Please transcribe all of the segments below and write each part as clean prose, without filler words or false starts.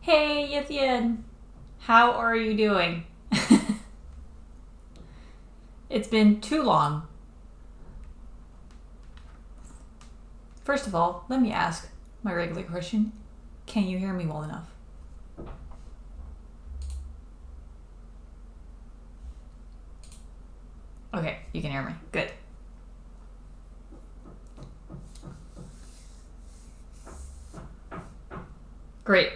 Hey, Yithian! How are you doing? It's been too long. First of all, let me ask my regular question. Can you hear me well enough? Okay, you can hear me. Good. Great.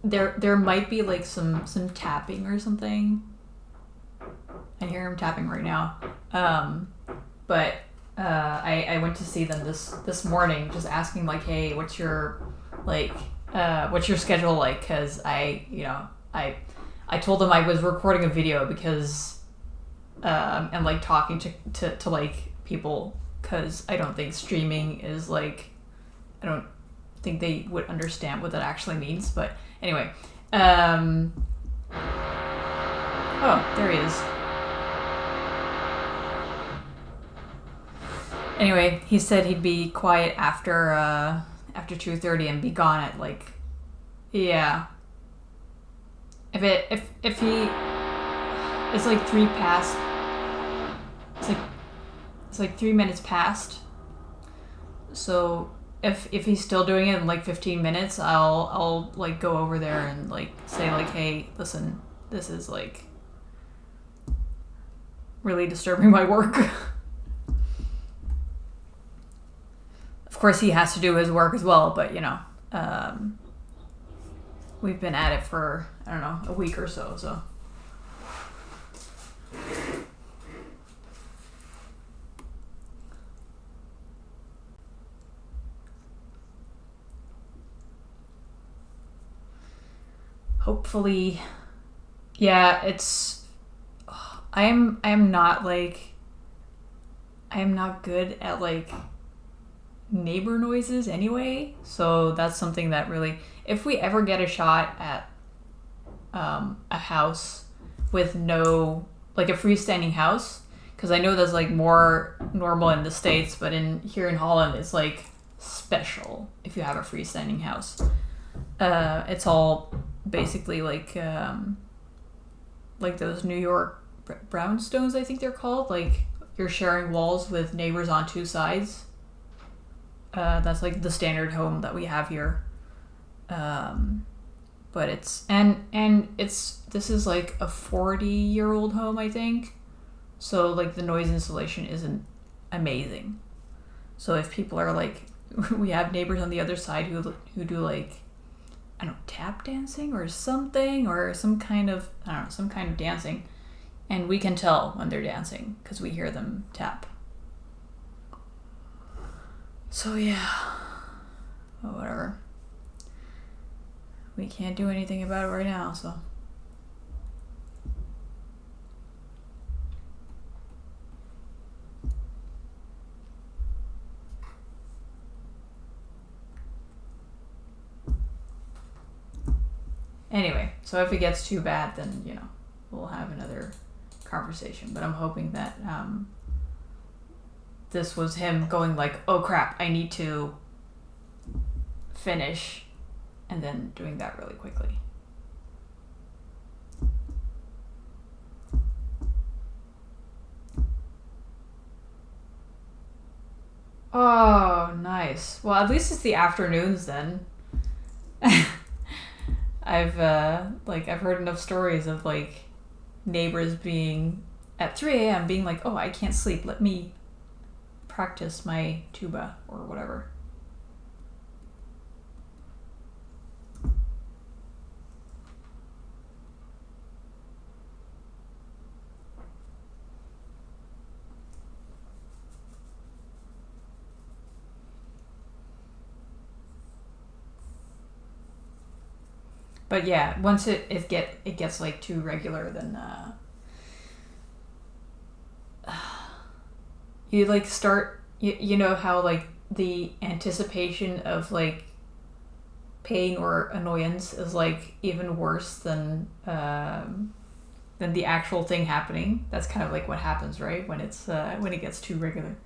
There might be like some tapping or something. I hear him tapping right now. But I went to see them this morning, just asking like, hey, what's your schedule like? Because I told them I was recording a video because and like talking to like people, because I don't think streaming is like, I don't think they would understand what that actually means. But anyway, oh, there he is. Anyway, he said he'd be quiet after 2:30 and be gone at like, yeah. If he, it's like 3 past. It's like 3 minutes past. So if he's still doing it in like 15 minutes, I'll like go over there and like say like, hey, listen, this is like really disturbing my work. Of course, he has to do his work as well, but we've been at it for, I don't know, a week or so. Hopefully, yeah, I am not good at like neighbor noises anyway, so that's something that really, if we ever get a shot at a house with no, like a freestanding house, because I know that's like more normal in the States, but here in Holland it's like special if you have a freestanding house. It's all basically like those New York brownstones, I think they're called, like you're sharing walls with neighbors on two sides. That's like the standard home that we have here. But it's this is like a 40-year-old home, I think. So like the noise insulation isn't amazing. So if people are like, we have neighbors on the other side who do like, I don't know, tap dancing or something, or some kind of dancing, and we can tell when they're dancing because we hear them tap. So yeah, well, whatever. We can't do anything about it right now, so. Anyway, so if it gets too bad, then, we'll have another conversation. But I'm hoping that this was him going like, oh crap, I need to finish, and then doing that really quickly. Oh, nice. Well, at least it's the afternoons then. I've heard enough stories of like neighbors being at 3 a.m. being like, oh, I can't sleep, let me practice my tuba or whatever. But yeah, once it gets like too regular, then you like start, you know how like the anticipation of like pain or annoyance is like even worse than the actual thing happening. That's kind of like what happens, right? When it gets too regular.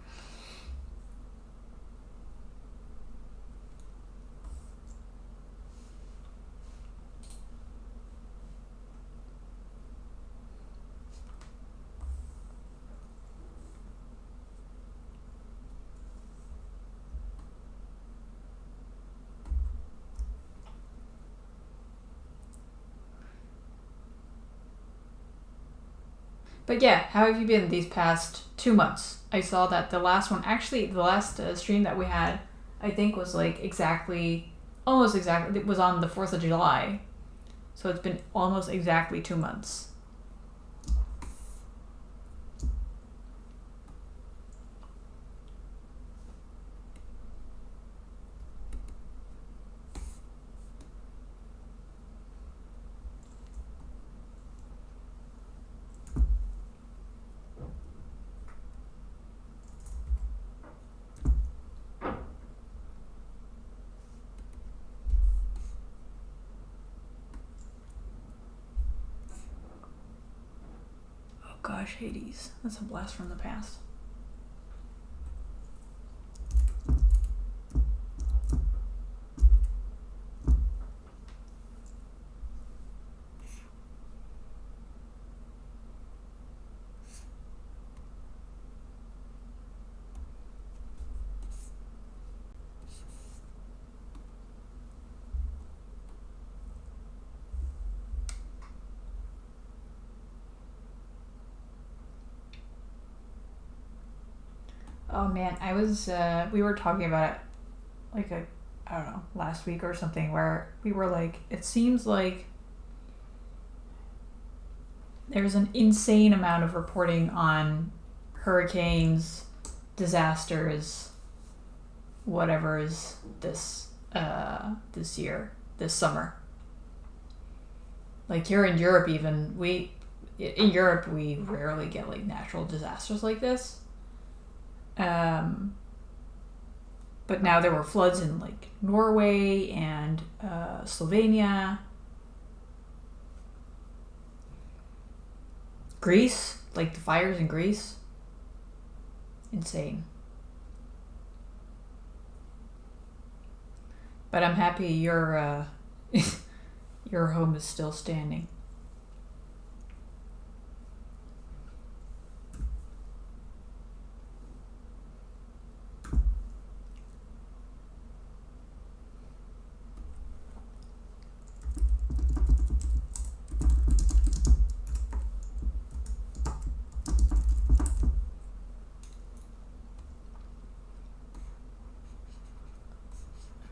But yeah, how have you been these past 2 months? I saw that the last one, actually, the last stream that we had, I think was like almost exactly, it was on the 4th of July. So it's been almost exactly 2 months. Oh gosh, Hades. That's a blast from the past. Oh man, we were talking about it like I don't know, last week or something, where we were like, it seems like there's an insane amount of reporting on hurricanes, disasters, whatever is this year, this summer. Like here in Europe, even we rarely get like natural disasters like this. But now there were floods in like Norway and Slovenia, Greece, like the fires in Greece. Insane. But I'm happy your your home is still standing.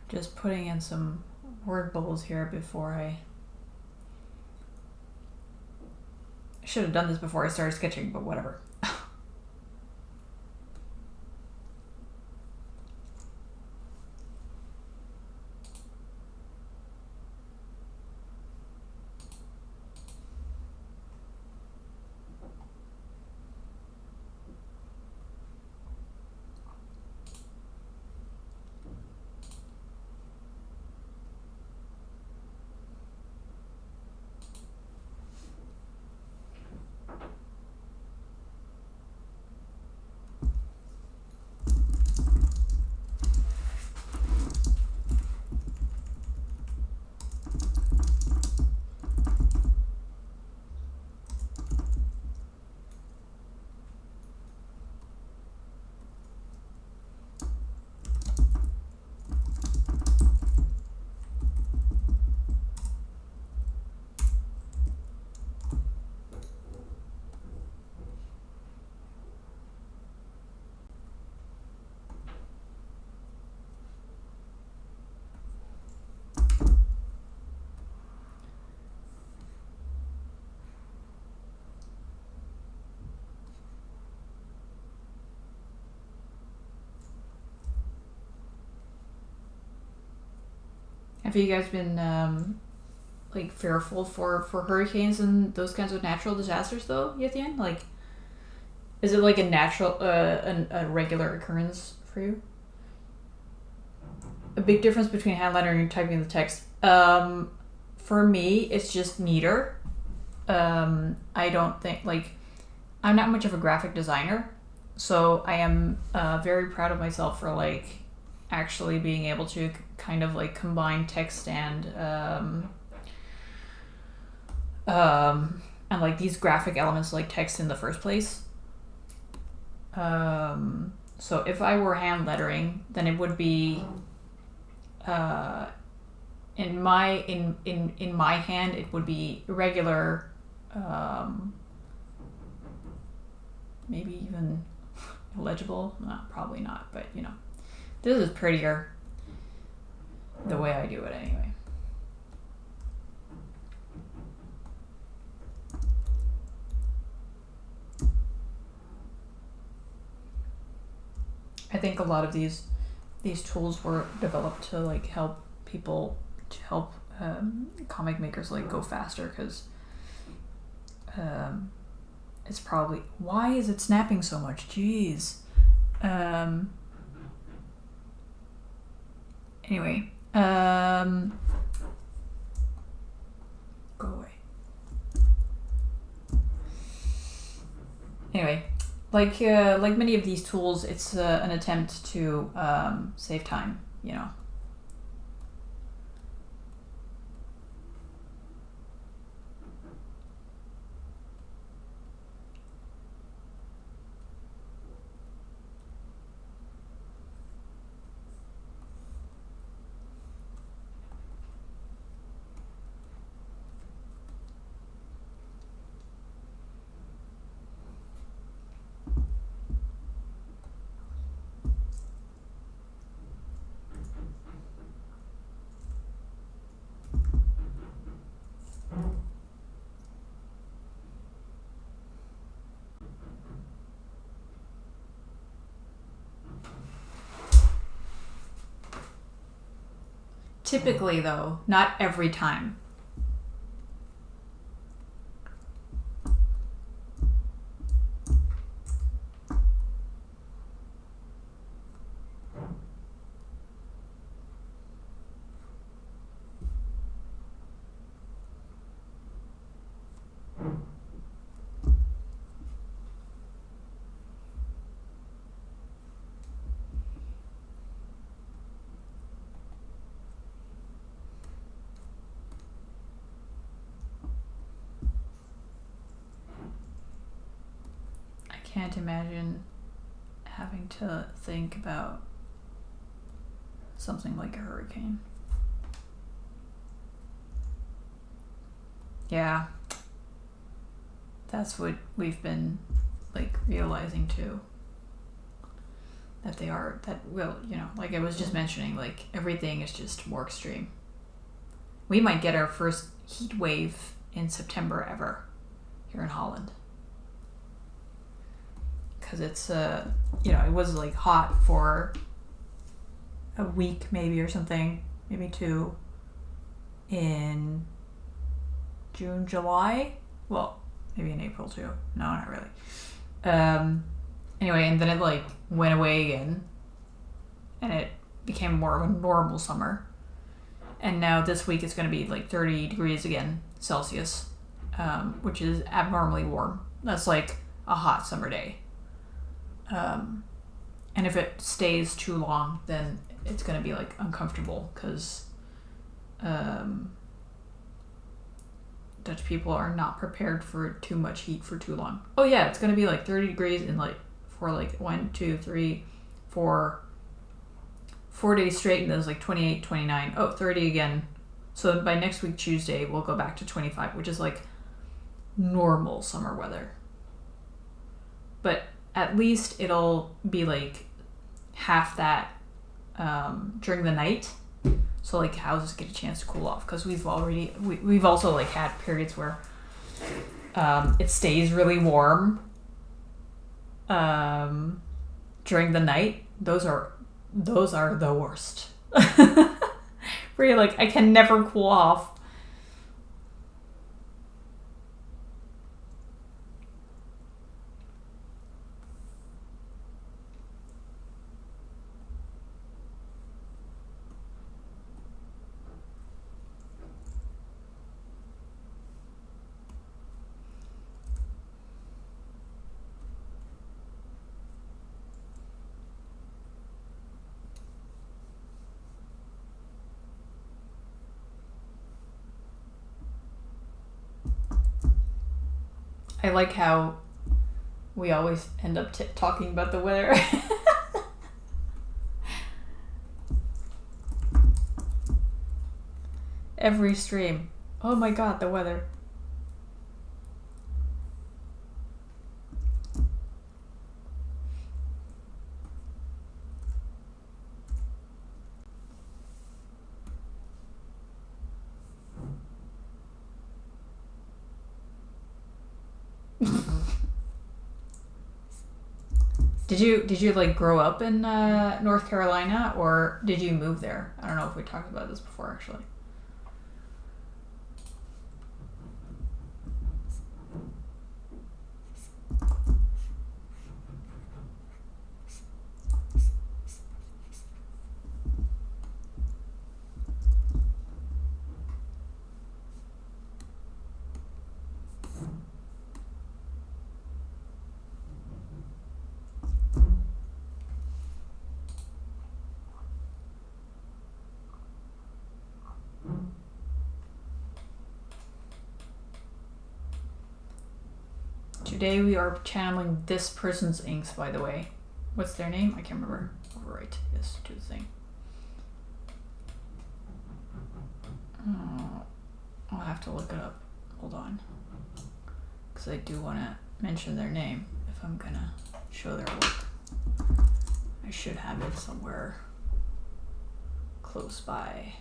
Just putting in some word bubbles here before I should have done this before I started sketching, but whatever. Have you guys been like fearful for hurricanes and those kinds of natural disasters though, Yetian? Like, is it like a natural a regular occurrence for you? A big difference between hand lettering and typing the text. For me, it's just neater. I don't think like I'm not much of a graphic designer, so I am very proud of myself for like actually being able to kind of like combine text and like these graphic elements like text in the first place. So if I were hand lettering, then it would be in my hand it would be irregular maybe even illegible. No, probably not, but you know, this is prettier the way I do it anyway. I think a lot of these tools were developed to like help people, to help comic makers like go faster, because it's probably, why is it snapping so much? Jeez. Anyway, go away. Anyway, like many of these tools, it's an attempt to save time, you know. Typically, though, not every time. Can't imagine having to think about something like a hurricane. Yeah, that's what we've been like realizing too, that they are, that will, you know, like I was just mentioning, like everything is just more extreme. We might get our first heat wave in September ever here in Holland. Because it's you know, it was like hot for a week maybe or something, maybe 2 in June, July. Well, maybe in April too. No, not really. Anyway, and then it like went away again, and it became more of a normal summer. And now this week it's going to be like 30 degrees again Celsius, which is abnormally warm. That's like a hot summer day. And if it stays too long, then it's going to be like uncomfortable, because Dutch people are not prepared for too much heat for too long. Oh yeah, it's going to be like 30 degrees in like for like 1, 2, 3, 4 days straight, and then it's like 28, 29, 30 again. So by next week Tuesday we'll go back to 25, which is like normal summer weather. But at least it'll be like half that during the night, so like houses get a chance to cool off, because we've also like had periods where it stays really warm during the night. Those are the worst. Where you're like, I can never cool off. I like how we always end up talking about the weather. Every stream. Oh my god, the weather. Did you like grow up in North Carolina, or did you move there? I don't know if we talked about this before, actually. Today we are channeling this person's inks, by the way. What's their name? I can't remember. Overwrite. Yes, do the thing. I'll have to look it up. Hold on. Because I do want to mention their name if I'm going to show their work. I should have it somewhere close by.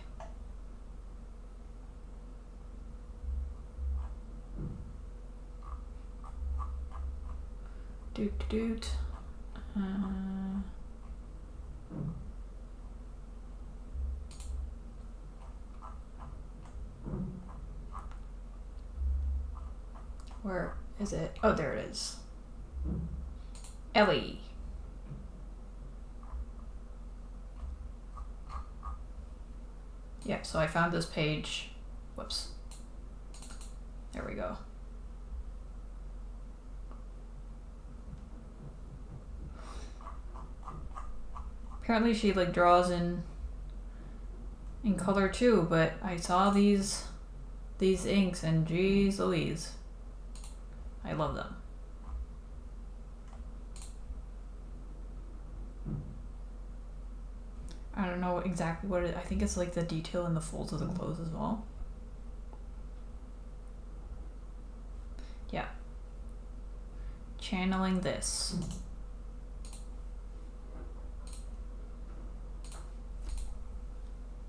Doot. Where is it? Oh, there it is. Ellie. Yeah, so I found this page. Whoops. There we go. Apparently she like draws in color too, but I saw these inks and geez Louise. I love them. I don't know exactly what it is. I think it's like the detail in the folds of the clothes as well. Yeah. Channeling this.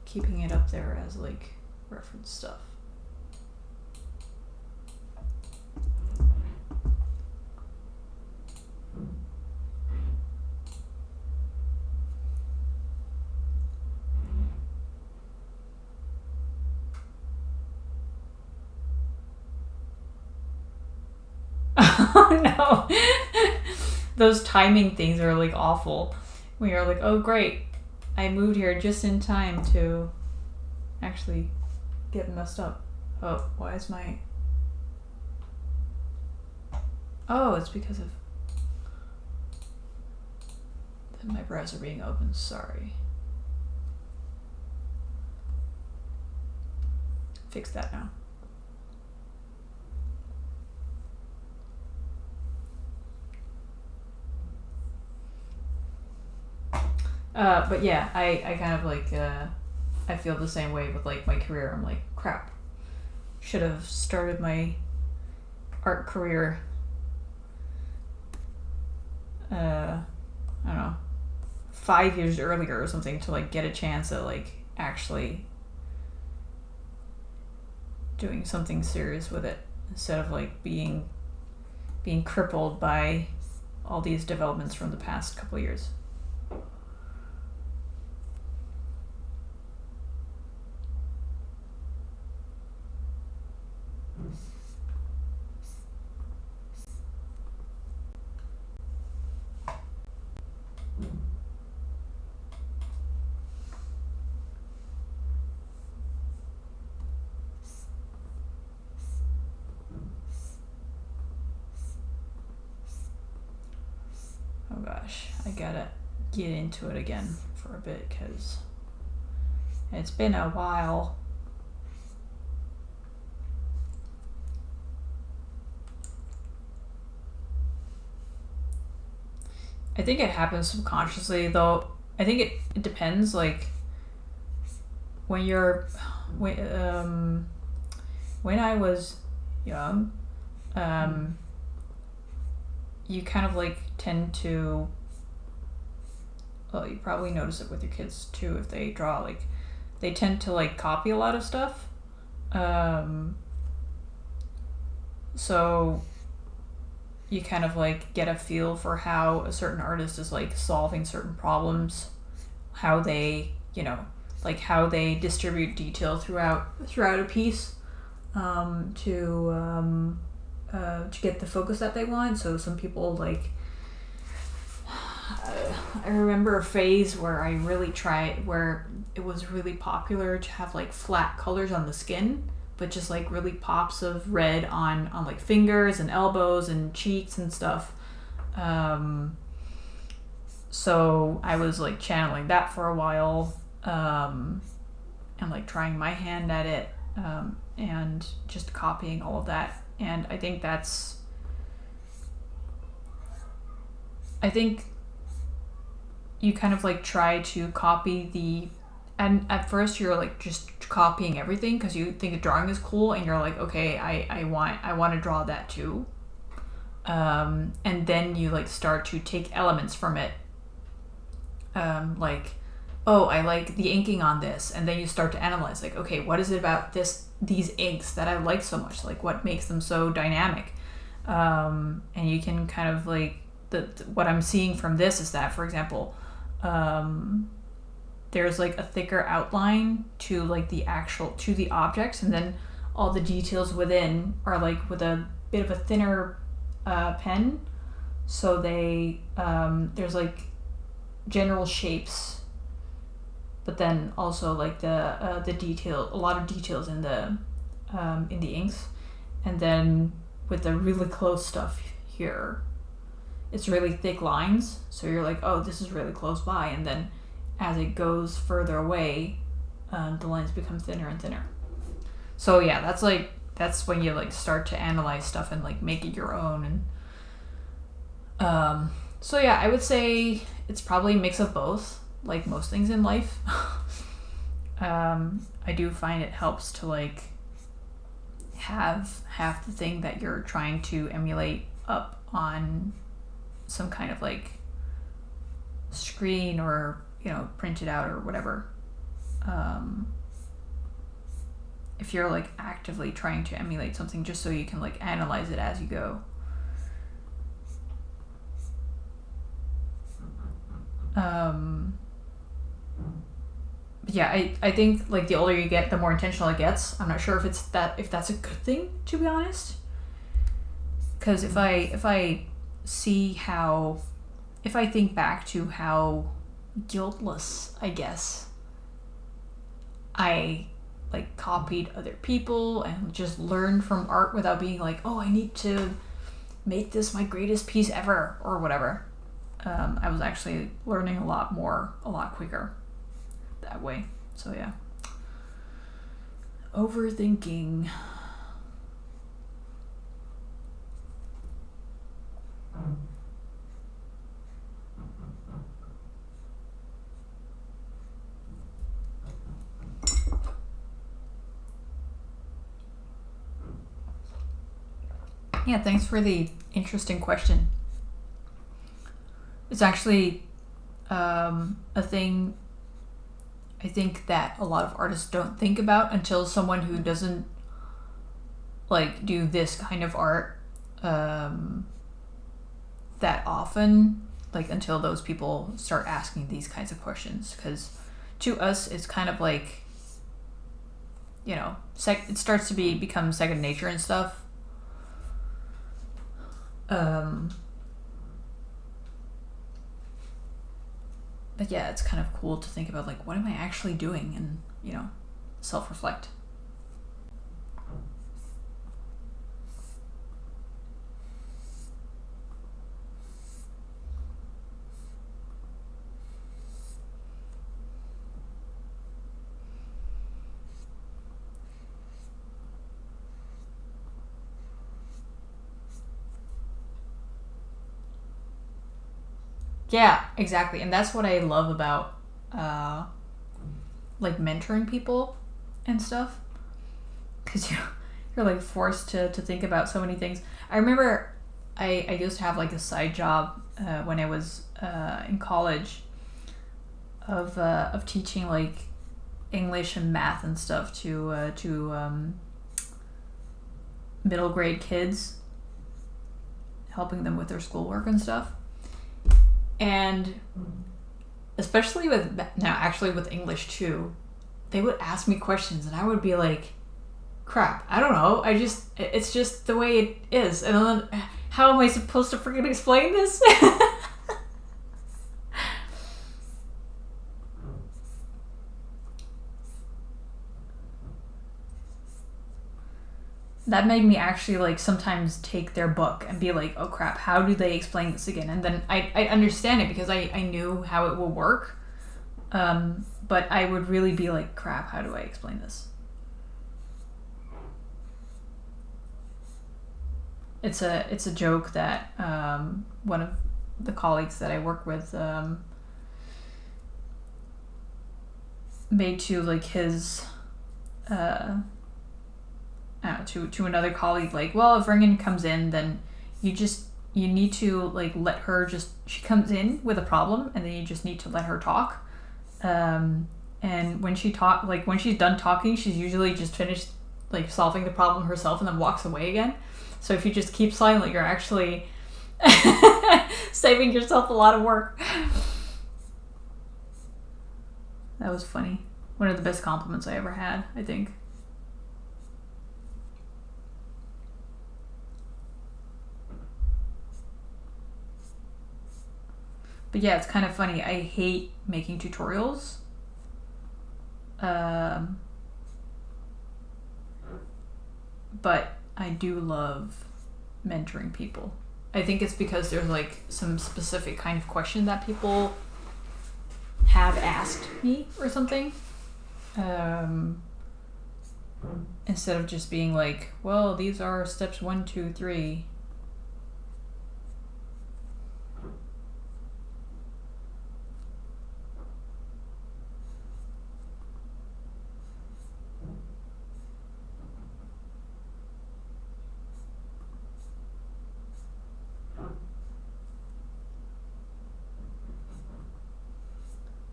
Keeping it up there as like reference stuff. Oh no. Those timing things are like awful. When you're like, oh great, I moved here just in time to actually get messed up. Oh, why is my... Oh, it's because of my browser being open. Sorry. Fix that now. But yeah, I kind of like, I feel the same way with like my career. I'm like, crap. Should have started my art career, I don't know, 5 years earlier or something to like get a chance at like actually doing something serious with it instead of like being crippled by all these developments from the past couple of years. Oh gosh, I gotta get into it again for a bit because it's been a while. I think it happens subconsciously though. I think it depends, like when I was young, you kind of like tend to, well, you probably notice it with your kids too if they draw, like they tend to like copy a lot of stuff. So you kind of like get a feel for how a certain artist is like solving certain problems, how they, like how they distribute detail throughout a piece, to get the focus that they want. So some people like, I remember a phase where I really tried, where it was really popular to have like flat colors on the skin, but just like really pops of red on like fingers and elbows and cheeks and stuff. So I was like channeling that for a while, and like trying my hand at it, and just copying all of that. And I think you kind of like try to copy and at first you're like just copying everything because you think the drawing is cool, and you're like, okay, I want to draw that too. And then you like start to take elements from it, like, oh, I like the inking on this, and then you start to analyze, like, okay, what is it about these inks that I like so much, like what makes them so dynamic, and you can kind of like, what I'm seeing from this is that, for example, there's like a thicker outline to like the objects, and then all the details within are like with a bit of a thinner pen, so they there's like general shapes, but then also like the detail, a lot of details in the inks, and then with the really close stuff here, it's really thick lines, so you're like, oh, this is really close by, and then as it goes further away, the lines become thinner and thinner. So yeah, that's when you like start to analyze stuff and like make it your own. And so yeah, I would say it's probably a mix of both, like most things in life. I do find it helps to like have the thing that you're trying to emulate up on some kind of like screen, or print it out or whatever, if you're like actively trying to emulate something, just so you can like analyze it as you go. Yeah, I think like the older you get, the more intentional it gets. I'm not sure if that's a good thing, to be honest, because if I think back to how guiltless, I guess, I like copied other people and just learned from art without being like, oh, I need to make this my greatest piece ever or whatever. I was actually learning a lot quicker that way. So yeah, overthinking. Yeah, thanks for the interesting question. It's actually a thing I think that a lot of artists don't think about until someone who doesn't like do this kind of art that often, like until those people start asking these kinds of questions, because to us it's kind of like, it starts to become second nature and stuff. But yeah, it's kind of cool to think about like, what am I actually doing, and self-reflect. Yeah, exactly. And that's what I love about like mentoring people and stuff, because you're like forced to think about so many things. I remember I used to have like a side job when I was in college of teaching like English and math and stuff to middle grade kids, helping them with their schoolwork and stuff. And especially with English too, they would ask me questions and I would be like, crap, I don't know. It's just the way it is. And then how am I supposed to freaking explain this? That made me actually like sometimes take their book and be like, oh crap, how do they explain this again? And then I understand it because I knew how it will work. But I would really be like, crap, how do I explain this? It's a joke that one of the colleagues that I work with made to like his to another colleague, like, well, if Ringen comes in, then you need to like let her she comes in with a problem and then you just need to let her talk. And when she's done talking, she's usually just finished like solving the problem herself and then walks away again. So if you just keep silent, you're actually saving yourself a lot of work. That was funny. One of the best compliments I ever had, I think. But yeah, it's kind of funny. I hate making tutorials. But I do love mentoring people. I think it's because there's like some specific kind of question that people have asked me or something. Instead of just being like, well, these are steps 1, 2, 3.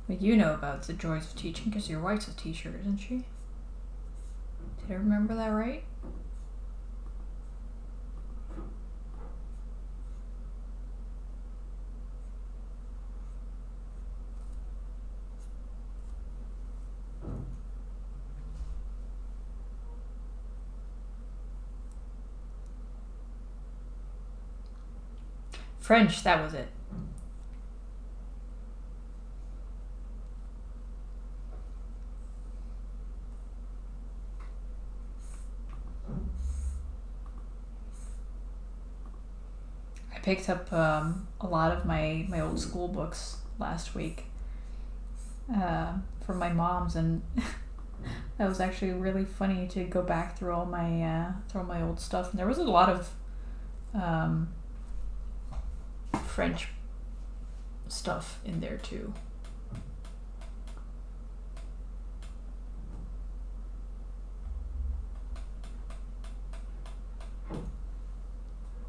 But you know about the joys of teaching because your wife's a teacher, isn't she? Did I remember that right? French, that was it. I picked up a lot of my old school books last week from my mom's, and that was actually really funny to go back through all my old stuff. And there was a lot of French stuff in there too.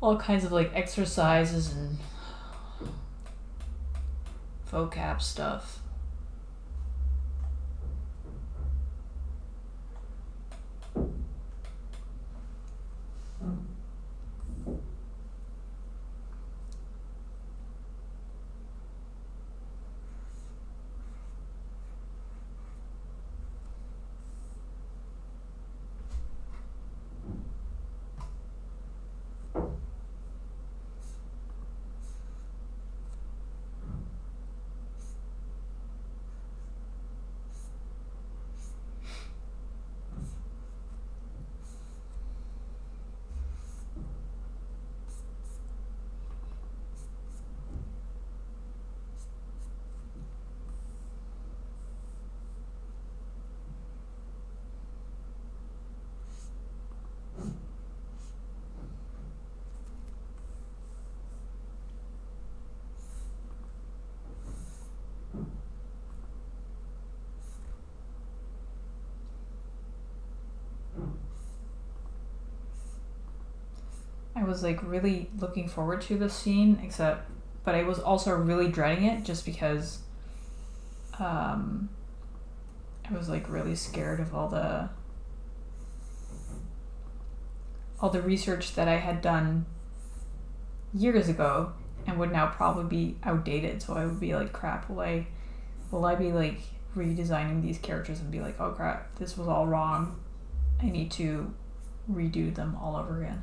All kinds of like exercises and vocab stuff. I was like really looking forward to this scene, but I was also really dreading it just because I was like really scared of all the research that I had done years ago and would now probably be outdated. So I would be like, crap, will I be like redesigning these characters and be like, oh crap, this was all wrong. I need to redo them all over again.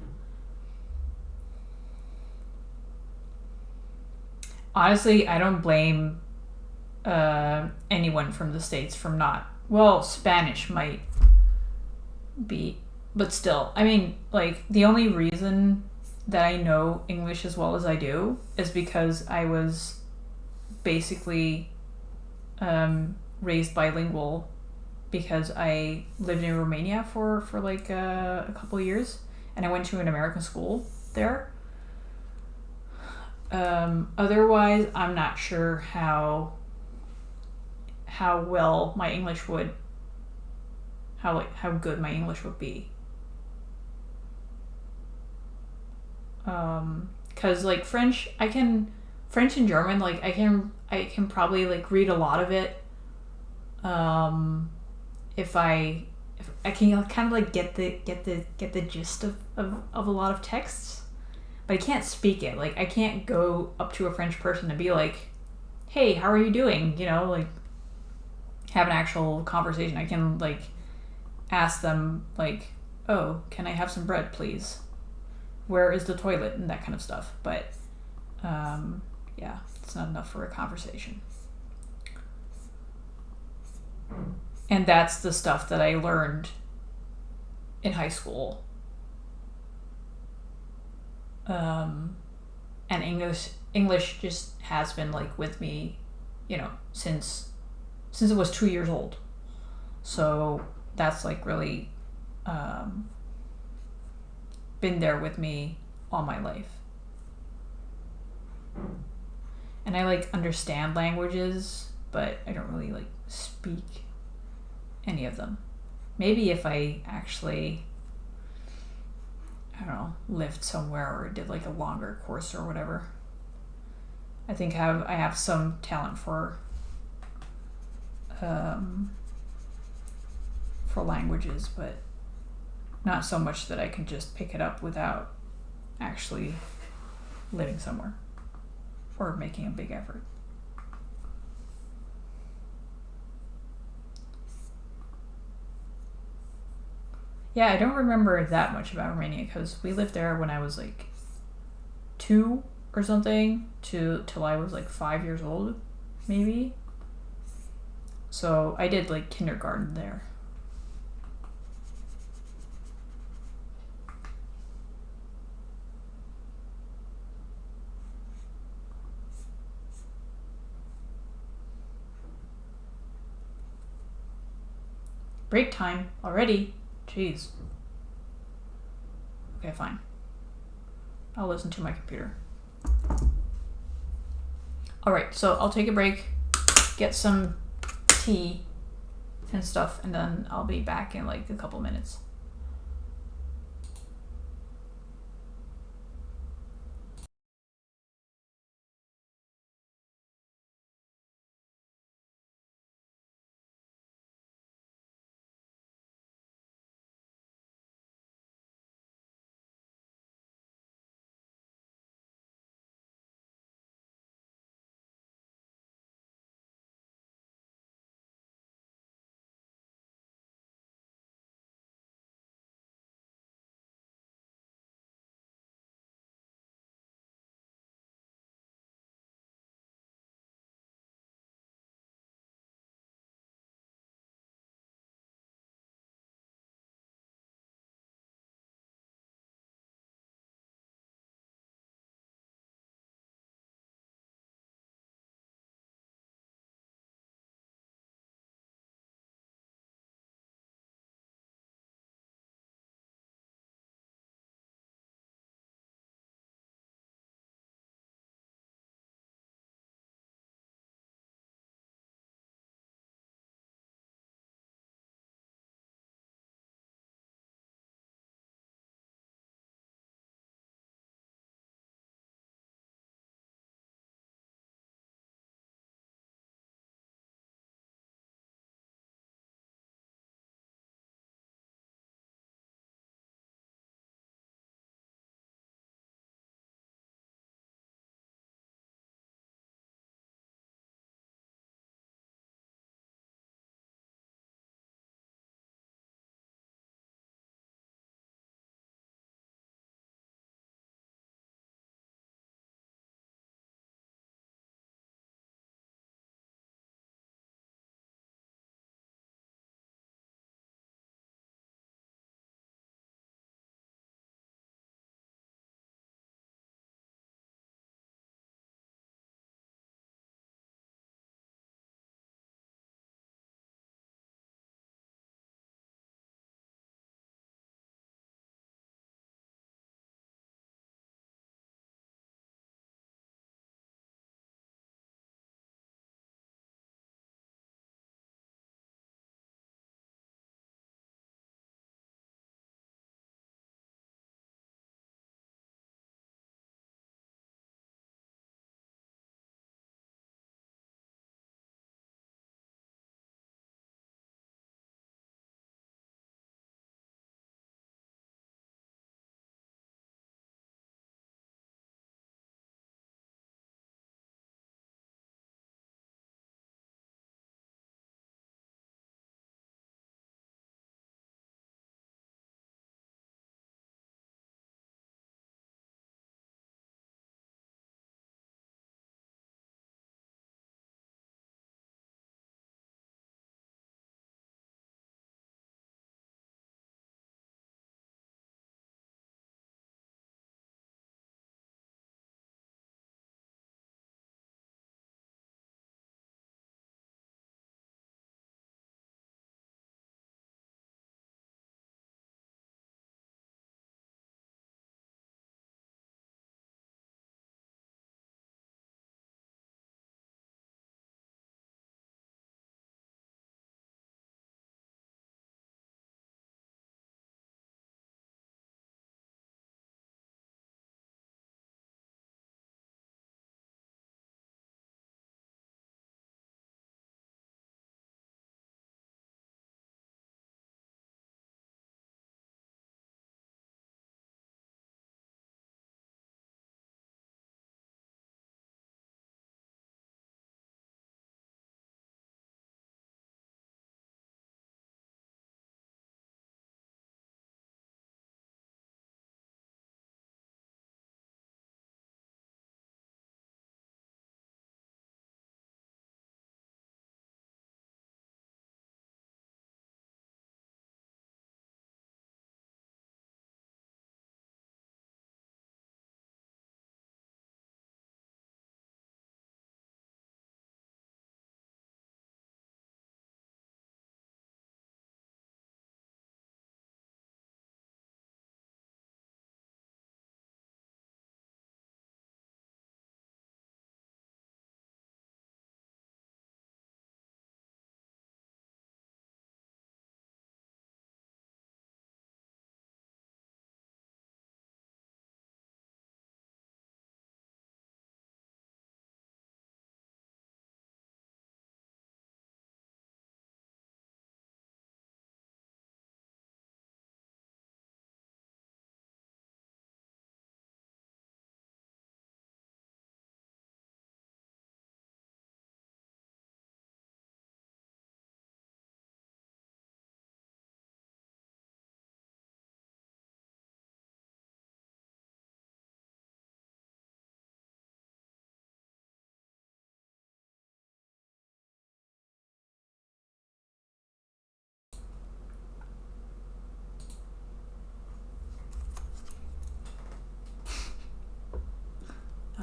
Honestly, I don't blame anyone from the States from not. Well, Spanish might be, but still. I mean, like, the only reason that I know English as well as I do is because I was basically raised bilingual because I lived in Romania for like a couple of years, and I went to an American school there. Otherwise, I'm not sure how well my English would how good my English would be. Cause like French and German, like I can probably like read a lot of it. If I can kind of like get the gist of a lot of texts, but I can't speak it. Like I can't go up to a French person and be like, "Hey, how are you doing?" You know, like have an actual conversation. I can like ask them like, "Oh, can I have some bread, please? Where is the toilet?" and that kind of stuff. But yeah, it's not enough for a conversation. And that's the stuff that I learned in high school. And English just has been like with me, you know, since it was 2 years old. So that's like really been there with me all my life. And I like understand languages, but I don't really like speak any of them. Maybe if I actually, I don't know, lived somewhere or did like a longer course or whatever. I think I have some talent for languages, but not so much that I can just pick it up without actually living somewhere or making a big effort. Yeah, I don't remember that much about Romania because we lived there when I was like 2 or something till I was like 5 years old, maybe. So I did like kindergarten there. Break time already? Jeez. Okay, fine. I'll listen to my computer. Alright, so I'll take a break, get some tea and stuff, and then I'll be back in like a couple minutes.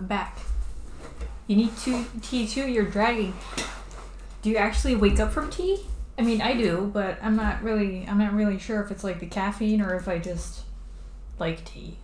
I'm back. You need tea too? You're dragging. Do you actually wake up from tea? I mean, I do, but I'm not really sure if it's like the caffeine or if I just like tea.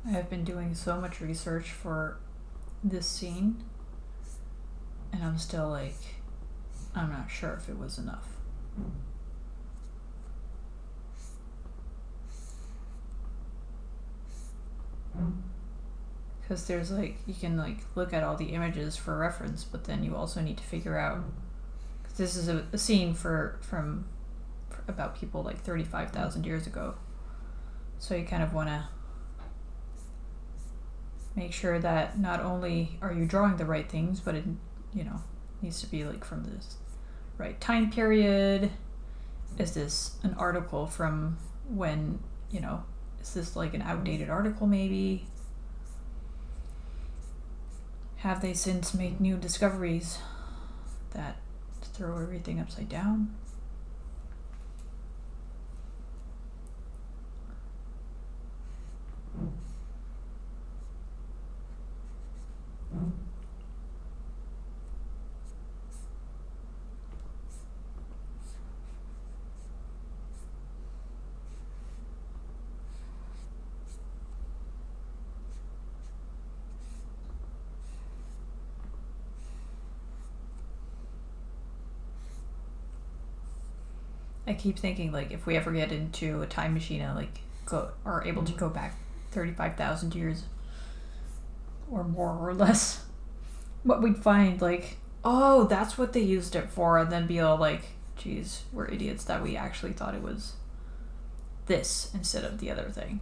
I have been doing so much research for this scene, and I'm still like, I'm not sure if it was enough. Because there's like, you can like look at all the images for reference, but then you also need to figure out, because this is a scene from about people like 35,000 years ago. So you kind of want to make sure that not only are you drawing the right things, but it, needs to be like from this right time period. Is this an article from when, is this like an outdated article maybe? Have they since made new discoveries that throw everything upside down? I keep thinking, like, if we ever get into a time machine and like are able to go back 35,000 years or more or less, what we'd find, like, oh, that's what they used it for, and then be all like, geez, we're idiots that we actually thought it was this instead of the other thing.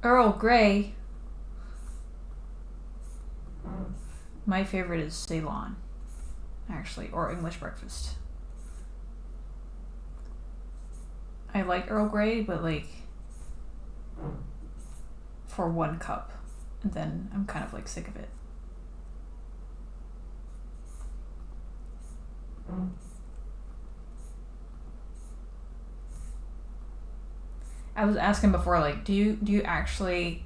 Earl Grey. My favorite is Ceylon, actually, or English breakfast. I like Earl Grey, but like for 1 cup, and then I'm kind of like sick of it. I was asking before, like, do you actually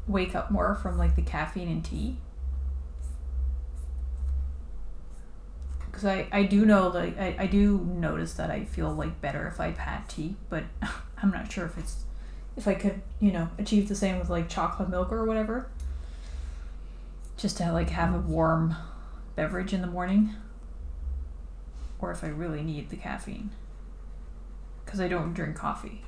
wake up more from like the caffeine in tea? Because I do know, like, I do notice that I feel like better if I've had tea, but I'm not sure if I could, achieve the same with like chocolate milk or whatever. Just to like have a warm beverage in the morning, or if I really need the caffeine, because I don't drink coffee.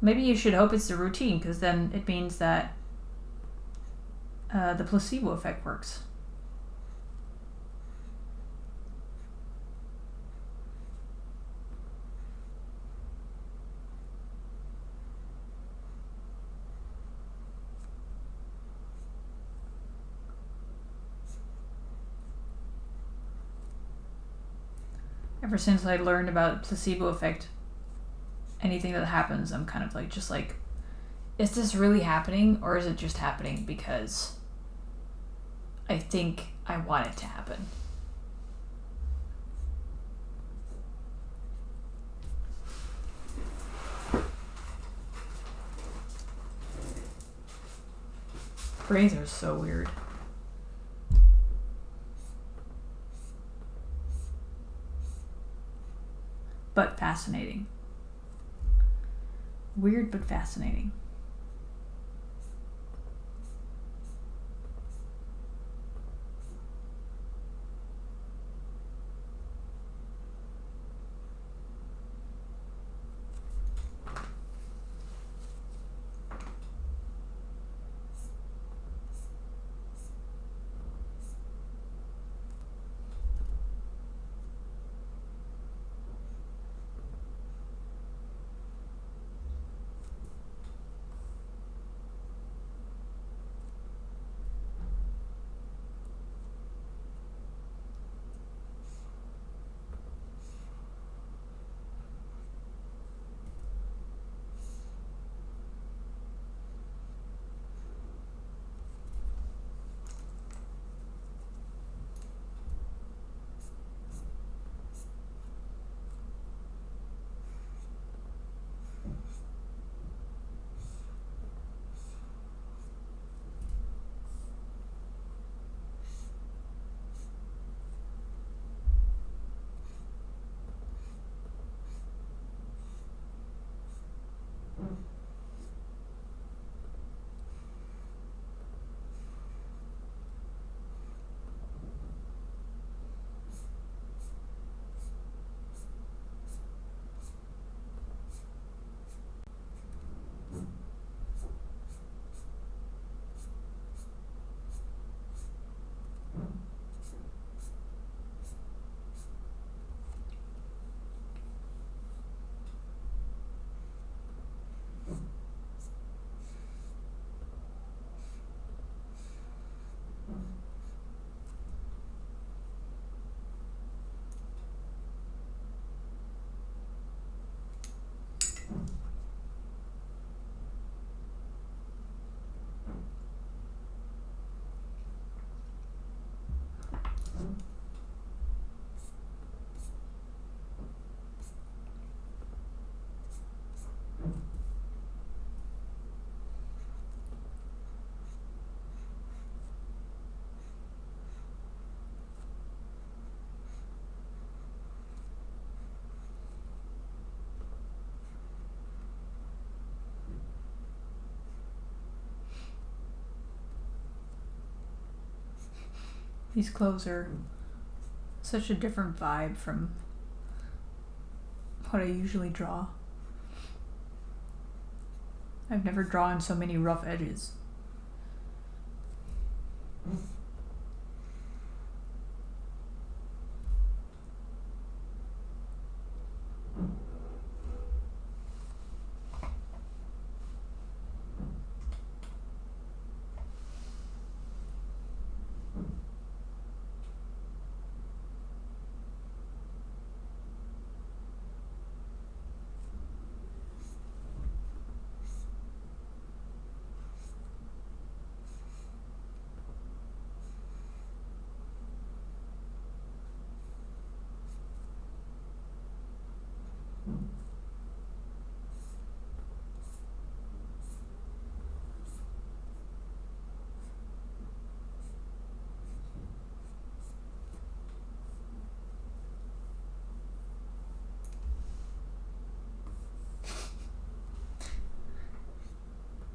Maybe you should hope it's the routine, because then it means that the placebo effect works. Ever since I learned about placebo effect, anything that happens, I'm kind of like, just like, is this really happening, or is it just happening because I think I want it to happen? Brains are so weird. But fascinating. Weird but fascinating. These clothes are such a different vibe from what I usually draw. I've never drawn so many rough edges.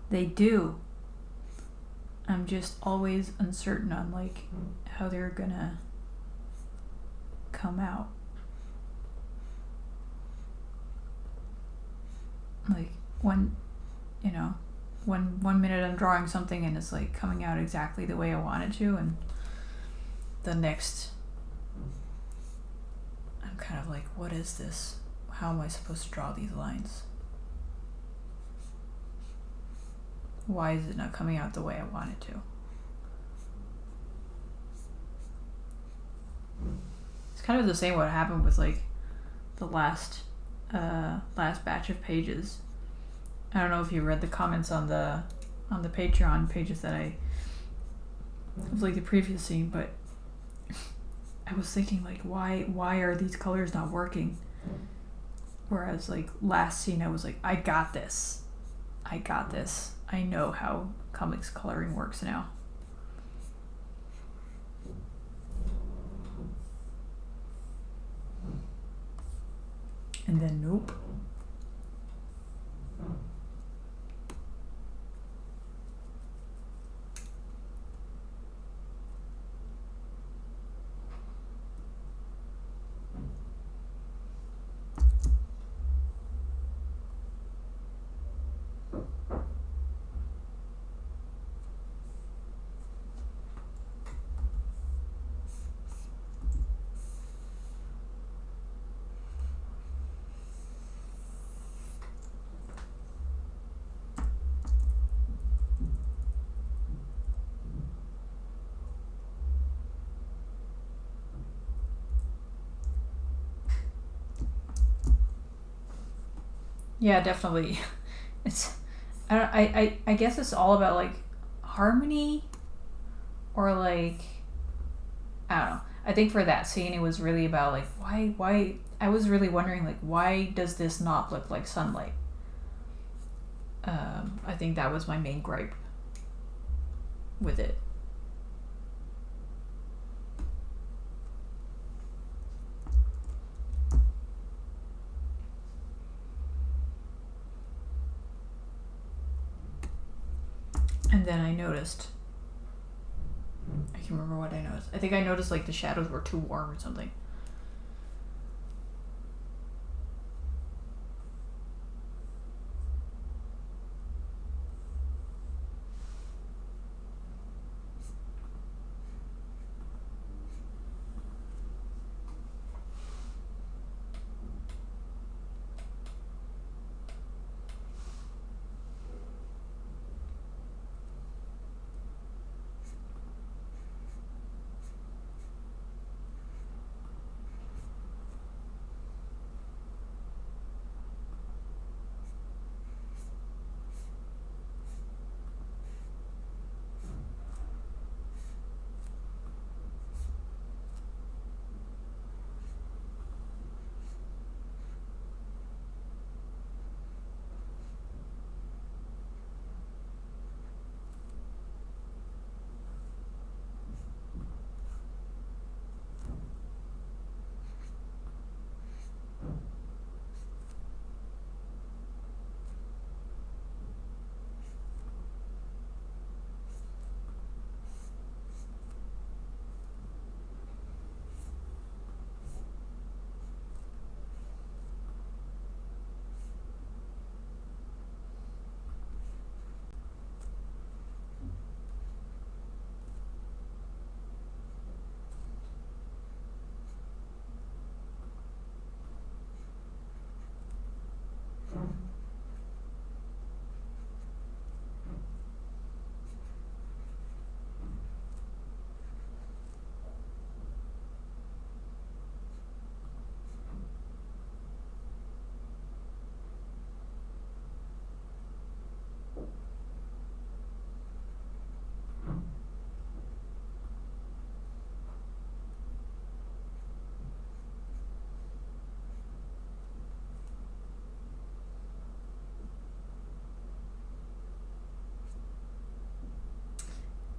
They do. I'm just always uncertain on like how they're gonna come out. Like when, you know, when 1 minute I'm drawing something and it's like coming out exactly the way I want it to, and the next I'm kind of like, what is this? How am I supposed to draw these lines? Why is it not coming out the way I want it to? It's kind of the same what happened with like the last batch of pages. I don't know if you read the comments on the Patreon pages that I of like the previous scene, but I was thinking like why are these colors not working? Whereas like last scene I was like, I got this. I know how comics coloring works now. And then nope. Yeah, definitely. It's I guess it's all about like harmony or like I don't know. I think for that scene it was really about like why I was really wondering like why does this not look like sunlight? I think that was my main gripe with it. And then I noticed I can't remember what I noticed. I think I noticed like the shadows were too warm or something.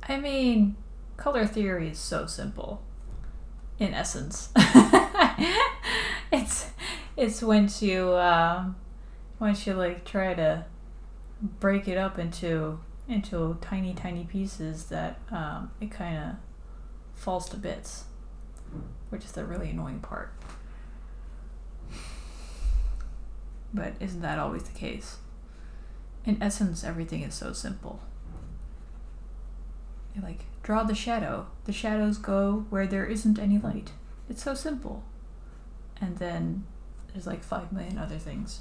I mean, color theory is so simple, in essence. it's it's once you like try to break it up into tiny pieces that it kind of falls to bits, which is the really annoying part. But isn't that always the case? In essence, everything is so simple. You like draw the shadow. The shadows go where there isn't any light. It's so simple. And then there's like 5 million other things.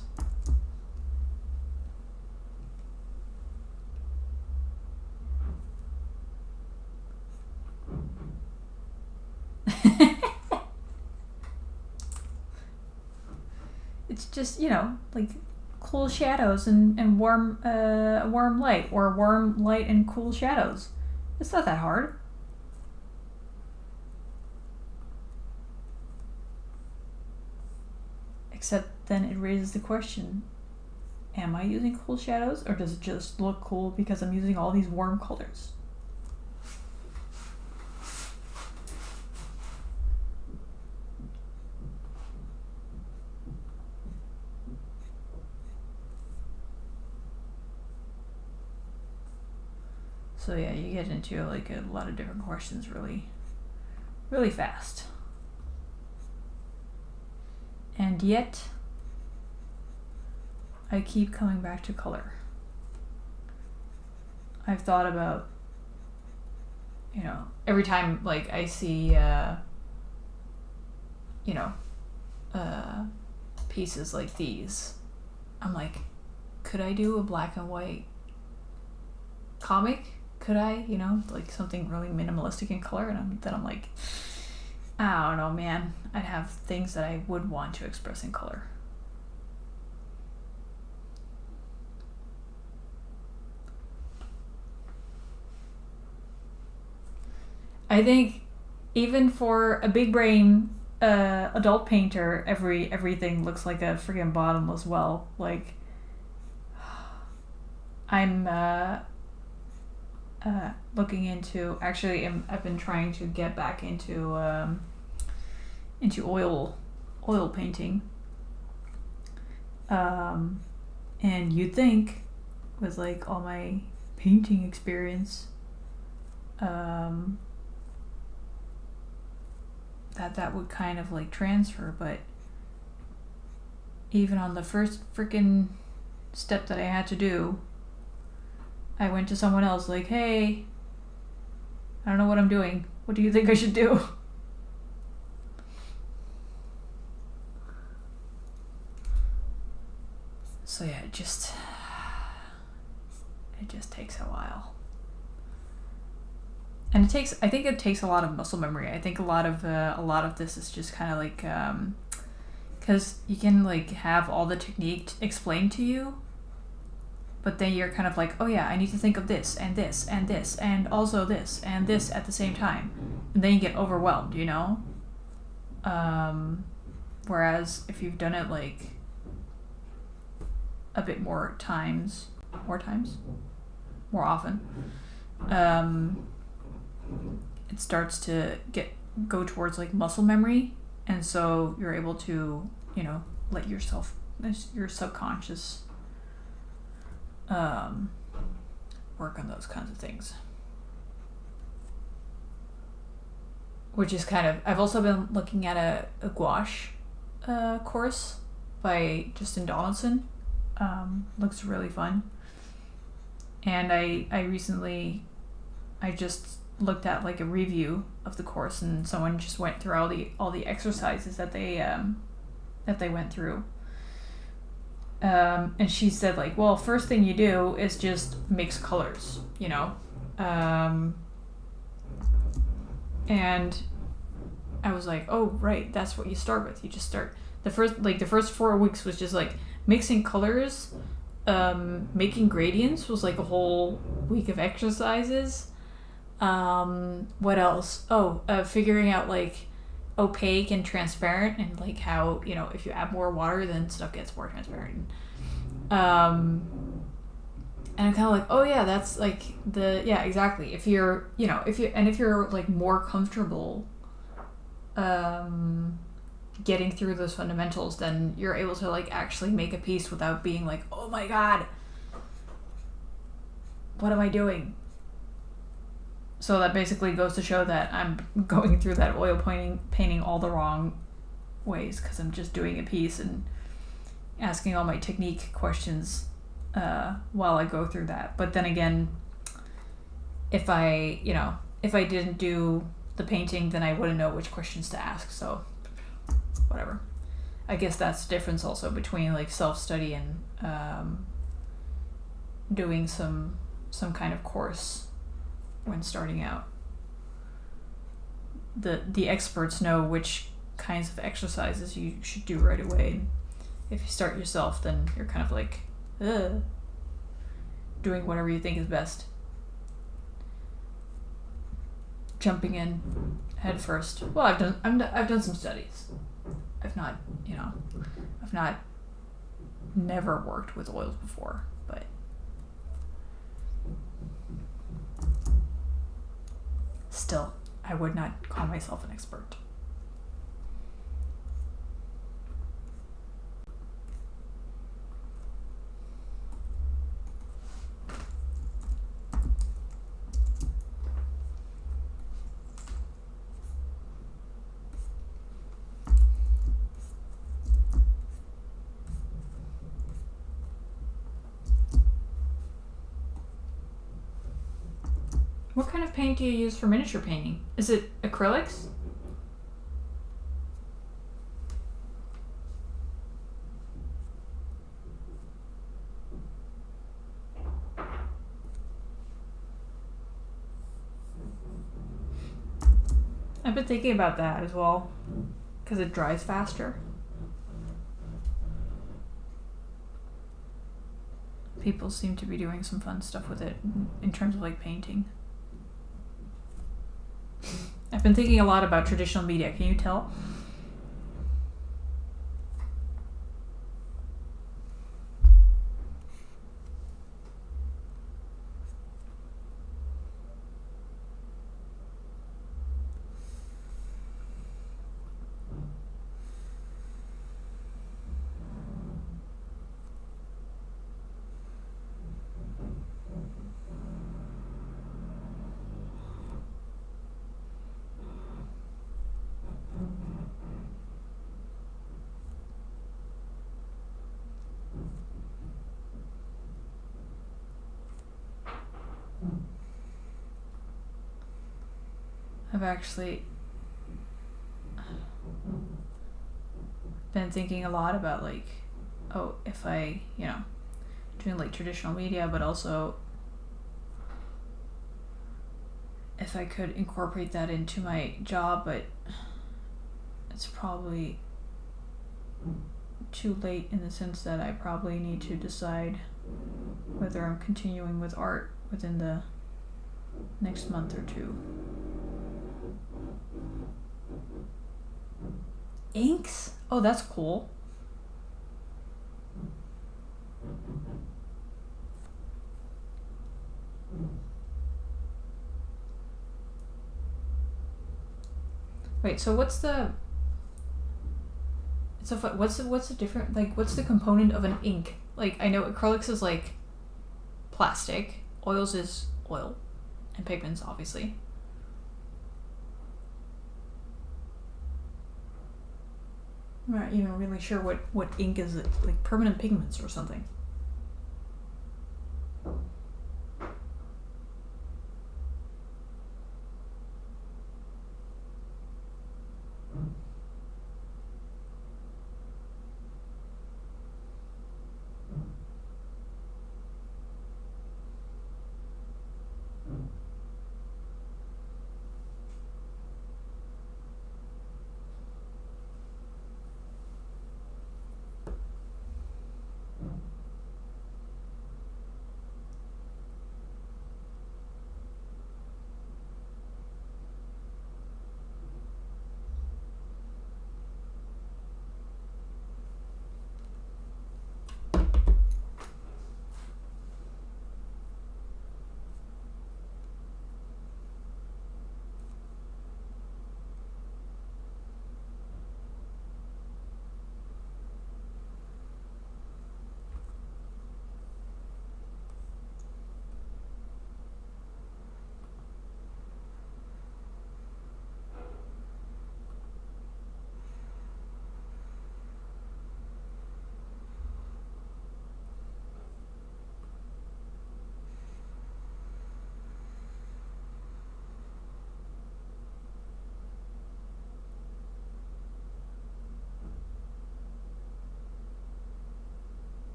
It's just, like cool shadows and warm light, or warm light and cool shadows. It's not that hard. Except then it raises the question, am I using cool shadows, or does it just look cool because I'm using all these warm colors? So yeah, you get into like a lot of different questions really, really fast. And yet, I keep coming back to color. I've thought about, you know, every time like I see, you know, pieces like these, I'm like, could I do a black and white comic? Could I, you know, like something really minimalistic in color? And then I'm like, I don't know, man. I'd have things that I would want to express in color. I think even for a big brain adult painter, everything looks like a freaking bottomless well. Like, I'm looking into, actually I've been trying to get back into oil painting, and you'd think with like all my painting experience that would kind of like transfer, but even on the first freaking step that I had to do, I went to someone else like, hey, I don't know what I'm doing. What do you think I should do? So yeah, it just takes a while. And I think it takes a lot of muscle memory. I think a lot of this is just kind of like, because you can like have all the technique explained to you, but then you're kind of like, oh yeah, I need to think of this and this and this and also this and this at the same time, and then you get overwhelmed, you know. Whereas if you've done it like a bit more often, it starts to go towards like muscle memory, and so you're able to, you know, let your subconscious work on those kinds of things, which is kind of, I've also been looking at a gouache course by Justin Donaldson. Looks really fun. And I recently just looked at like a review of the course, and someone just went through all the exercises that they went through. And she said like, well, first thing you do is just mix colors, you know. And I was like, oh right, that's what you start with. You just start the first 4 weeks was just like mixing colors. Making gradients was like a whole week of exercises. What else? Figuring out like opaque and transparent, and like how, you know, if you add more water then stuff gets more transparent. And I'm kind of like, oh yeah, that's like exactly. If you're like more comfortable getting through those fundamentals, then you're able to like actually make a piece without being like, oh my god, what am I doing? So that basically goes to show that I'm going through that oil painting all the wrong ways, because I'm just doing a piece and asking all my technique questions while I go through that. But then again, if I didn't do the painting, then I wouldn't know which questions to ask. So whatever. I guess that's the difference also between like self-study and doing some kind of course when starting out. The experts know which kinds of exercises you should do right away. If you start yourself, then you're kind of like doing whatever you think is best, jumping in head first. Well, I've done some studies. I've not never worked with oils before, but still, I would not call myself an expert. What kind of paint do you use for miniature painting? Is it acrylics? I've been thinking about that as well, because it dries faster. People seem to be doing some fun stuff with it in terms of like painting. I've been thinking a lot about traditional media. Can you tell? I've actually been thinking a lot about like, oh, if I, doing like traditional media, but also if I could incorporate that into my job, but it's probably too late in the sense that I probably need to decide whether I'm continuing with art within the next month or two. Inks? Oh, that's cool. Wait, so what's the different, like, what's the component of an ink? Like, I know acrylics is like plastic, oils is oil, and pigments, obviously. I'm not even really sure what ink is, it like permanent pigments or something.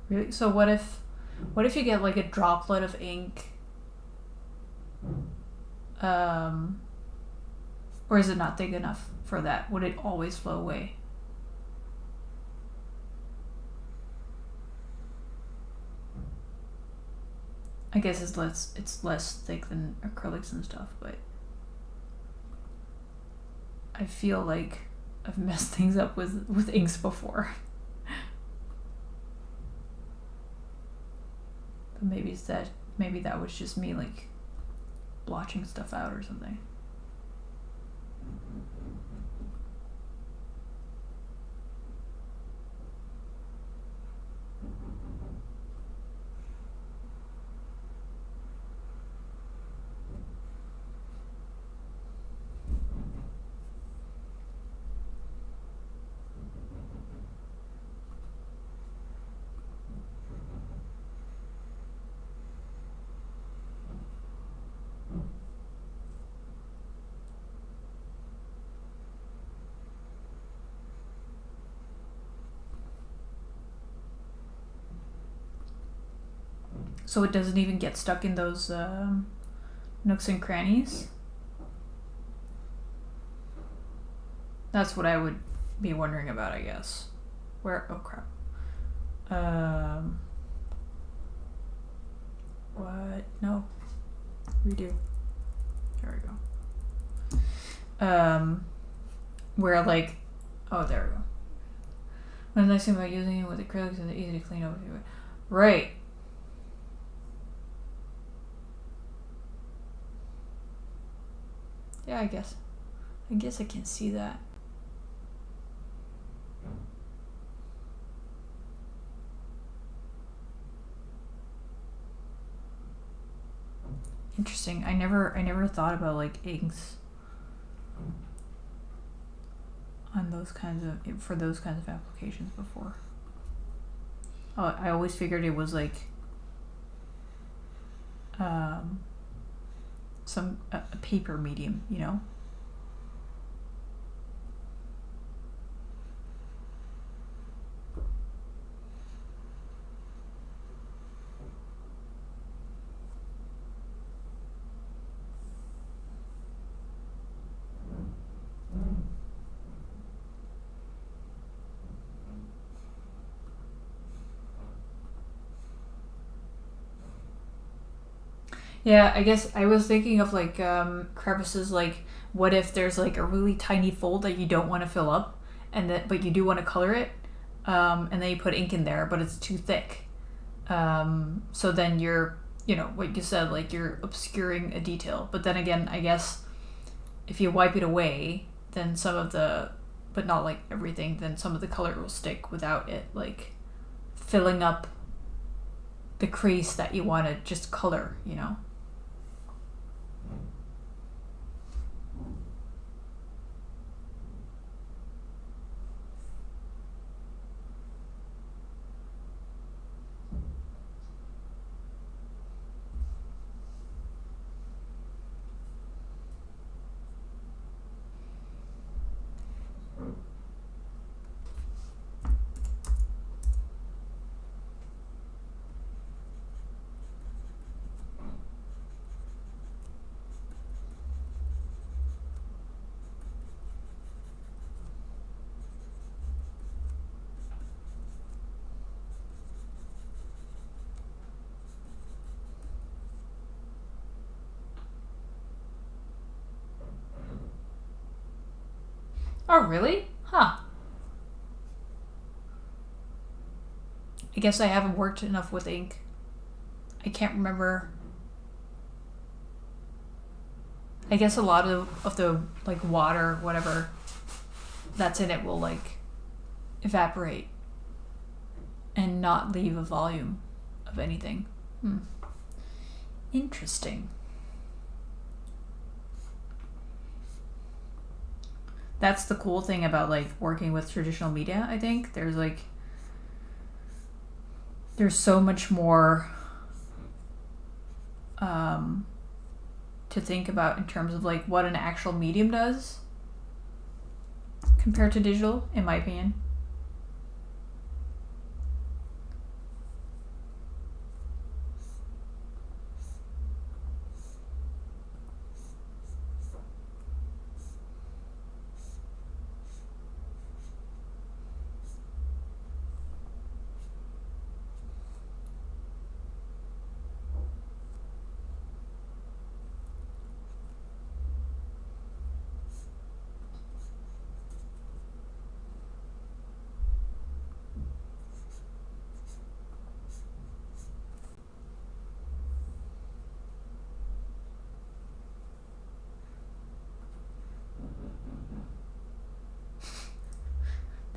Really? So what if you get like a droplet of ink? Or is it not thick enough for that? Would it always flow away? I guess it's less thick than acrylics and stuff, but I feel like I've messed things up with inks before. But maybe that was just me like blotching stuff out or something. So it doesn't even get stuck in those nooks and crannies? That's what I would be wondering about, I guess. Where? Oh crap. What? No. Redo. There we go. Where like, oh, there we go. One nice thing about using it with acrylics is it's easy to clean up. Right. Yeah, I guess I can see that. Interesting. I never thought about like inks on those kinds of for those kinds of applications before. Oh, I always figured it was like a paper medium, you know? Yeah, I guess I was thinking of like crevices. Like, what if there's like a really tiny fold that you don't want to fill up, but you do want to color it, and then you put ink in there, but it's too thick. So then you're, what you said, like you're obscuring a detail. But then again, I guess if you wipe it away, then but not like everything, then some of the color will stick without it like filling up the crease that you want to just color, Oh, really? Huh. I guess I haven't worked enough with ink. I can't remember. I guess a lot of the like water, whatever that's in it will like evaporate and not leave a volume of anything. Interesting. That's the cool thing about like working with traditional media, I think. There's so much more to think about in terms of like what an actual medium does compared to digital, in my opinion.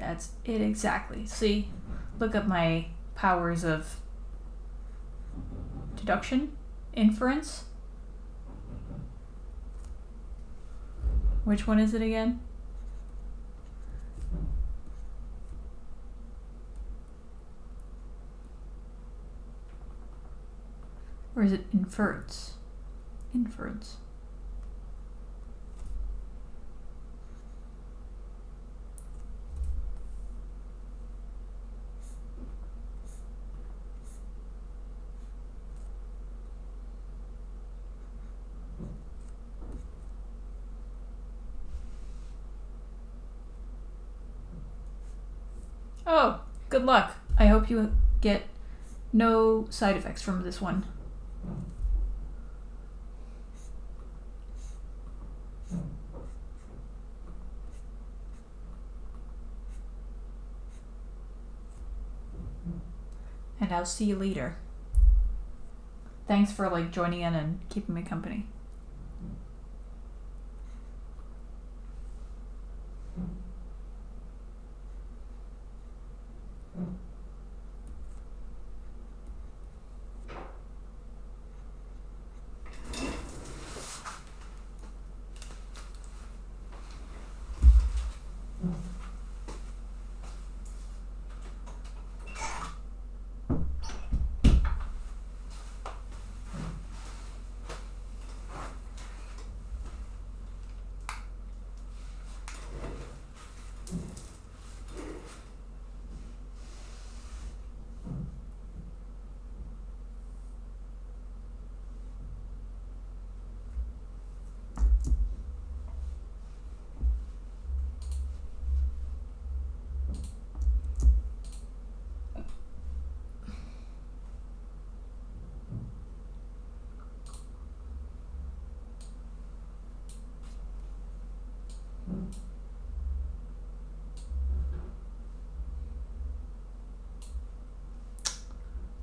That's it exactly. See? Look at my powers of deduction, inference. Which one is it again? Or is it inference? Inference. Oh, good luck. I hope you get no side effects from this one. And I'll see you later. Thanks for joining in and keeping me company.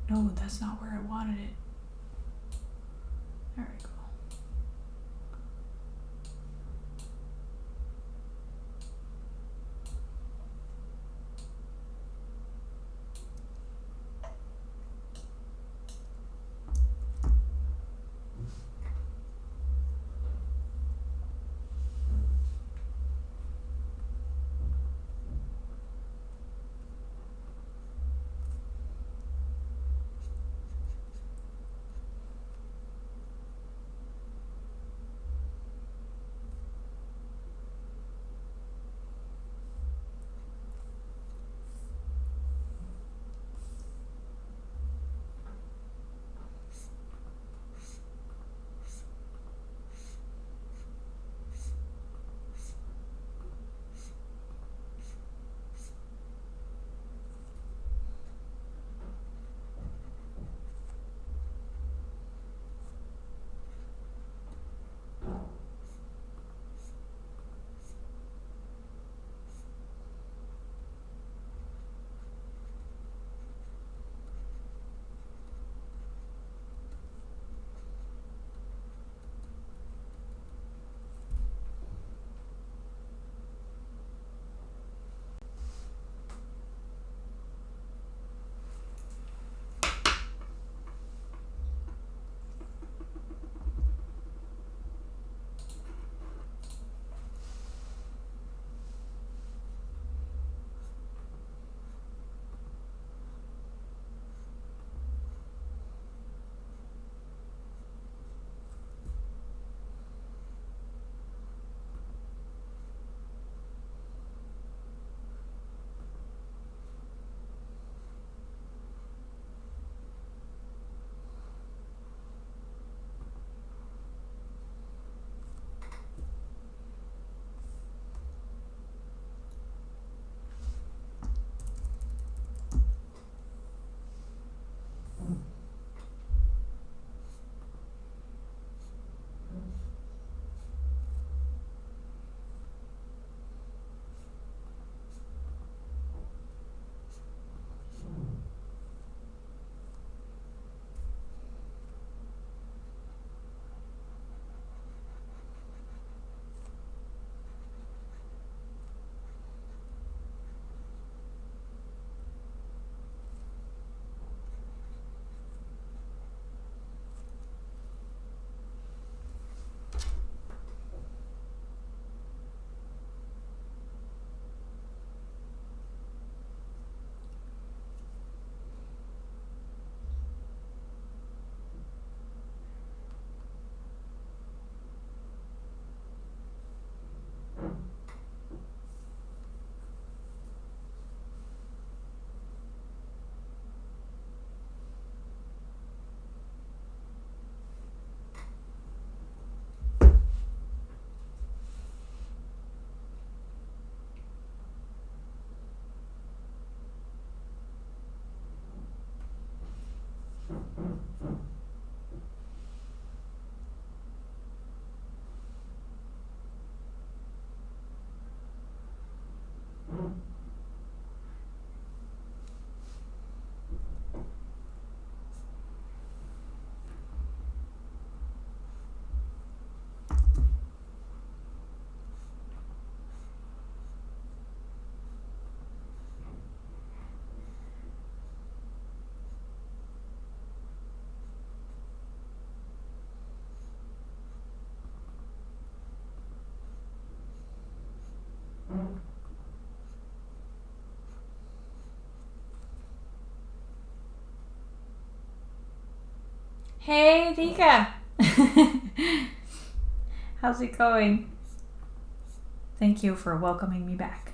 No, that's not where I wanted it. There we go. Hey, Dika. How's it going? Thank you for welcoming me back.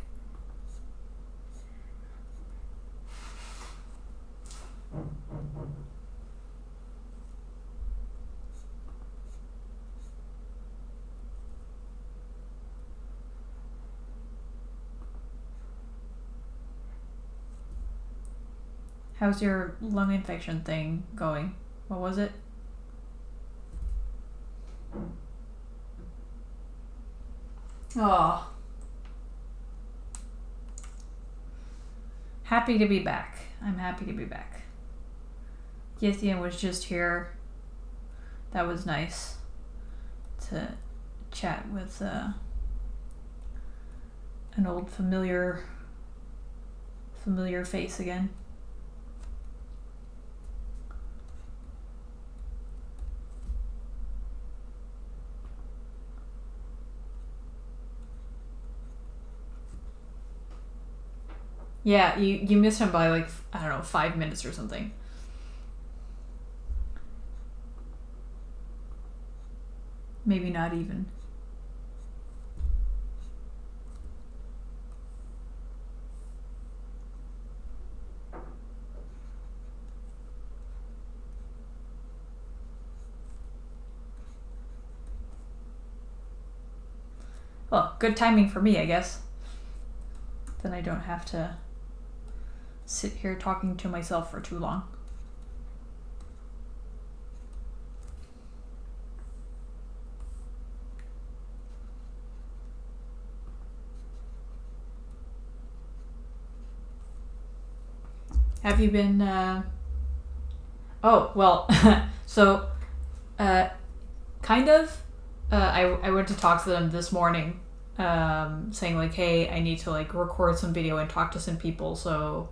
How's your lung infection thing going? What was it? Oh. Happy to be back. I'm happy to be back. Yithian was just here. That was nice to chat with an old familiar face again. Yeah, you missed him by like, I don't know, 5 minutes or something. Maybe not even. Well, good timing for me, I guess. Then I don't have to sit here talking to myself for too long. Have you been, oh, well, so, kind of, I went to talk to them this morning, saying like, hey, I need to like record some video and talk to some people, so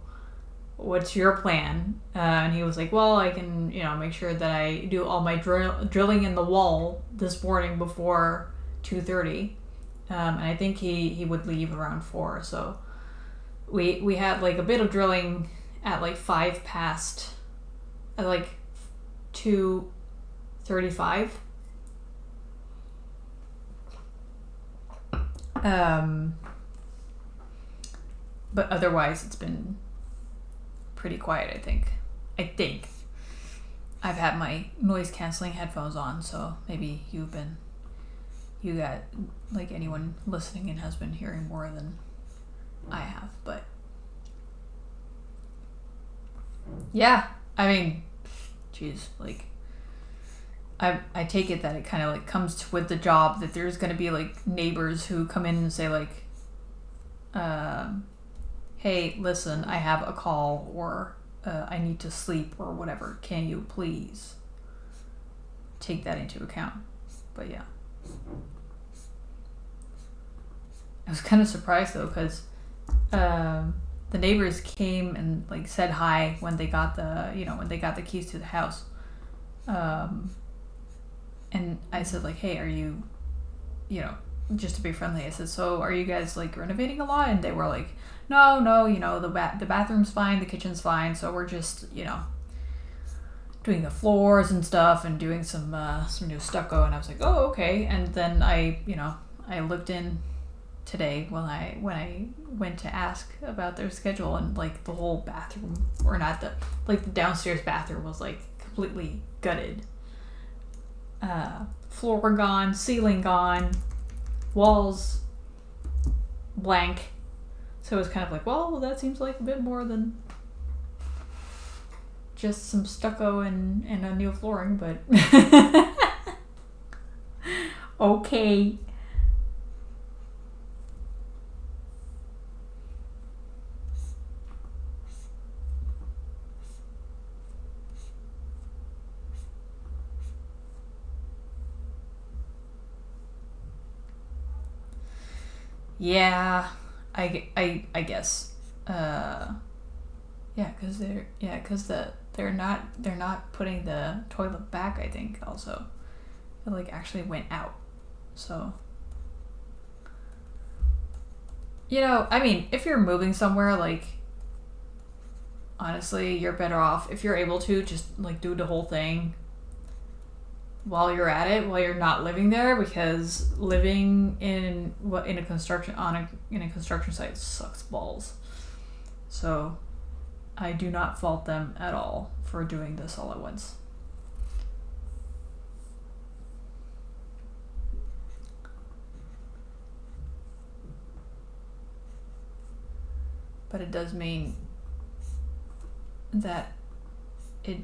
what's your plan? And he was like, well, I can, make sure that I do all my drilling in the wall this morning before 2:30. And I think he would leave around 4, so we had like a bit of drilling at like 5 past, at like 2:35. But otherwise it's been pretty quiet, I think. I've had my noise canceling headphones on, so maybe you got, like, anyone listening in has been hearing more than I have, but yeah, I mean, geez, like, I take it that it kind of like comes with the job that there's gonna be like neighbors who come in and say like, hey, listen, I have a call, or I need to sleep, or whatever. Can you please take that into account? But yeah, I was kind of surprised though, because the neighbors came and like said hi when they got the keys to the house. And I said like, hey, are you, just to be friendly, I said, so are you guys like renovating a lot? And they were like, no, the bathroom's fine, the kitchen's fine, so we're just, doing the floors and stuff and doing some new stucco. And I was like, oh, okay. And then I looked in today when I went to ask about their schedule, and like the whole bathroom, or not the downstairs bathroom, was like completely gutted. Floor gone, ceiling gone, walls blank. So it was kind of like, well, that seems like a bit more than just some stucco and a new flooring, but okay. Yeah, I guess. Yeah, because they're not putting the toilet back. I think also, it like actually went out. So, I mean, if you're moving somewhere, like, honestly, you're better off if you're able to just like do the whole thing. while you're at it, while you're not living there, because living in a construction site sucks balls. So I do not fault them at all for doing this all at once. But it does mean that it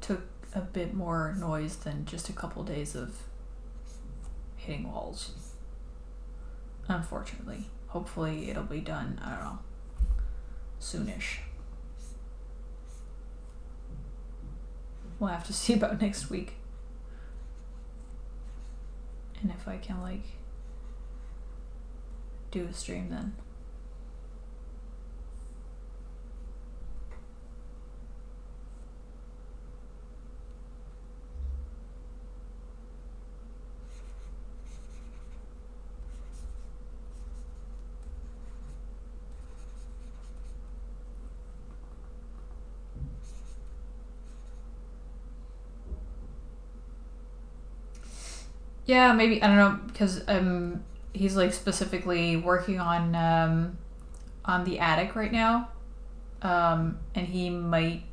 took a bit more noise than just a couple days of hitting walls. Unfortunately. Hopefully it'll be done, I don't know, soonish. We'll have to see about next week. And if I can, like, do a stream then. Yeah, maybe, I don't know, because he's like specifically working on the attic right now, and he might,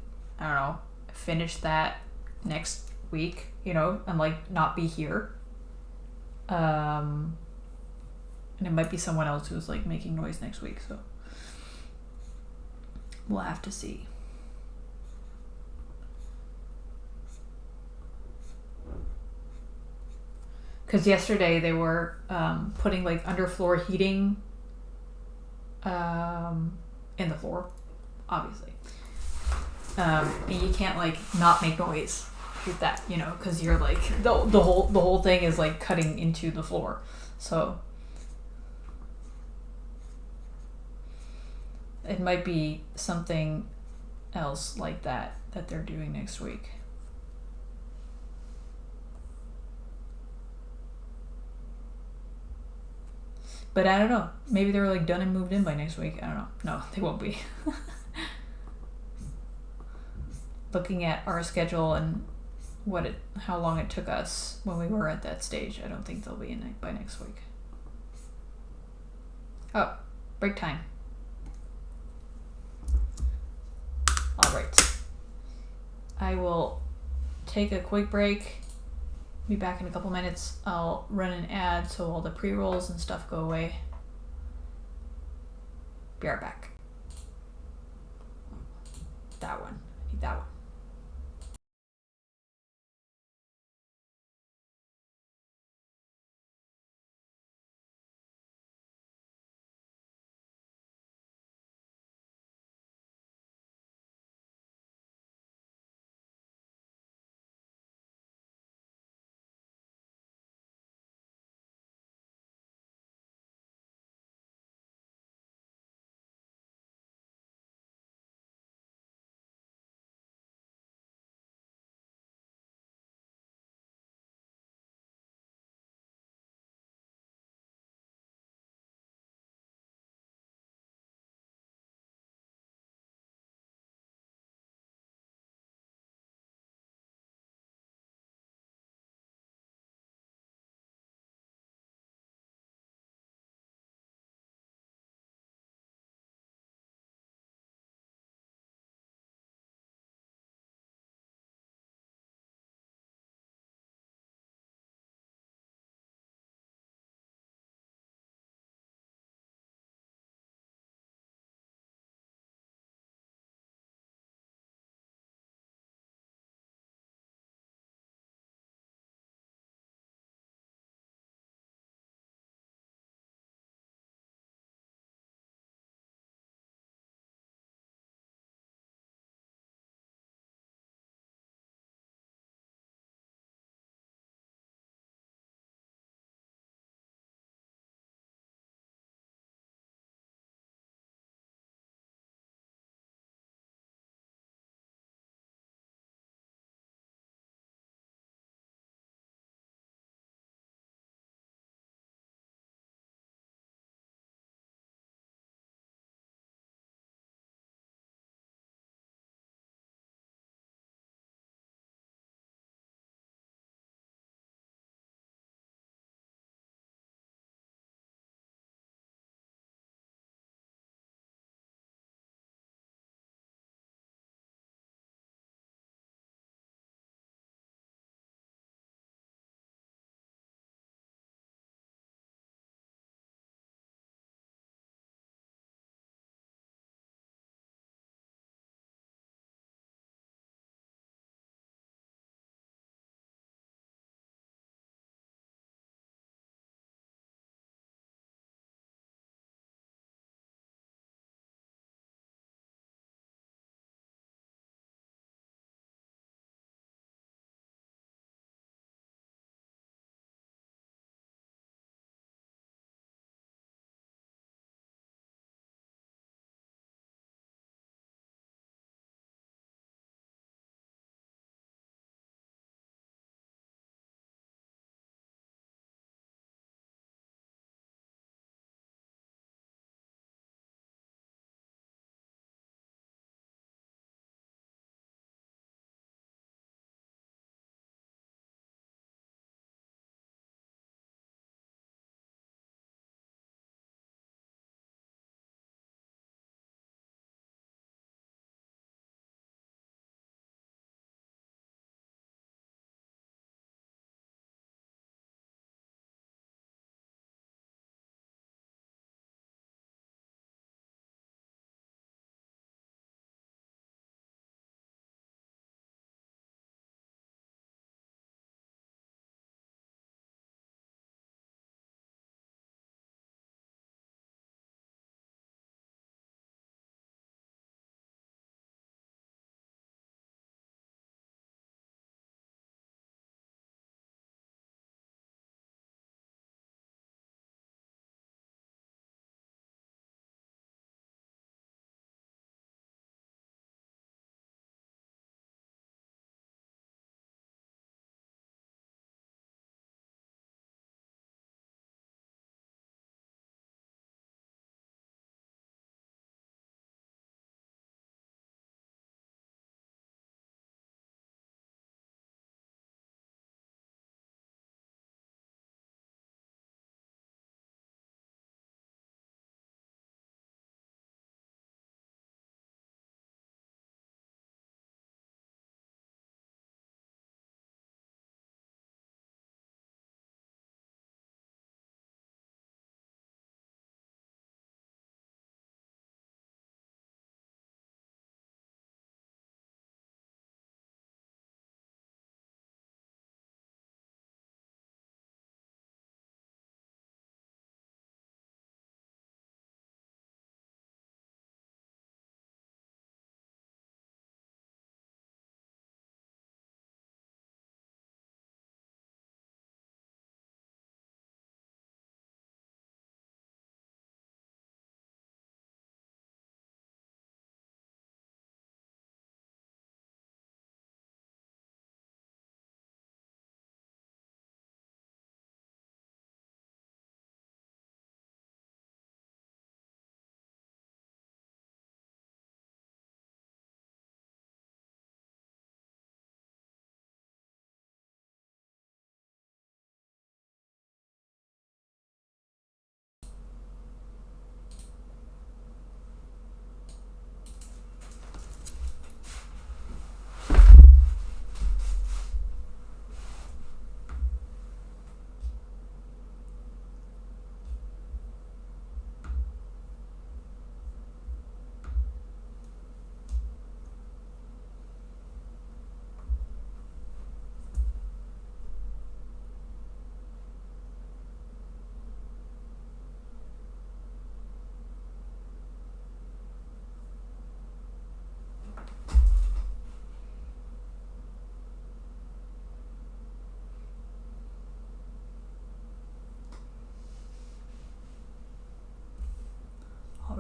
I don't know, finish that next week, you know, and like not be here. And it might be someone else who's like making noise next week, so we'll have to see. Because yesterday they were putting like underfloor heating in the floor, obviously. And you can't like not make noise with that, you know, because you're like the whole thing is like cutting into the floor. So it might be something else like that they're doing next week. But I don't know. Maybe they're like done and moved in by next week. I don't know. No, they won't be. Looking at our schedule and how long it took us when we were at that stage, I don't think they'll be in by next week. Oh, break time. All right. I will take a quick break. Be back in a couple minutes. I'll run an ad so all the pre-rolls and stuff go away. Be right back. That one. I need that one.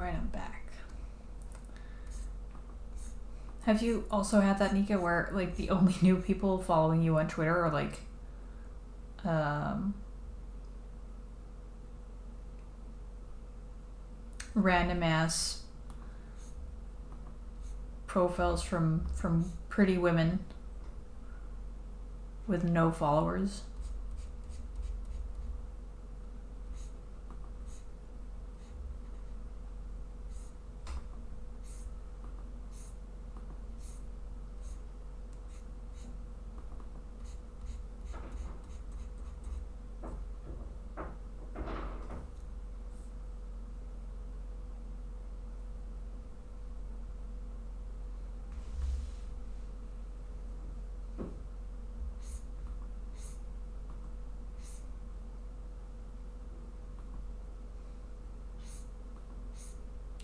Alright, I'm back. Have you also had that, Nika, where like the only new people following you on Twitter are like random ass profiles from pretty women with no followers?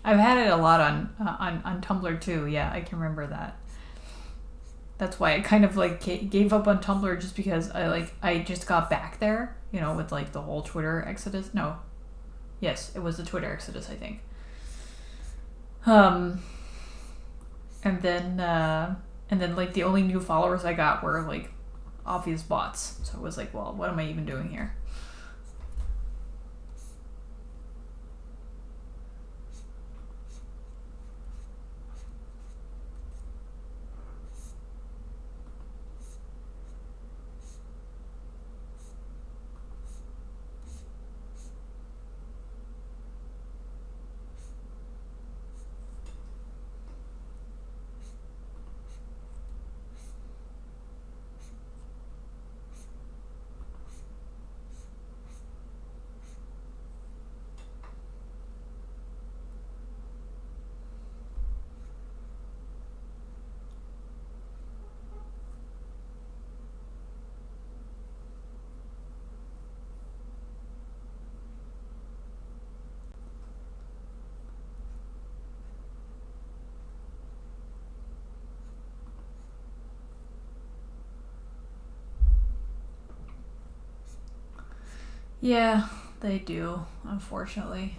I've had it a lot on Tumblr too. Yeah, I can remember that. That's why I kind of like gave up on Tumblr, just because I just got back there, you know, with like the whole Twitter exodus. No, yes, it was the Twitter exodus, I think. And then like the only new followers I got were like obvious bots. So I was like, well, what am I even doing here? Yeah, they do, unfortunately.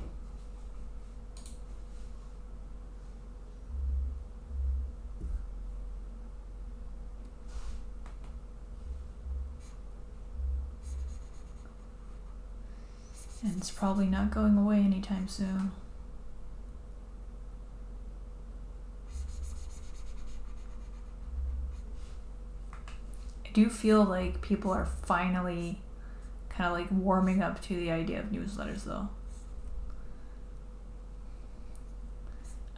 And it's probably not going away anytime soon. I do feel like people are finally kind of like warming up to the idea of newsletters, though.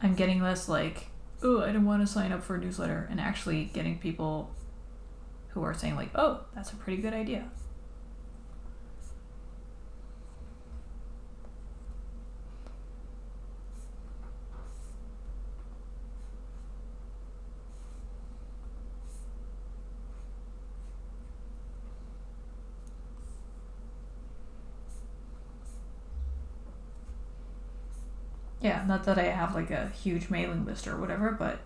I'm getting less like, oh, I don't want to sign up for a newsletter, and actually getting people who are saying like, oh, that's a pretty good idea. Yeah, not that I have like a huge mailing list or whatever, but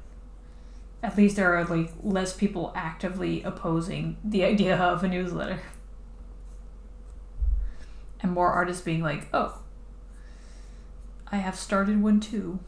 at least there are like less people actively opposing the idea of a newsletter. And more artists being like, oh, I have started one too.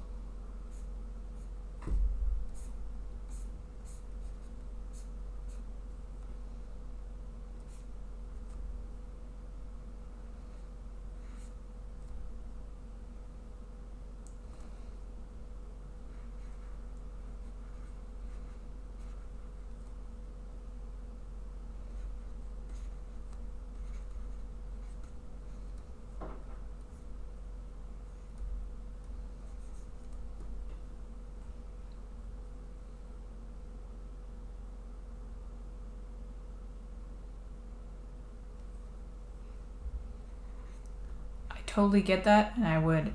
Totally get that, and I would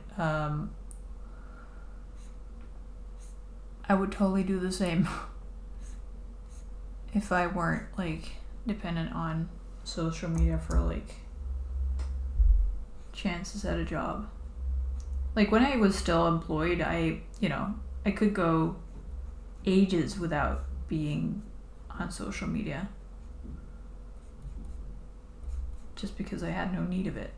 totally do the same if I weren't like dependent on social media for like chances at a job. Like when I was still employed, I could go ages without being on social media just because I had no need of it.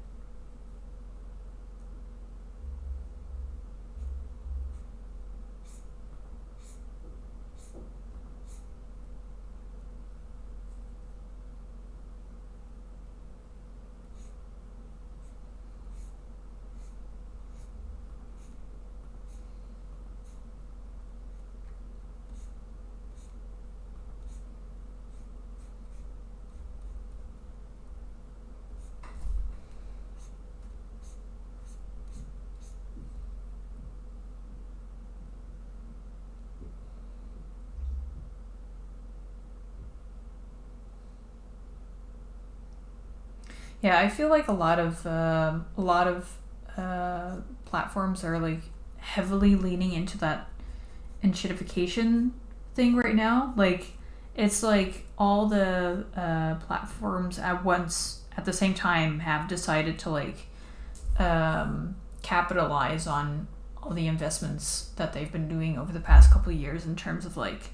Yeah, I feel like a lot of platforms are like heavily leaning into that enshittification thing right now. Like, it's like all the platforms at once at the same time have decided to like capitalize on all the investments that they've been doing over the past couple of years in terms of like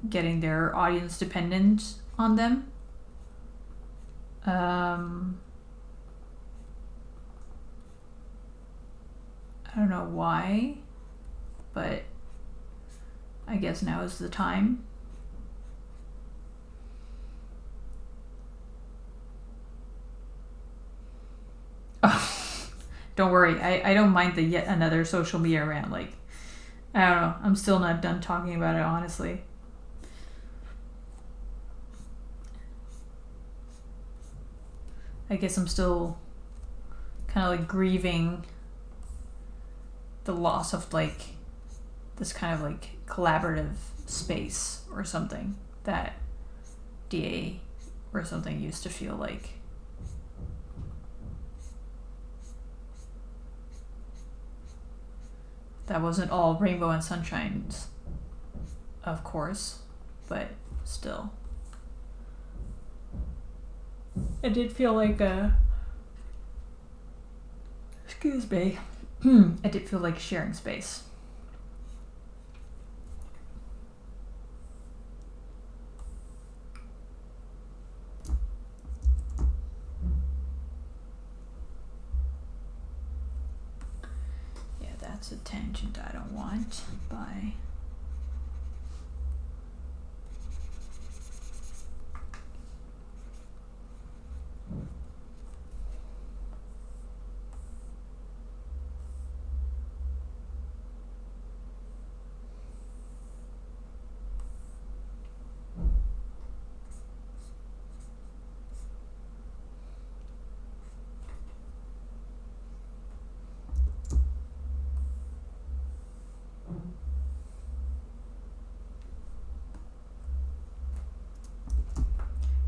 getting their audience dependent on them. I don't know why, but I guess now is the time. Don't worry, I don't mind the yet another social media rant. Like, I don't know, I'm still not done talking about it, honestly. I guess I'm still kind of like grieving the loss of like this kind of like collaborative space or something that DA or something used to feel like. That wasn't all rainbow and sunshines, of course, but still. It did feel like excuse me. I did feel like sharing space. Yeah, that's a tangent I don't want. Bye.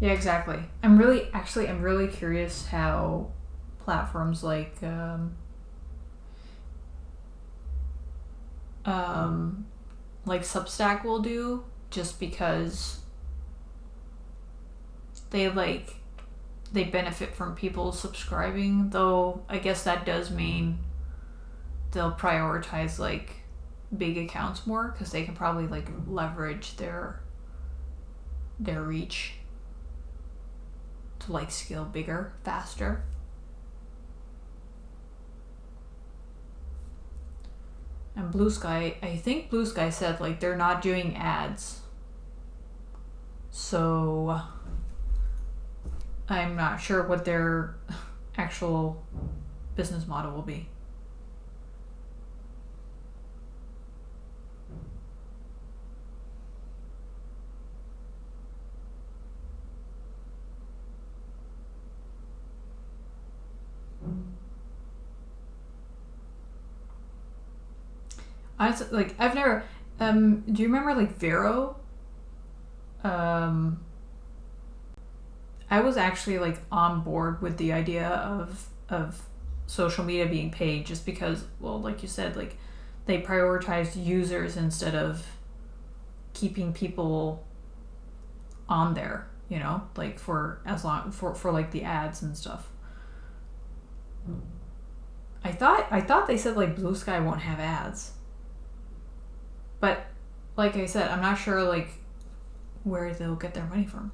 Yeah, exactly. I'm really curious how platforms like Substack will do, just because they like they benefit from people subscribing, though I guess that does mean they'll prioritize like big accounts more because they can probably like leverage their reach to like scale bigger faster. And Blue Sky, I think Blue Sky said like they're not doing ads, so I'm not sure what their actual business model will be. Honestly, like I've never. Do you remember like Vero? Um, I was actually like on board with the idea of social media being paid, just because, well, like you said, like they prioritized users instead of keeping people on there. You know, like for as long for like the ads and stuff. I thought they said like Blue Sky won't have ads. But like I said, I'm not sure like where they'll get their money from.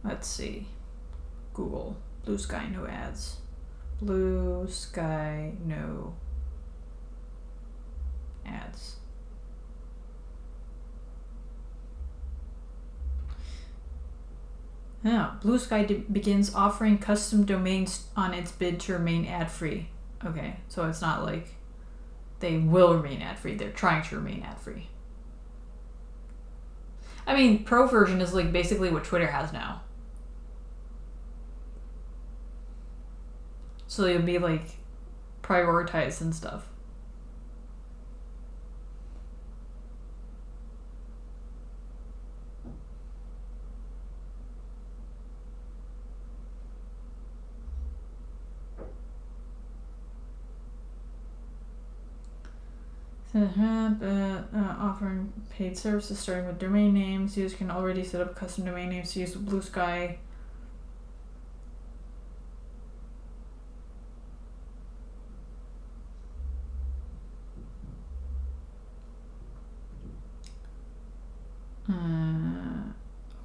Let's see. Google. Blue Sky, no ads. Blue Sky, no ads. Yeah, Blue Sky begins offering custom domains on its bid to remain ad-free. Okay, so it's not like they will remain ad-free. They're trying to remain ad-free. I mean, pro version is like basically what Twitter has now. So you'll be like prioritized and stuff. Offering paid services starting with domain names. Users can already set up custom domain names to use with Blue Sky.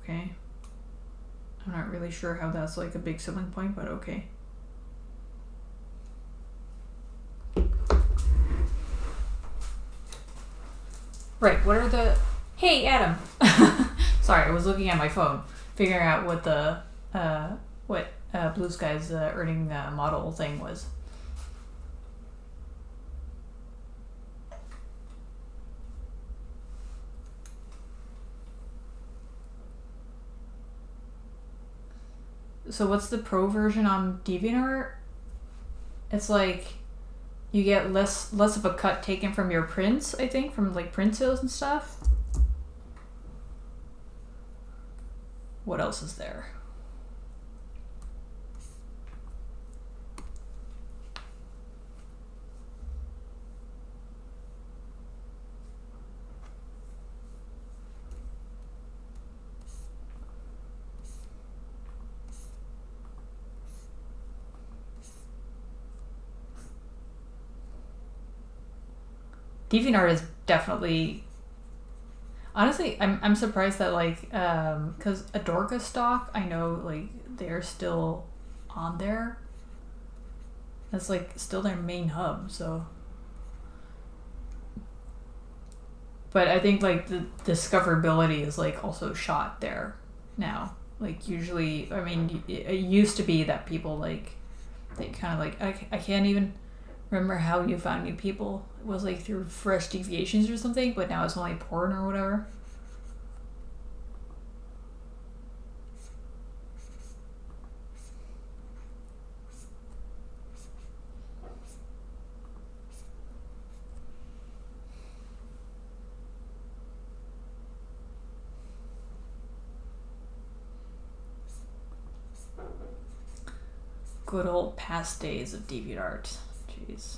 Okay. I'm not really sure how that's like a big selling point, but okay. Right, what are the... Hey, Adam! Sorry, I was looking at my phone, figuring out what the, Blue Sky's earning model thing was. So what's the pro version on DeviantArt? It's like you get less of a cut taken from your prints, I think, from like print sales and stuff. What else is there? DeviantArt is definitely... Honestly, I'm surprised that like because Adorka stock, I know like they're still on there. That's like still their main hub, so. But I think like the discoverability is like also shot there now. Like usually, I mean, it used to be that people like they kind of like I can't even remember how you found new people. It was like through fresh deviations or something, but now it's only porn or whatever. Good old past days of DeviantArt. Jeez.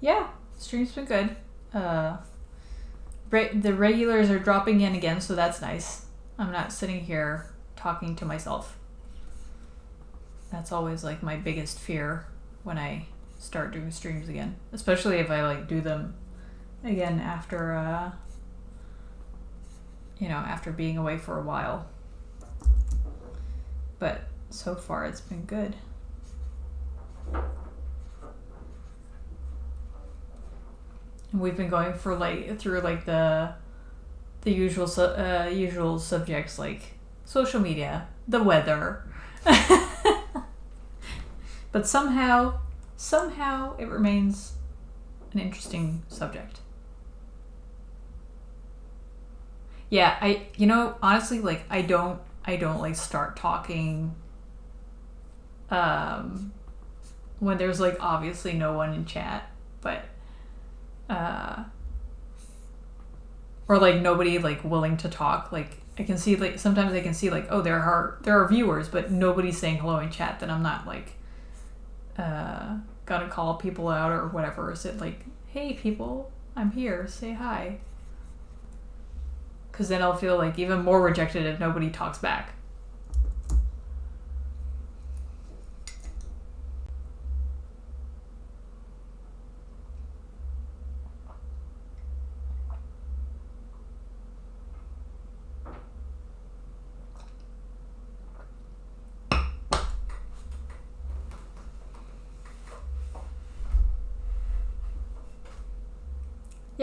Yeah, stream's been good. The regulars are dropping in again, so that's nice. I'm not sitting here talking to myself. That's always like my biggest fear when I start doing streams again, especially if I like do them again after after being away for a while. But so far it's been good. We've been going for like through like the usual usual subjects like social media, the weather, but somehow it remains an interesting subject. Yeah, honestly, like I don't like start talking when there's like obviously no one in chat, but or like nobody like willing to talk. Like I can see like sometimes I can see like, oh, there are viewers, but nobody's saying hello in chat. Then I'm not like gotta call people out or whatever. Is it like, hey people, I'm here, say hi? Because then I'll feel like even more rejected if nobody talks back.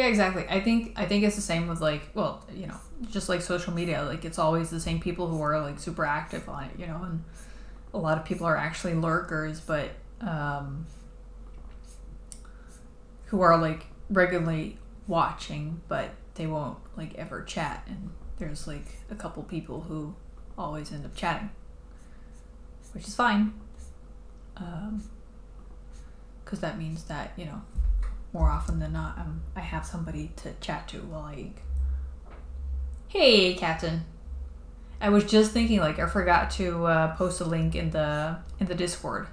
Yeah, exactly. I think it's the same with like, well, just like social media. Like it's always the same people who are like super active on it, and a lot of people are actually lurkers, but who are like regularly watching, but they won't like ever chat. And there's like a couple people who always end up chatting, which is fine, because that means that more often than not, I have somebody to chat to while I ink. Hey, Captain. I was just thinking, like, I forgot to post a link in the Discord.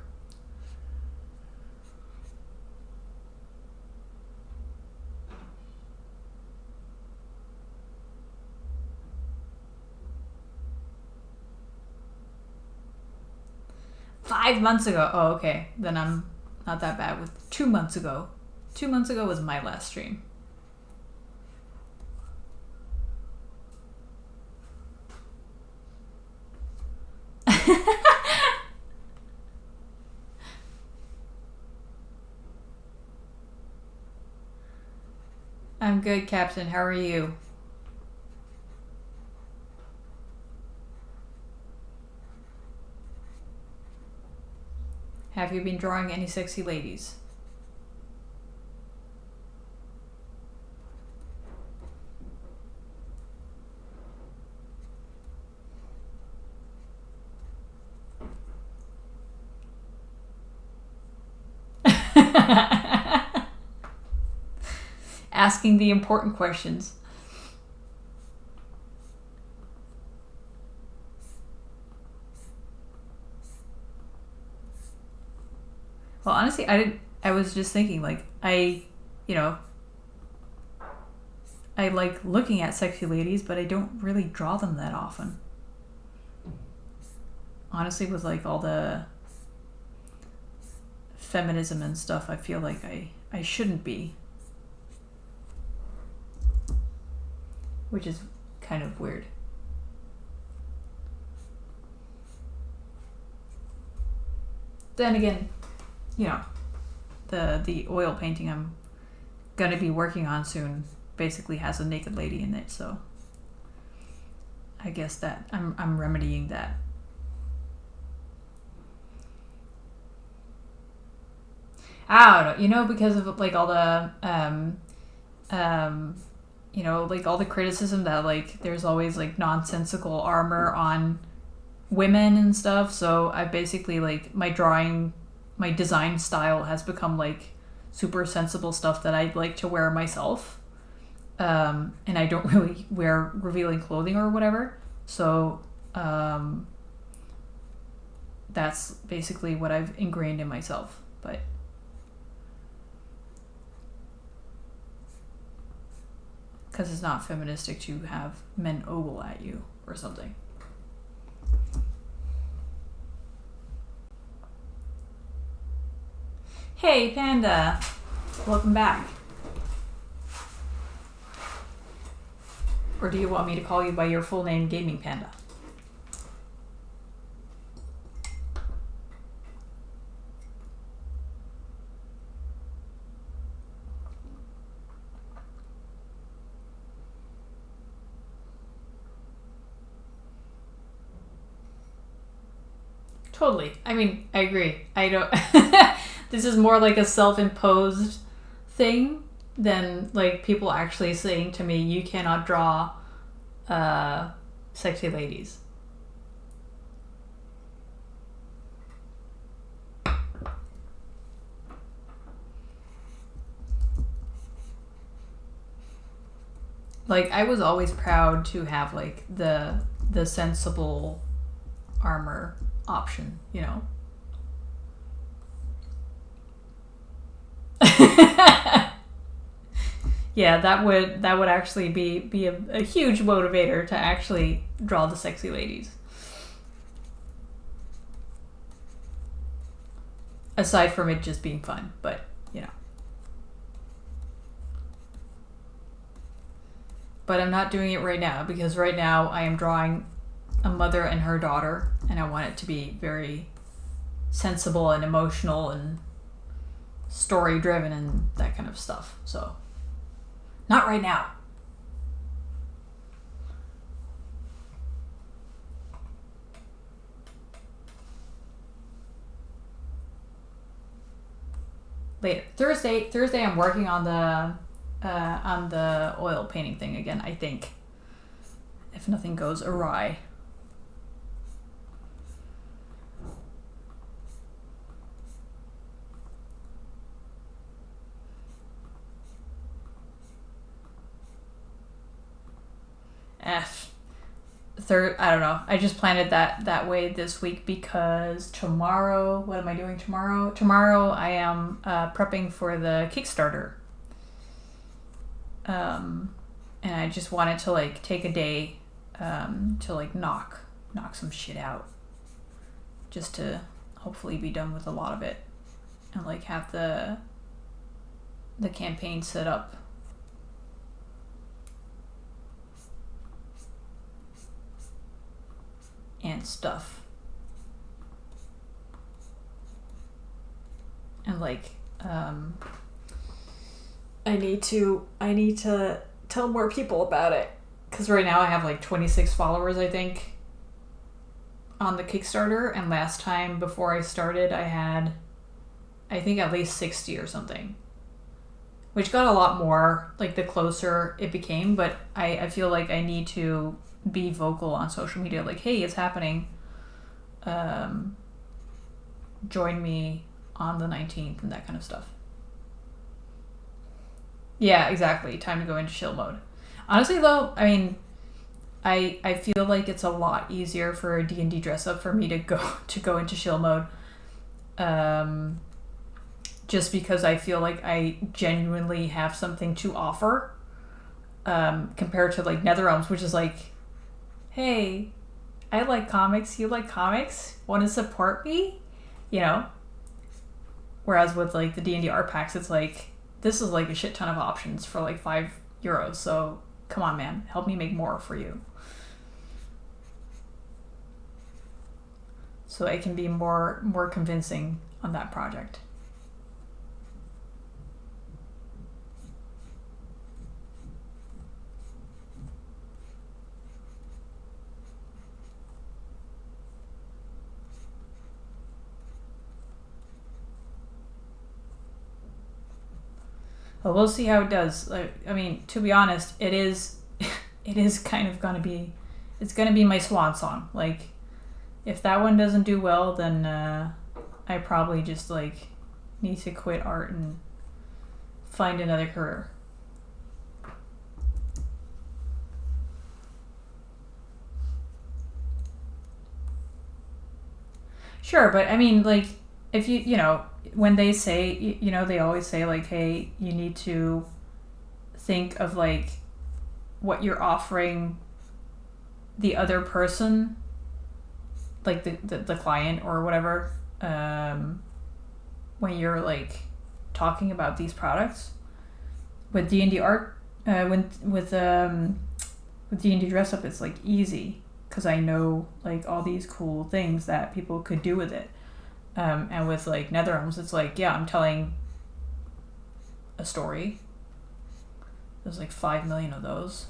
$5 months ago. Oh, okay. Then I'm not that bad with 2 months ago. 2 months ago was my last stream. I'm good, Captain. How are you? Have you been drawing any sexy ladies? Asking the important questions. Well, honestly, I was just thinking, like, I like looking at sexy ladies, but I don't really draw them that often. Honestly, with like all the feminism and stuff, I feel like I shouldn't be. Which is kind of weird. Then again, the oil painting I'm gonna be working on soon basically has a naked lady in it, so I guess that I'm remedying that. I don't know, because of like all the like all the criticism that like there's always like nonsensical armor on women and stuff. So I basically like my design style has become like super sensible stuff that I'd like to wear myself. And I don't really wear revealing clothing or whatever. So that's basically what I've ingrained in myself. But because it's not feministic to have men ogle at you or something. Hey, Panda. Welcome back. Or do you want me to call you by your full name, Gaming Panda? Totally. I mean, I agree. I don't... This is more like a self-imposed thing than like people actually saying to me, you cannot draw sexy ladies. Like, I was always proud to have like the sensible armor option, Yeah, that would actually be a huge motivator to actually draw the sexy ladies. Aside from it just being fun, but But I'm not doing it right now because right now I am drawing a mother and her daughter, and I want it to be very sensible and emotional and story driven and that kind of stuff. So Not right now. Later. Thursday I'm working on the oil painting thing again, I think. If nothing goes awry. I don't know. I just planned it that way this week because tomorrow, what am I doing tomorrow? Tomorrow I am prepping for the Kickstarter. And I just wanted to like take a day to like knock some shit out. Just to hopefully be done with a lot of it. And like have the campaign set up. And stuff. And like I need to tell more people about it, because right now I have like 26 followers, I think, on the Kickstarter, and last time before I started I had I think at least 60 or something, which got a lot more like the closer it became. But I feel like I need to be vocal on social media, like, hey, it's happening, join me on the 19th and that kind of stuff. Yeah, exactly. Time to go into chill mode. Honestly though, I mean, I feel like it's a lot easier for a D&D dress up for me to go into chill mode, just because I feel like I genuinely have something to offer, compared to like Netherrealms, which is like, hey, I like comics, you like comics, want to support me? You know? Whereas with like the D&D art packs, it's like, this is like a shit ton of options for like €5, so come on, man, help me make more for you. So I can be more convincing on that project. But we'll see how it does. Like, I mean, to be honest, it is kind of gonna be my swan song. Like, if that one doesn't do well, then I probably just like need to quit art and find another career. Sure, but I mean, like, if you know, when they say, you know, they always say like, hey, you need to think of like what you're offering the other person, like the client or whatever, when you're like talking about these products. With D&D art, with D&D dress up, it's like easy because I know like all these cool things that people could do with it. And with like Netherrealms, it's like, yeah, I'm telling a story. There's like 5 million of those.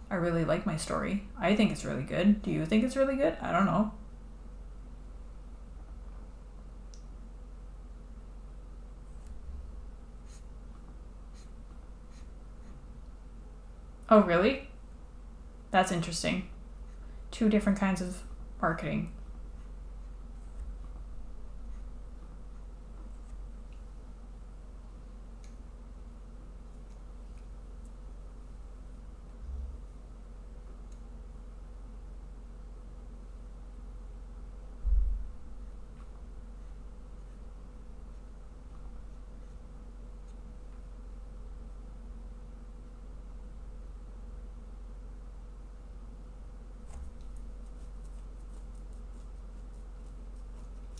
I really like my story. I think it's really good. Do you think it's really good? I don't know. Oh, really? That's interesting. 2 different kinds of marketing.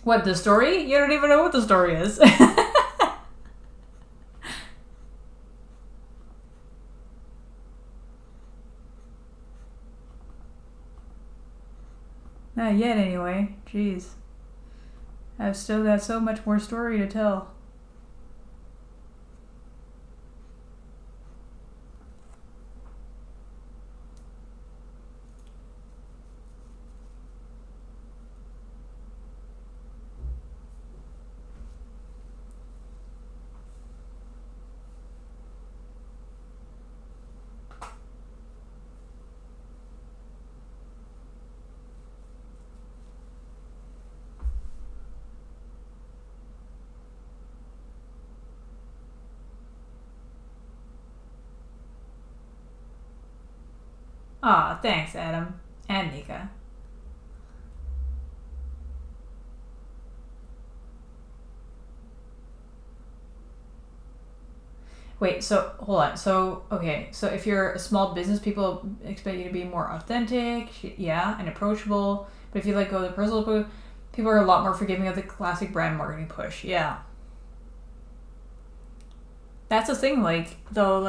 What, the story? You don't even know what the story is. Not yet, anyway. Jeez. I've still got so much more story to tell. Aw, thanks, Adam. And Nika. Wait, so hold on. So, okay, so if you're a small business, people expect you to be more authentic, yeah, and approachable. But if you go the personal approach, people are a lot more forgiving of the classic brand marketing push. Yeah. That's the thing, though,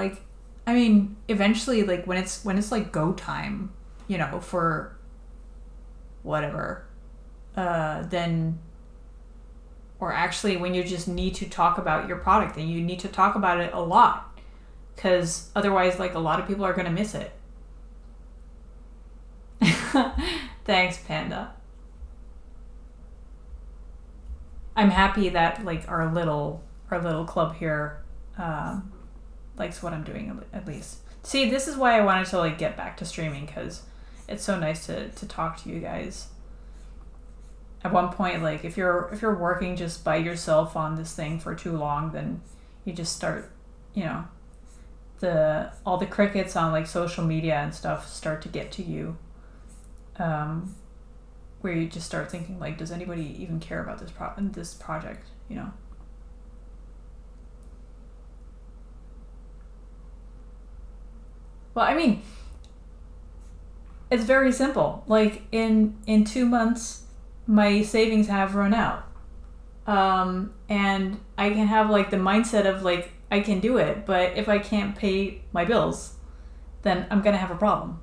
I mean, eventually, when it's go time, for whatever, then, or actually when you just need to talk about your product, then you need to talk about it a lot, because otherwise, a lot of people are going to miss it. Thanks, Panda. I'm happy that our little club here likes what I'm doing, at least. See, this is why I wanted to get back to streaming, because it's so nice to talk to you guys. At one point, if you're working just by yourself on this thing for too long, then you just start, all the crickets on social media and stuff start to get to you, where you just start thinking does anybody even care about this project, Well, I mean, it's very simple. In 2 months, my savings have run out, and I can have the mindset of I can do it, but if I can't pay my bills, then I'm gonna have a problem.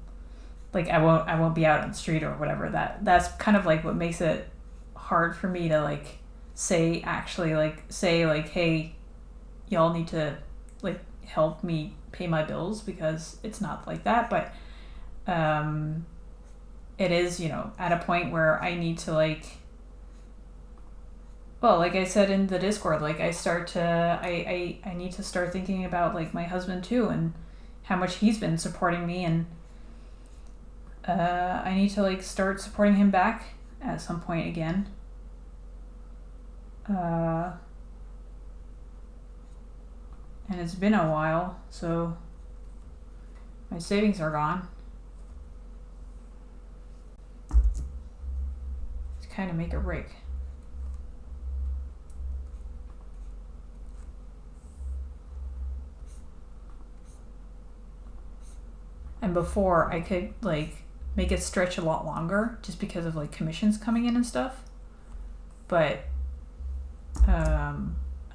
I won't be out on the street or whatever. That's kind of what makes it hard for me to say hey, y'all need to help me pay my bills, because it's not like that. But it is, at a point where I need to well, like I said in the Discord, I need to start thinking about my husband too, and how much he's been supporting me, and I need to start supporting him back at some point again. And it's been a while, so my savings are gone. It's kind of make or break. And before, I could make it stretch a lot longer just because of commissions coming in and stuff. But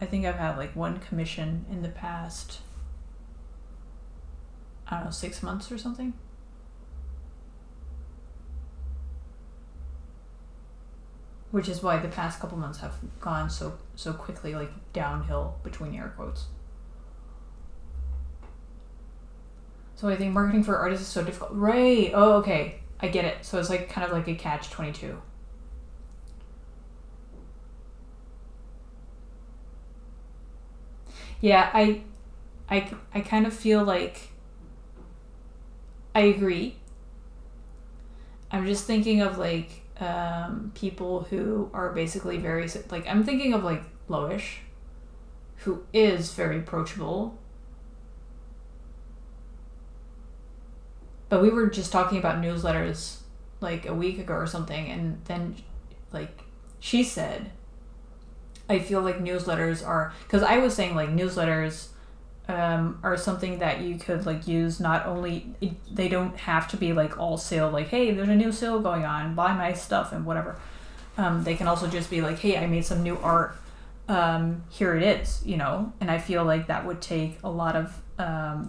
I think I've had one commission in the past, I don't know, 6 months or something. Which is why the past couple months have gone so quickly, downhill, between air quotes. So I think marketing for artists is so difficult. Right. Oh, okay. I get it. So it's kind of a catch-22. Yeah, I kind of feel I agree. I'm just thinking of people who are basically very I'm thinking of Loish, who is very approachable. But we were just talking about newsletters a week ago or something, and then she said, I feel newsletters are, because I was saying newsletters are something that you could use. Not only, they don't have to be all sale, hey, there's a new sale going on, buy my stuff and whatever. They can also just be hey, I made some new art, here it is, and I feel that would take a lot of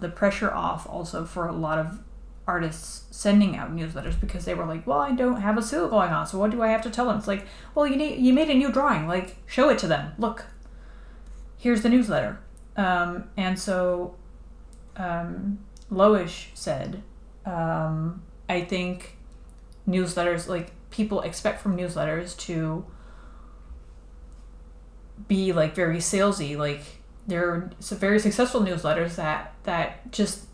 the pressure off also for a lot of artists sending out newsletters, because they were well, I don't have a sale going on, so what do I have to tell them? It's well, you made a new drawing, show it to them, look, here's the newsletter. And so Loish said, I think newsletters, people expect from newsletters to be very salesy. They're very successful newsletters that just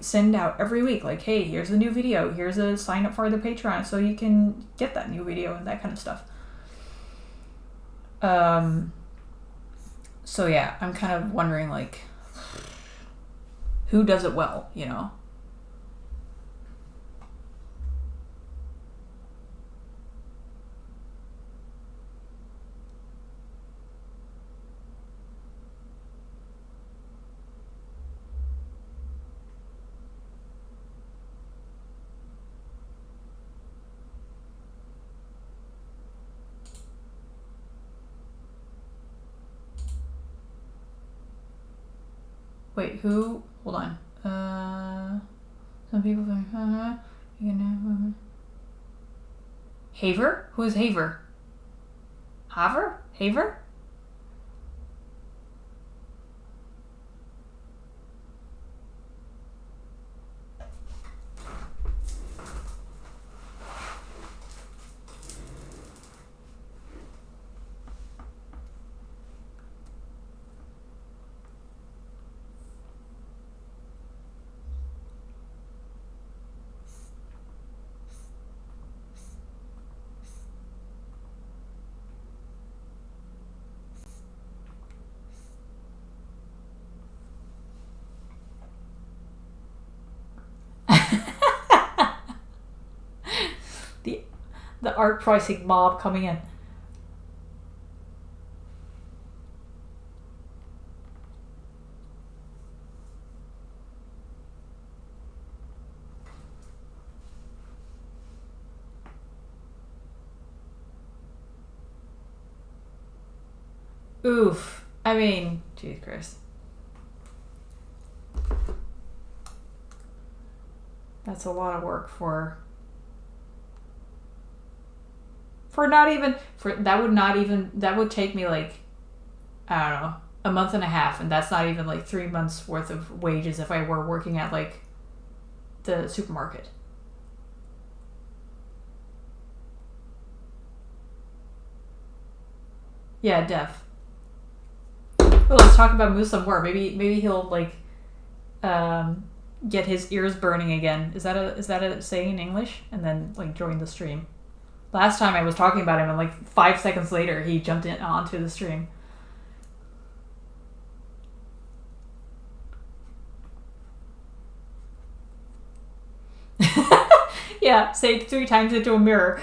send out every week, hey, here's a new video, here's a sign up for the Patreon so you can get that new video, and that kind of stuff. So yeah, I'm kind of wondering who does it well, Wait, who? Hold on. Some people think, you know, Haver? Who is Haver? Haver? Haver? The art pricing mob coming in. Oof. I mean, Jesus Christ. That's a lot of work for not even that would take me like, I don't know, a month and a half, and that's not even like 3 months worth of wages if I were working at like the supermarket. Yeah, def. Well, let's talk about Moose some more. Maybe he'll like get his ears burning again. Is that a saying in English? And then like join the stream. Last time I was talking about him, and like 5 seconds later, he jumped in onto the stream. Yeah, say it 3 times into a mirror.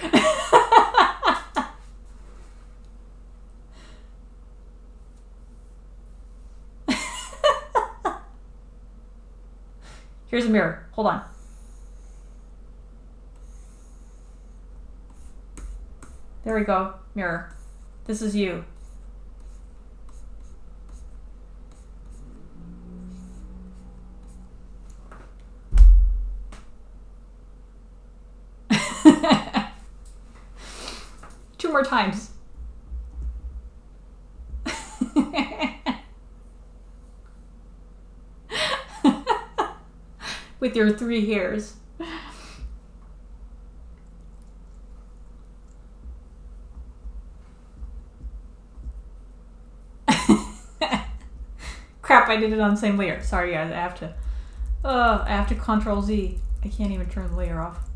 Here's a mirror. Hold on. There we go. Mirror. This is you. Two more times. With your 3 hairs. Crap, I did it on the same layer. Sorry guys, I have to Control Z. I can't even turn the layer off.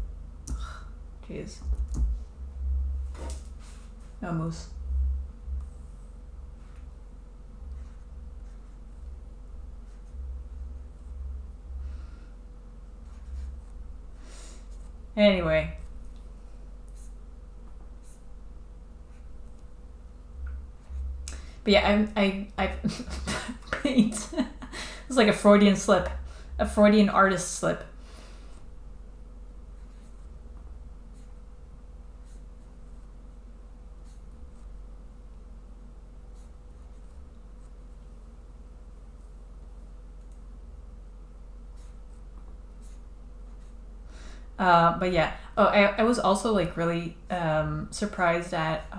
Jeez. No moose. Anyway. But yeah, I paint. It's like a Freudian slip. A Freudian artist slip. But yeah. Oh, I was also like really surprised at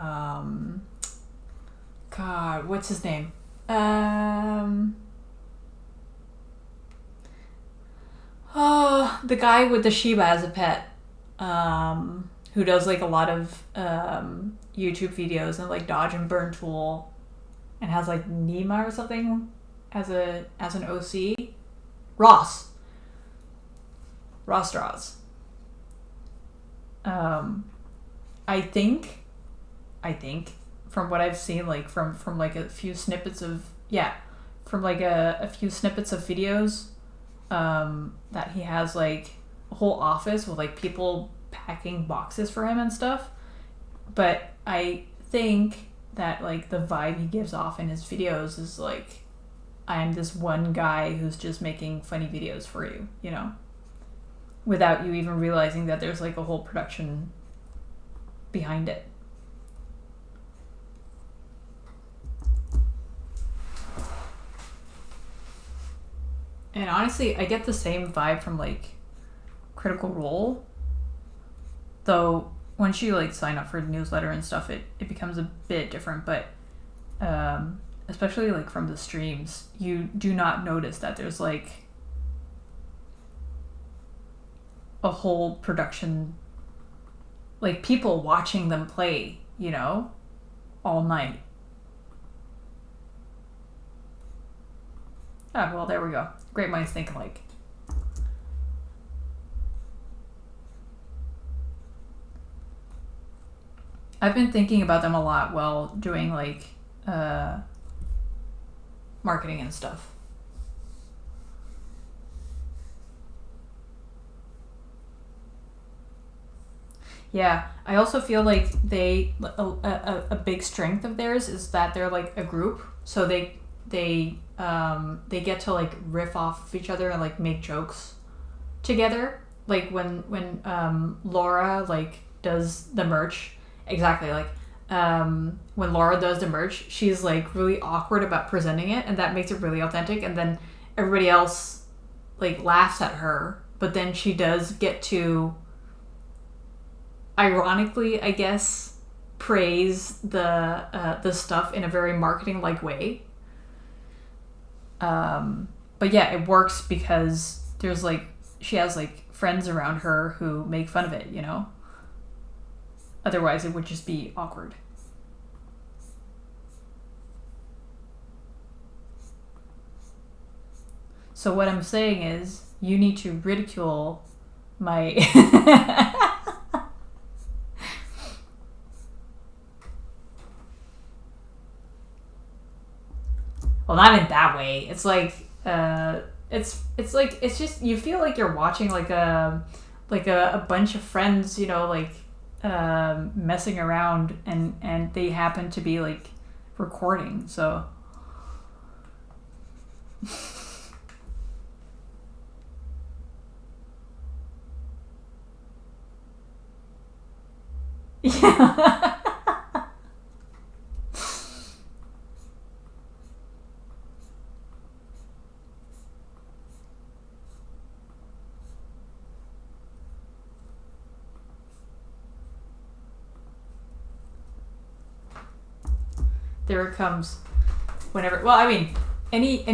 God, what's his name? Oh, the guy with the Shiba as a pet. Who does like a lot of YouTube videos and like dodge and burn tool, and has like Nima or something as an OC. Ross Draws. I think from what I've seen, like from like a few snippets of from like a few snippets of videos, that he has like a whole office with like people packing boxes for him and stuff. But I think that like the vibe he gives off in his videos is like, I'm this one guy who's just making funny videos for you, you know, without you even realizing that there's like a whole production behind it. And honestly, I get the same vibe from like Critical Role, though once you like sign up for the newsletter and stuff, it becomes a bit different. But especially like from the streams, you do not notice that there's like a whole production, like people watching them play, you know, all night. Ah, well, there we go. Great minds think alike. I've been thinking about them a lot while doing like marketing and stuff. Yeah, I also feel like a big strength of theirs is that they're like a group, so they get to like riff off of each other and like make jokes together. Like when Laura like does the merch, exactly like when Laura does the merch, she's like really awkward about presenting it, and that makes it really authentic. And then everybody else like laughs at her, but then she does get to, ironically, I guess, praise the stuff in a very marketing like way. But yeah, it works because there's like she has like friends around her who make fun of it, you know. Otherwise, it would just be awkward. So what I'm saying is, you need to ridicule my. Well, not in that way. It's like it's like it's just you feel like you're watching like a bunch of friends, you know, like messing around, and they happen to be like recording. So yeah. There it comes. Whenever, well, I mean, any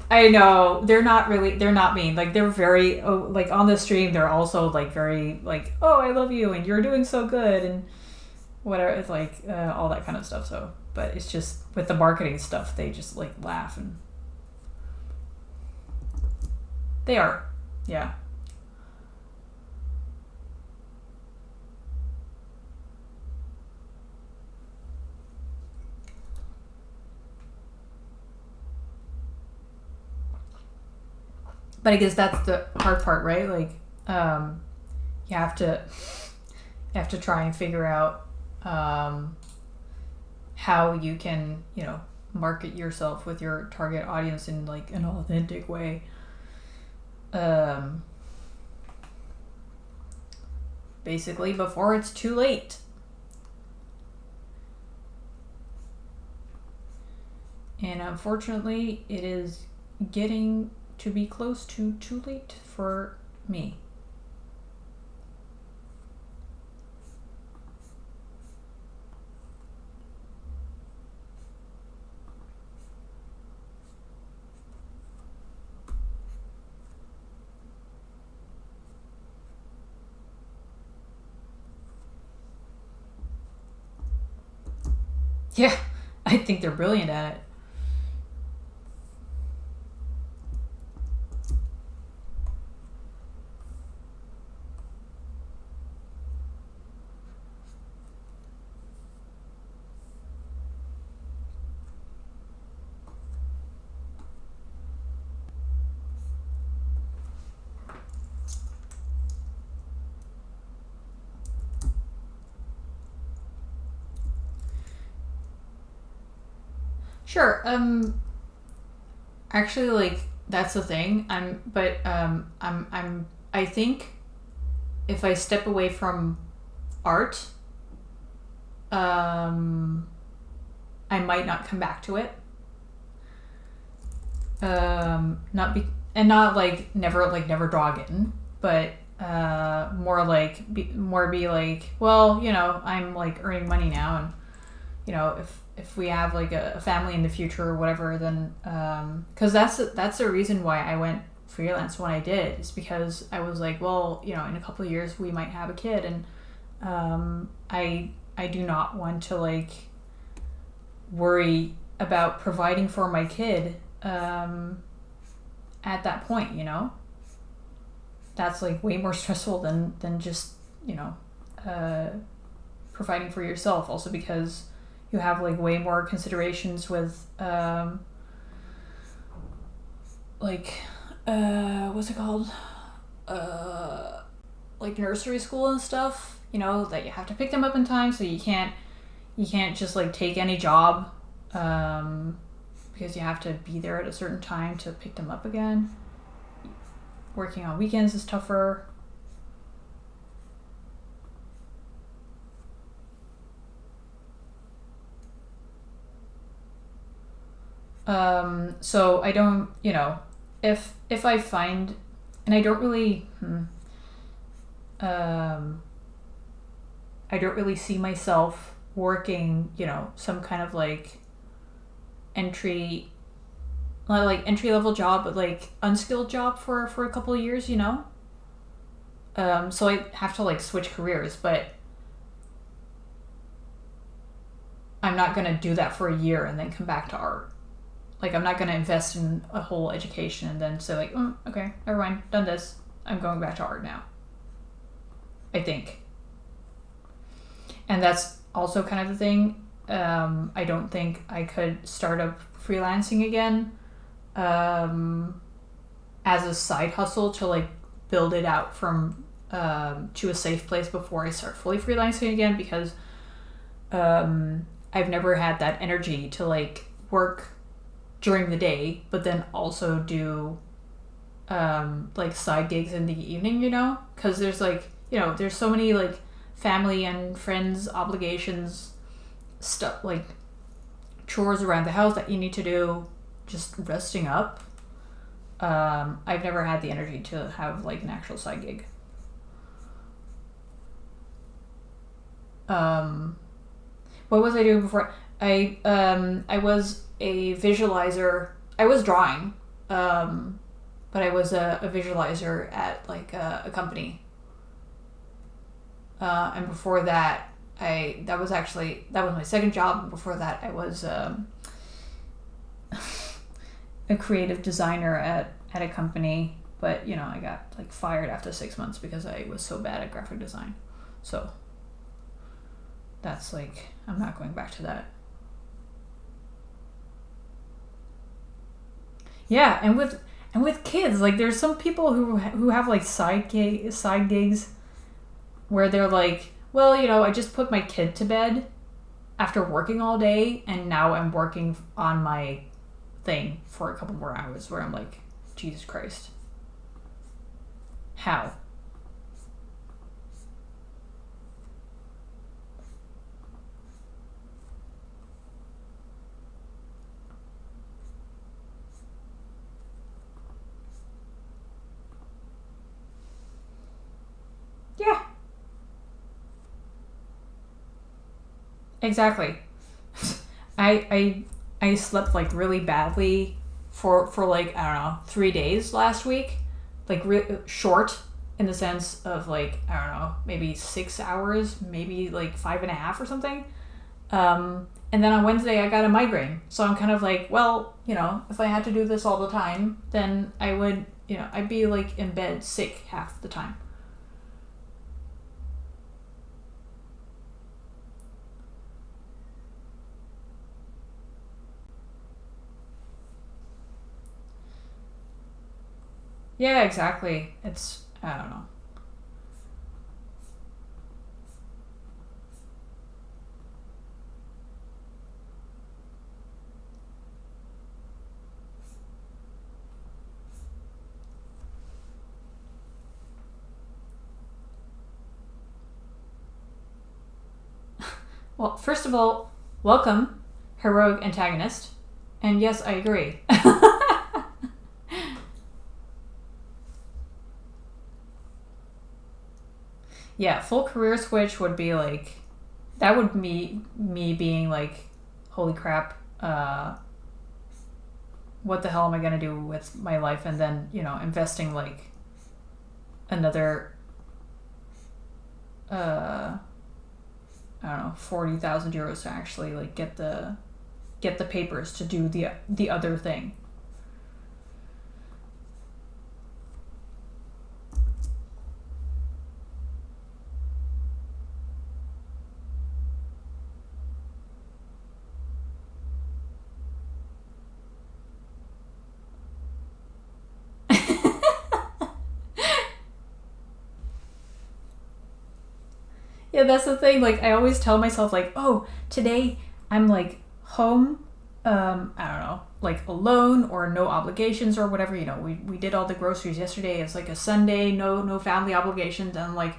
I know they're not mean. Like they're very like on the stream they're also like very like, oh, I love you and you're doing so good and whatever. It's like all that kind of stuff. So, but it's just with the marketing stuff they just like laugh, and they are, yeah. But I guess that's the hard part, right? Like, you have to try and figure out how you can, you know, market yourself with your target audience in like an authentic way. Basically, before it's too late. And unfortunately, it is getting to be close to too late for me. Yeah, I think they're brilliant at it. Sure. Actually, like that's the thing. I think if I step away from art, I might not come back to it. not be and not like never dragging, but more be like, well, I'm like earning money now, and if we have like a family in the future or whatever, then because that's the reason why I went freelance when I did, is because I was like, well, in a couple of years we might have a kid, and I do not want to like worry about providing for my kid at that point. That's like way more stressful than just providing for yourself, also because you have like way more considerations with what's it called, like nursery school and stuff, that you have to pick them up in time, so you can't just like take any job because you have to be there at a certain time to pick them up again. Working on weekends is tougher. So I don't, if I find, and I don't really, I don't really see myself working, some kind of like entry level job, but like unskilled job for a couple of years, so I have to like switch careers, but I'm not going to do that for a year and then come back to art. Like, I'm not going to invest in a whole education and then say like, okay, never mind, done this, I'm going back to art now, I think. And that's also kind of the thing. I don't think I could start up freelancing again as a side hustle to like build it out from to a safe place before I start fully freelancing again, because I've never had that energy to like work during the day but then also do like side gigs in the evening, because there's like, there's so many like family and friends obligations, stuff like chores around the house that you need to do just resting up. I've never had the energy to have like an actual side gig. What was I doing before? I was a visualizer. I was drawing, but I was a visualizer at like a company. And before that, that was my second job. And before that, I was a creative designer at a company. But I got like fired after 6 months because I was so bad at graphic design. So that's like, I'm not going back to that. Yeah, and with kids, like there's some people who have like side gigs where they're like, well, I just put my kid to bed after working all day, and now I'm working on my thing for a couple more hours, where I'm like, Jesus Christ. How? Yeah. Exactly. I slept like really badly for like, I don't know, 3 days last week, like short in the sense of like, I don't know, maybe 6 hours, maybe like 5.5 or something. And then on Wednesday I got a migraine, so I'm kind of like, well, if I had to do this all the time, then I would, I'd be like in bed sick half the time. Yeah, exactly. It's, I don't know. Well, first of all, welcome, heroic antagonist. And yes, I agree. Yeah, full career switch would be like that would me being like, holy crap, what the hell am I gonna do with my life? And then investing like another I don't know, 40,000 euros to actually like get the papers to do the other thing. Yeah, that's the thing. Like, I always tell myself, like, oh, today I'm like home. I don't know, like alone or no obligations or whatever. We did all the groceries yesterday. It's like a Sunday, no family obligations. And I'm like,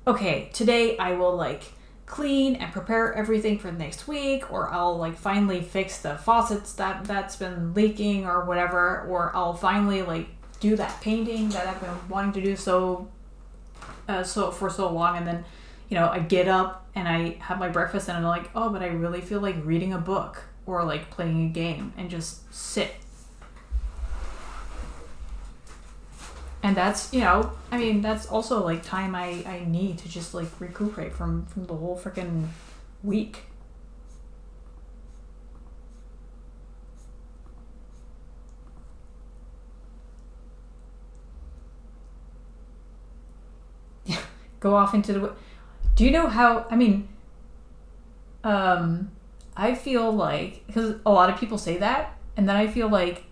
okay, today I will like clean and prepare everything for the next week, or I'll like finally fix the faucets that's been leaking or whatever, or I'll finally like do that painting that I've been wanting to do for so long. And then I get up and I have my breakfast and I'm like, oh, but I really feel like reading a book or like playing a game and just sit. And that's I mean, that's also like time I need to just like recuperate from the whole freaking week. Go off into the. Do you know how? I mean, um, I feel like because a lot of people say that, and then I feel like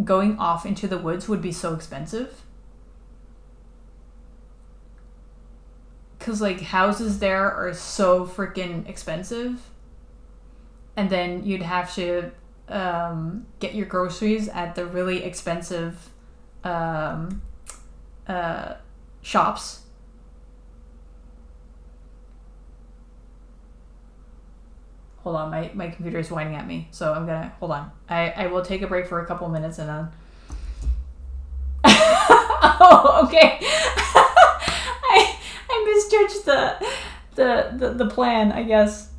going off into the woods would be so expensive. Because like houses there are so freaking expensive, and then you'd have to get your groceries at the really expensive um, uh, shops. Hold on, my computer is whining at me, so I'm gonna hold on. I will take a break for a couple minutes and then. Oh, okay. I misjudged the plan, I guess.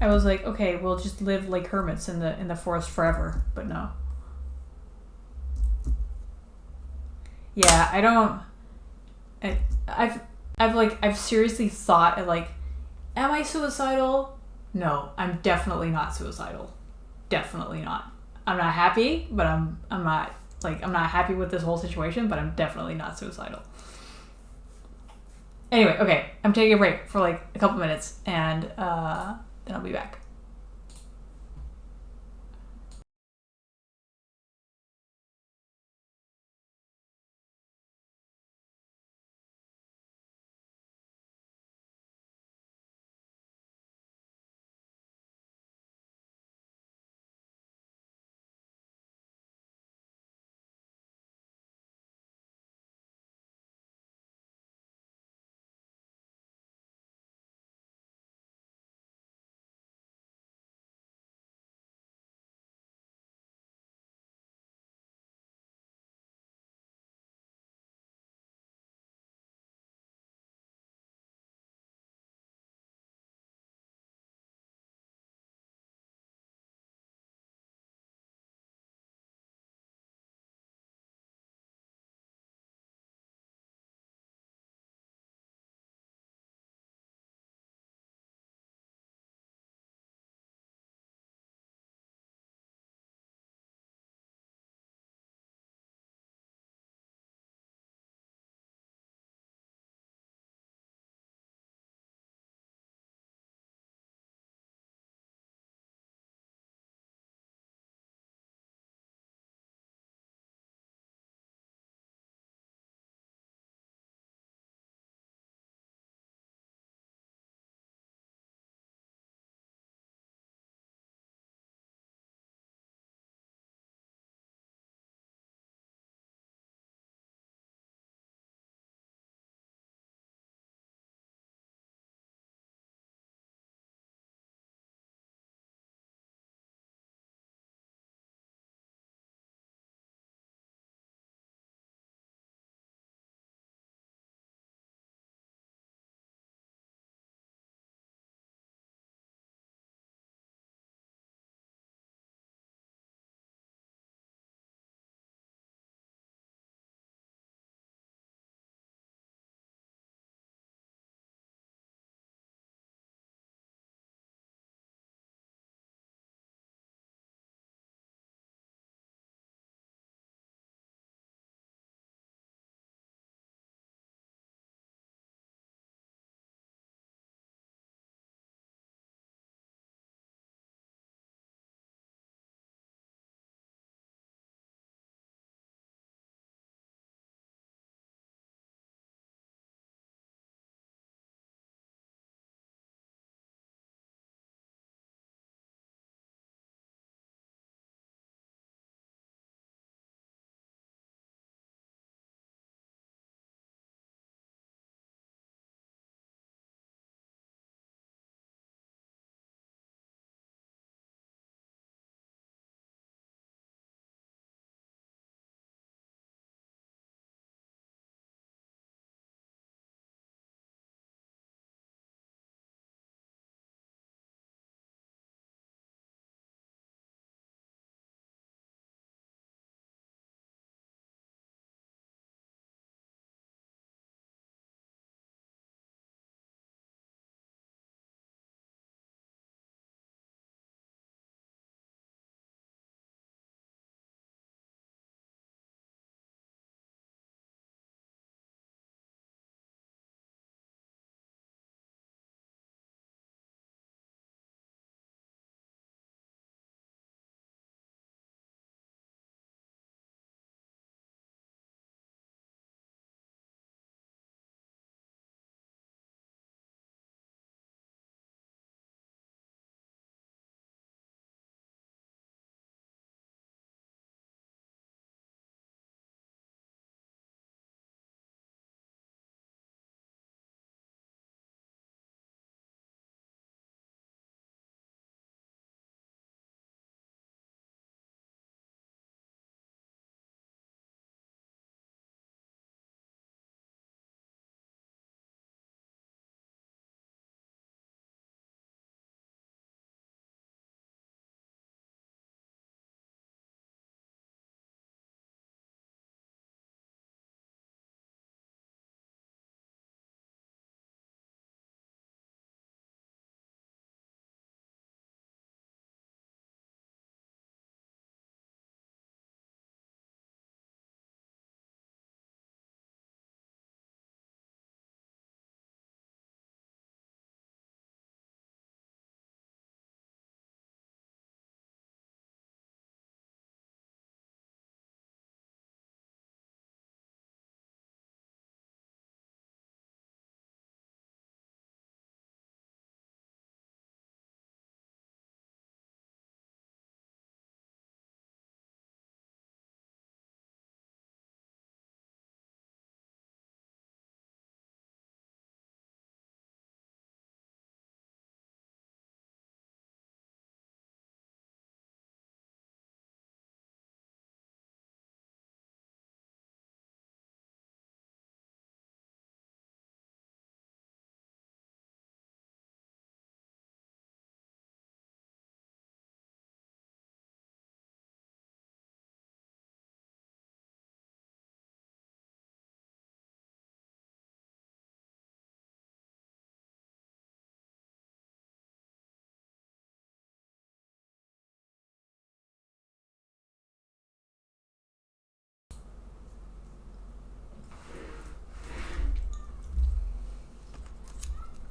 I was like, okay, we'll just live like hermits in the forest forever, but no. Yeah, I don't. I, I've I've seriously thought of like, am I suicidal? No, I'm definitely not suicidal. Definitely not. I'm not happy, but I'm not like I'm not happy with this whole situation, but I'm definitely not suicidal. Anyway, okay, I'm taking a break for like a couple minutes, and then I'll be back.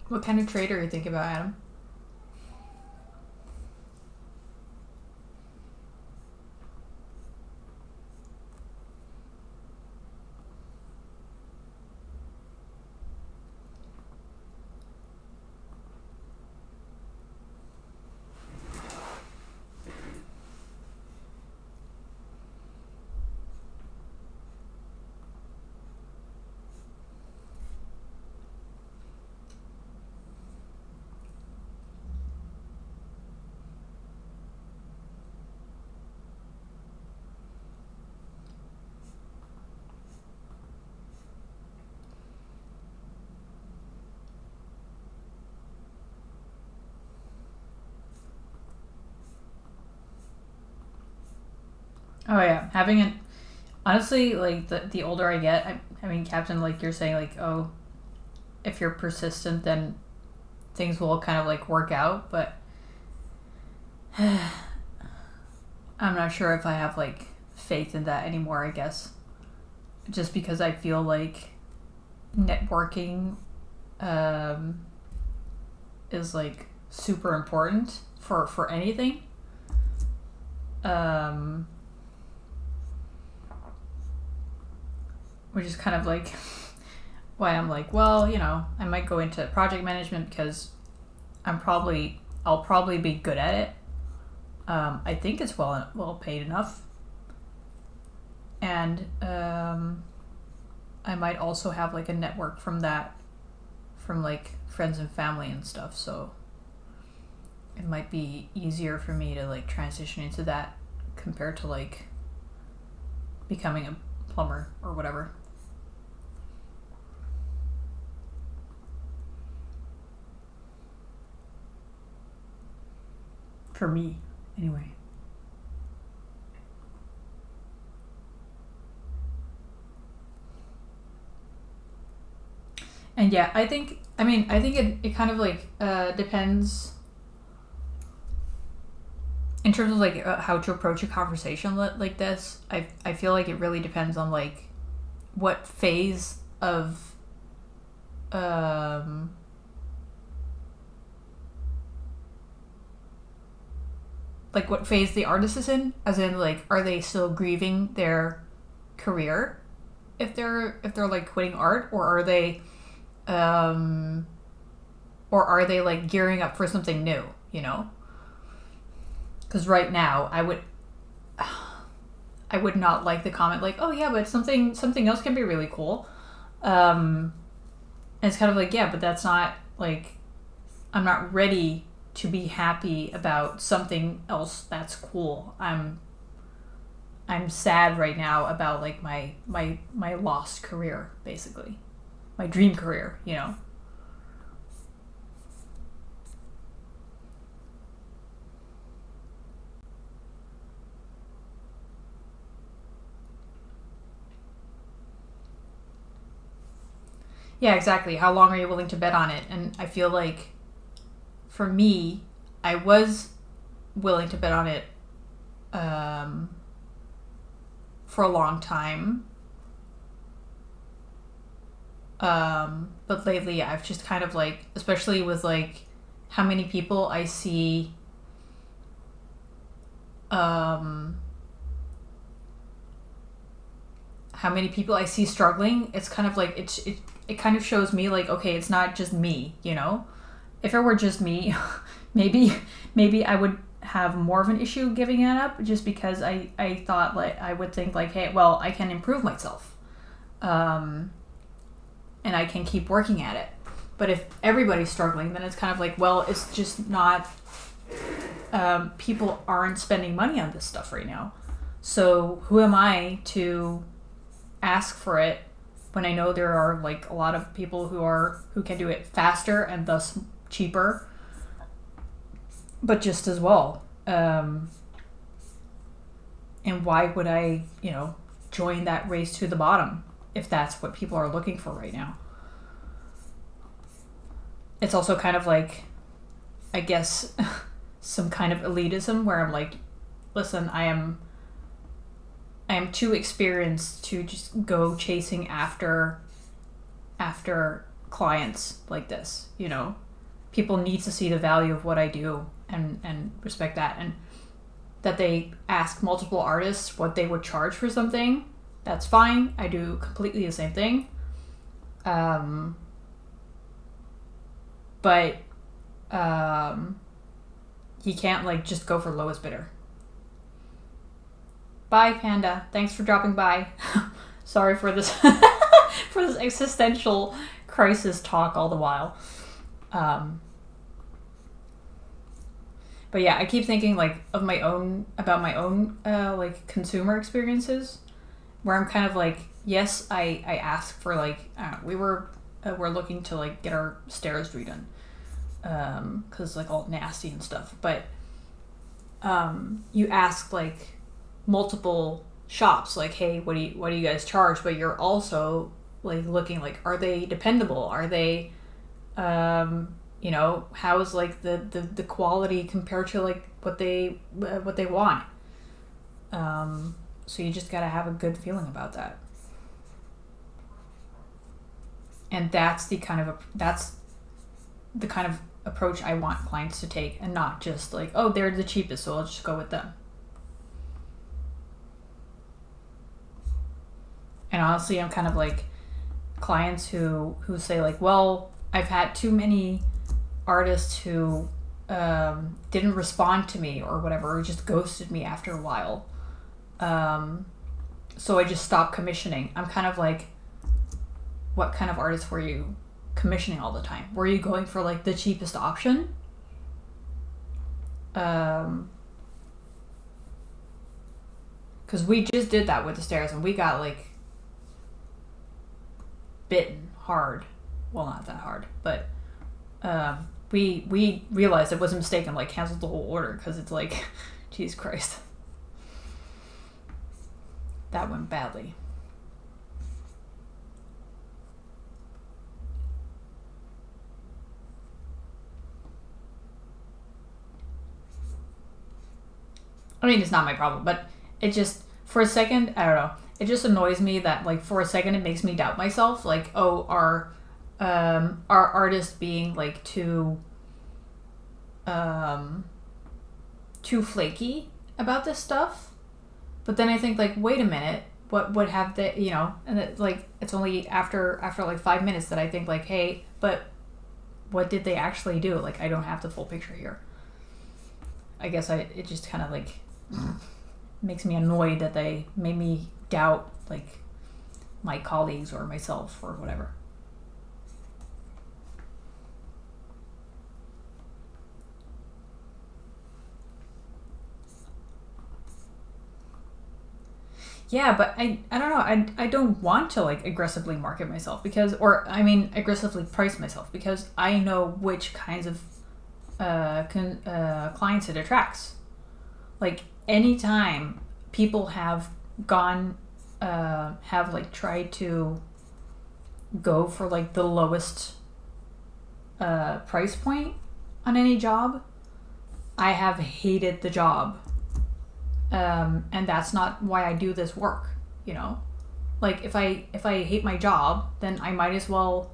What kind of trade are you thinking about, Adam? Oh yeah, having an honestly like the older I get, I mean, Captain, like you're saying, like, oh, if you're persistent, then things will kind of like work out. But I'm not sure if I have like faith in that anymore. I guess just because I feel like networking is like super important for anything. Which is kind of like why I'm like, well, I might go into project management because I'll probably be good at it. I think it's well paid enough, and I might also have like a network from like friends and family and stuff. So it might be easier for me to like transition into that compared to like becoming a plumber or whatever. For me, anyway. And yeah, I think it kind of like depends in terms of like how to approach a conversation like this. I feel like it really depends on like what phase of like what phase the artist is in, as in like, are they still grieving their career if they're like quitting art, or are they like gearing up for something new, because right now I would not like the comment like, oh yeah, but something else can be really cool. And it's kind of like, yeah, but that's not like, I'm not ready to be happy about something else that's cool. I'm sad right now about like my lost career, basically. My dream career, Yeah, exactly. How long are you willing to bet on it? And I feel like for me, I was willing to bet on it for a long time. But lately I've just kind of like, especially with like how many people I see struggling, it's kind of like it kind of shows me like, okay, it's not just me, If it were just me, maybe I would have more of an issue giving it up, just because I thought like, I would think like, hey, well, I can improve myself. And I can keep working at it. But if everybody's struggling, then it's kind of like, well, it's just not, people aren't spending money on this stuff right now. So who am I to ask for it when I know there are like a lot of people who can do it faster and thus cheaper, but just as well. And why would I, join that race to the bottom if that's what people are looking for right now? It's also kind of like, I guess, some kind of elitism where I'm like, listen, I am too experienced to just go chasing after clients like this, you know. People need to see the value of what I do and respect that, and that they ask multiple artists what they would charge for something. That's fine. I do completely the same thing. But he can't like just go for lowest bidder. Bye, Panda. Thanks for dropping by. Sorry for this for this existential crisis talk all the while. But yeah, I keep thinking like about my own like consumer experiences, where I'm kind of like, yes, I ask for like, we're looking to like get our stairs redone, because like all nasty and stuff. But you ask like multiple shops like, hey, what do you guys charge? But you're also like looking like, are they dependable? Are they you know, how is like the quality compared to like what they want? So you just gotta have a good feeling about that. And that's the kind of approach I want clients to take, and not just like, oh, they're the cheapest, so I'll just go with them. And honestly, I'm kind of like clients who say like, well, I've had too many artists who didn't respond to me or whatever, or just ghosted me after a while. So I just stopped commissioning. I'm kind of like, what kind of artists were you commissioning all the time? Were you going for like the cheapest option? Because we just did that with the stairs, and we got like bitten hard. Well, not that hard, but we realized it was a mistake and like canceled the whole order, because it's like, Jesus Christ, that went badly. I mean, it's not my problem, but it just, for a second, I don't know, it just annoys me that like for a second it makes me doubt myself, like, oh, are artists being like too flaky about this stuff? But then I think like, wait a minute, what have they, you know? And it, like, it's only after like 5 minutes that I think like, hey, but what did they actually do? Like, I don't have the full picture here. I guess it just kind of like makes me annoyed that they made me doubt like my colleagues or myself or whatever. Yeah, but I don't know. I don't want to like aggressively market myself, because, or I mean aggressively price myself, because I know which kinds of clients it attracts. Like, anytime people have gone, have like tried to go for like the lowest price point on any job, I have hated the job. And that's not why I do this work, you know? Like, if I hate my job, then I might as well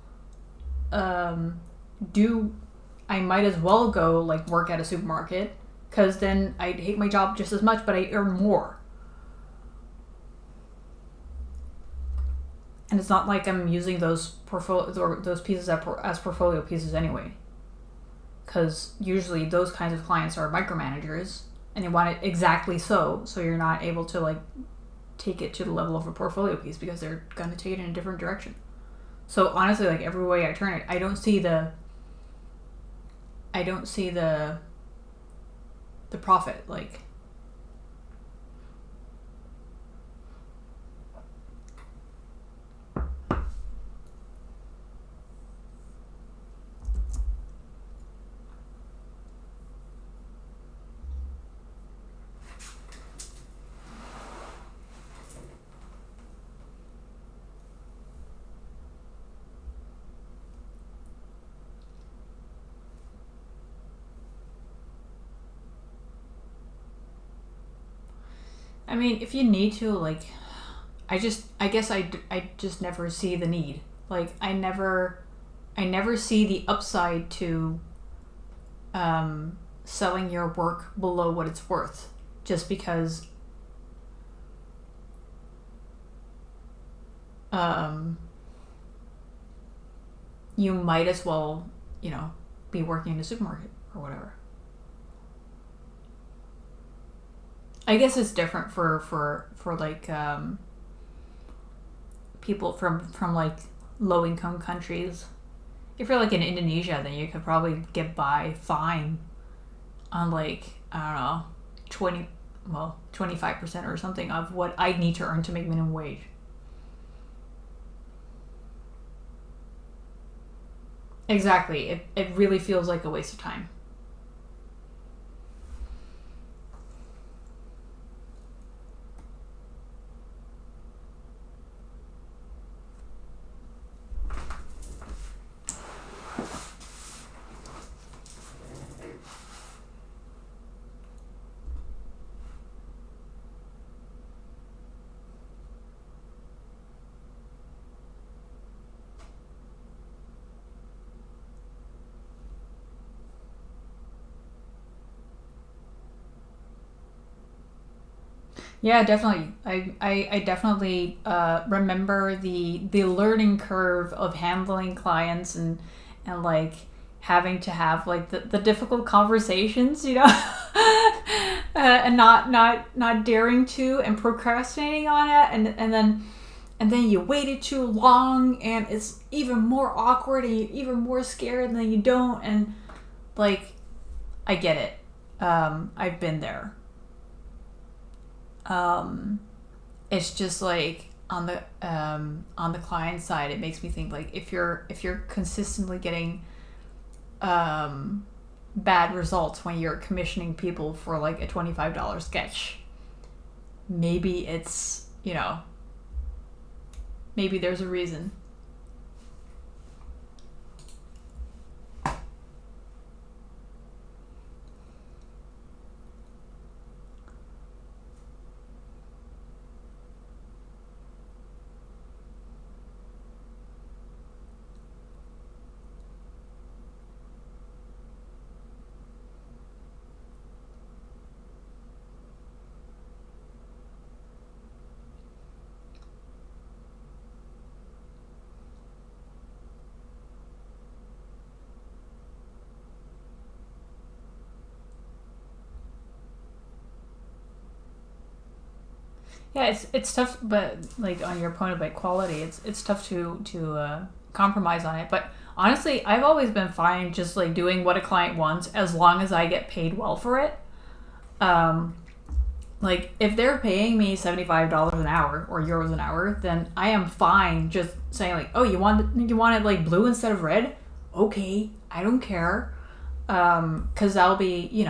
go like work at a supermarket, because then I'd hate my job just as much, but I earn more. And it's not like I'm using those pieces as portfolio pieces anyway, because usually those kinds of clients are micromanagers, and they want it exactly so you're not able to like take it to the level of a portfolio piece, because they're going to take it in a different direction. So honestly, like, every way I turn it, I don't see the profit. Like, I mean, if you need to, like, I guess I just never see the need. Like, I never I never see the upside to selling your work below what it's worth, just because you might as well, be working in a supermarket or whatever. I guess it's different for like people from like low income countries. If you're like in Indonesia, then you could probably get by fine on like, I don't know, 25% or something of what I need to earn to make minimum wage. Exactly. It really feels like a waste of time. Yeah, definitely. I definitely remember the learning curve of handling clients and like having to have like the difficult conversations, and not daring to and procrastinating on it, and then you waited too long and it's even more awkward and you're even more scared and then you don't, and like I get it. I've been there. It's just like on the client side, it makes me think like if you're consistently getting bad results when you're commissioning people for like a $25 sketch, maybe it's maybe there's a reason. Yeah, it's tough, but like on your point about quality, it's tough to compromise on it. But honestly, I've always been fine just like doing what a client wants as long as I get paid well for it. Um, like if they're paying me $75 an hour or euros an hour, then I am fine just saying like, oh, you want it like blue instead of red? Okay, I don't care, because I'll be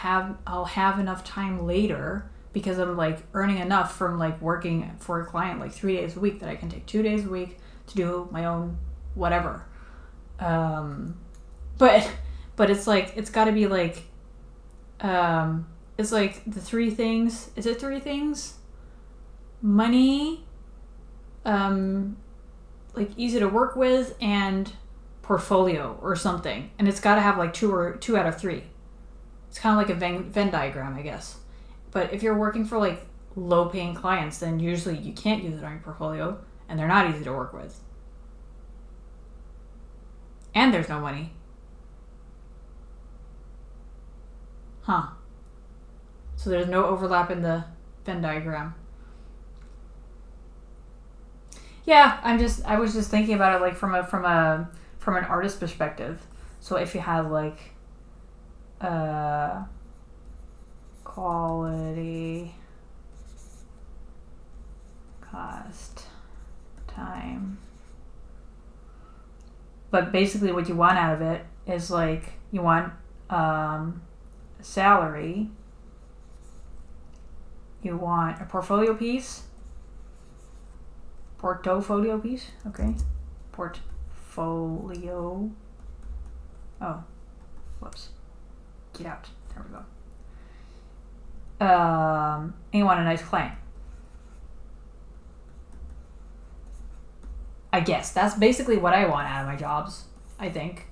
I'll have enough time later because I'm like earning enough from like working for a client like 3 days a week that I can take 2 days a week to do my own whatever. Um, but but it's like it's got to be like it's like the three things. Is it three things? Money, um, like easy to work with, and portfolio or something. And it's got to have like two out of three. It's kind of like a Venn diagram, I guess. But if you're working for like low paying clients, then usually you can't use it on your portfolio and they're not easy to work with. And there's no money. Huh. So there's no overlap in the Venn diagram. Yeah, I was just thinking about it like from an artist perspective. So if you have like uh quality, cost, time. But basically what you want out of it is like you want salary, you want a portfolio piece, okay? Portfolio. Oh, whoops. Get out. There we go. And you want a nice client. I guess that's basically what I want out of my jobs, I think.